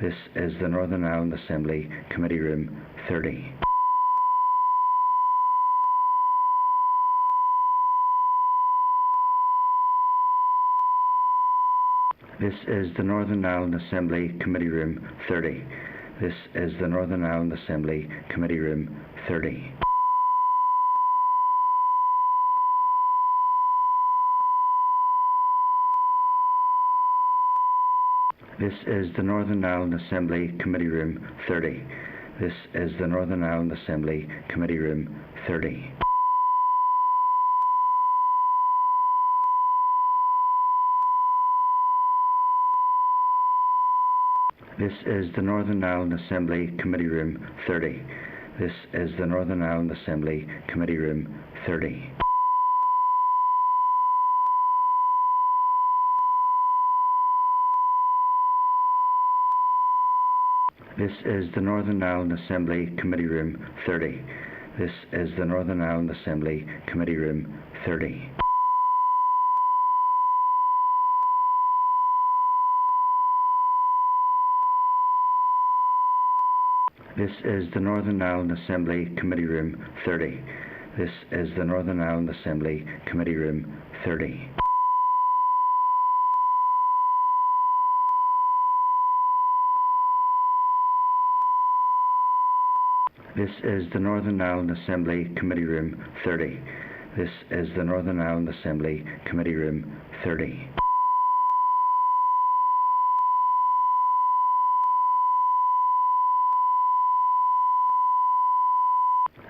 This is the Northern Ireland Assembly Committee Room 30. This is the Northern Ireland Assembly Committee Room 30. This is the Northern Ireland Assembly Committee Room 30. This is the Northern Ireland Assembly Committee Room 30. This is the Northern Ireland Assembly Committee Room 30. This is the Northern Ireland Assembly Committee Room 30. This is the Northern Ireland Assembly Committee Room 30. This is the Northern Ireland Assembly Committee Room 30. This is the Northern Ireland Assembly Committee Room 30. This is the Northern Ireland Assembly Committee Room 30. This is the Northern Ireland Assembly Committee Room 30. This is the Northern Ireland Assembly Committee Room 30. This is the Northern Ireland Assembly Committee Room 30.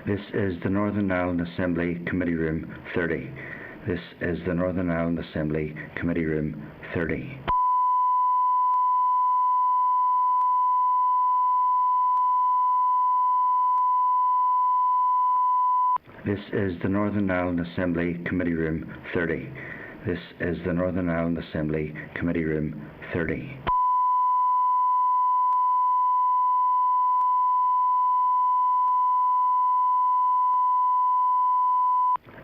This is the Northern Ireland Assembly Committee Room 30. This is the Northern Ireland Assembly Committee Room 30. This is the Northern Ireland Assembly Committee Room 30. This is the Northern Ireland Assembly Committee Room 30.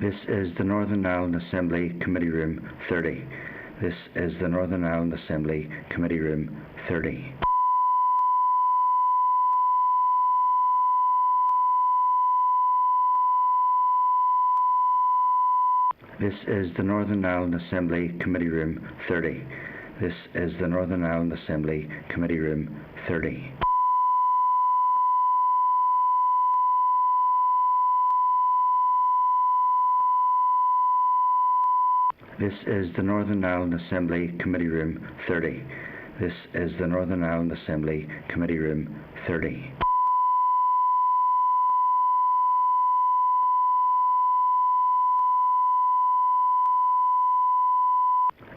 This is the Northern Ireland Assembly Committee Room 30. This is the Northern Ireland Assembly Committee Room 30. This is the Northern Ireland Assembly Committee Room 30. This is the Northern Ireland Assembly Committee Room 30. This is the Northern Ireland Assembly Committee Room 30. This is the Northern Ireland Assembly Committee Room 30.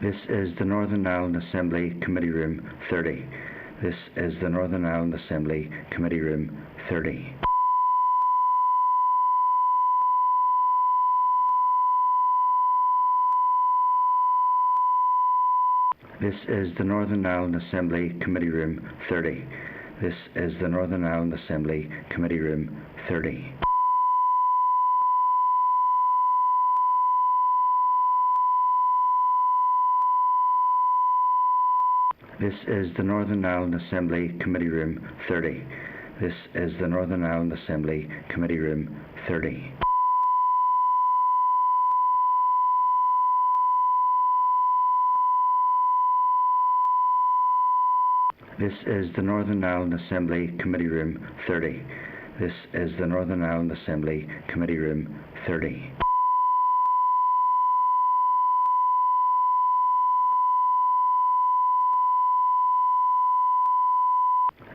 This is the Northern Ireland Assembly Committee Room 30. This is the Northern Ireland Assembly Committee Room 30. This is the Northern Ireland Assembly Committee Room 30. This is the Northern Ireland Assembly Committee Room 30. This is the Northern Ireland Assembly Committee Room 30. This is the Northern Ireland Assembly Committee Room 30. This is the Northern Ireland Assembly Committee Room 30. This is the Northern Ireland Assembly Committee Room 30.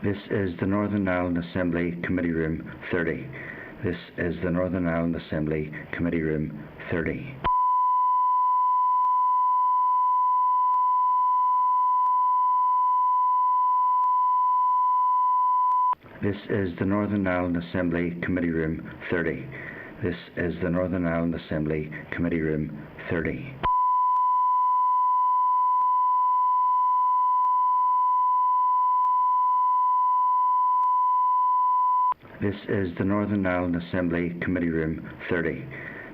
This is the Northern Ireland Assembly Committee Room 30. This is the Northern Ireland Assembly Committee Room 30. This is the Northern Ireland Assembly Committee Room 30. This is the Northern Ireland Assembly Committee Room 30. This is the Northern Ireland Assembly Committee Room 30.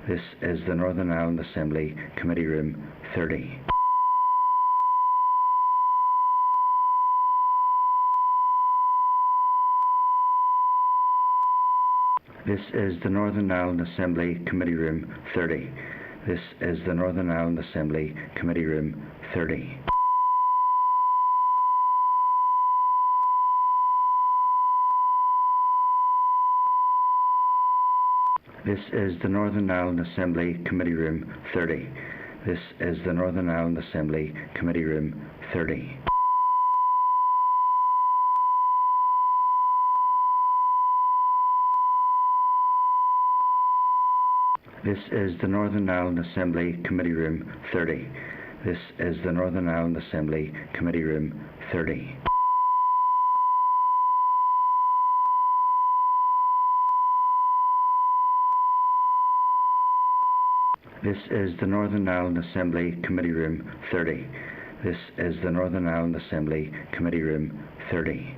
This is the Northern Ireland Assembly Committee Room 30. This is the Northern Ireland Assembly Committee Room 30. This is the Northern Ireland Assembly Committee Room 30. This is the Northern Ireland Assembly Committee Room 30. This is the Northern Ireland Assembly Committee Room 30. This is the Northern Ireland Assembly Committee Room 30. This is the Northern Ireland Assembly Committee Room 30. This is the Northern Ireland Assembly Committee Room 30. This is the Northern Ireland Assembly Committee Room 30.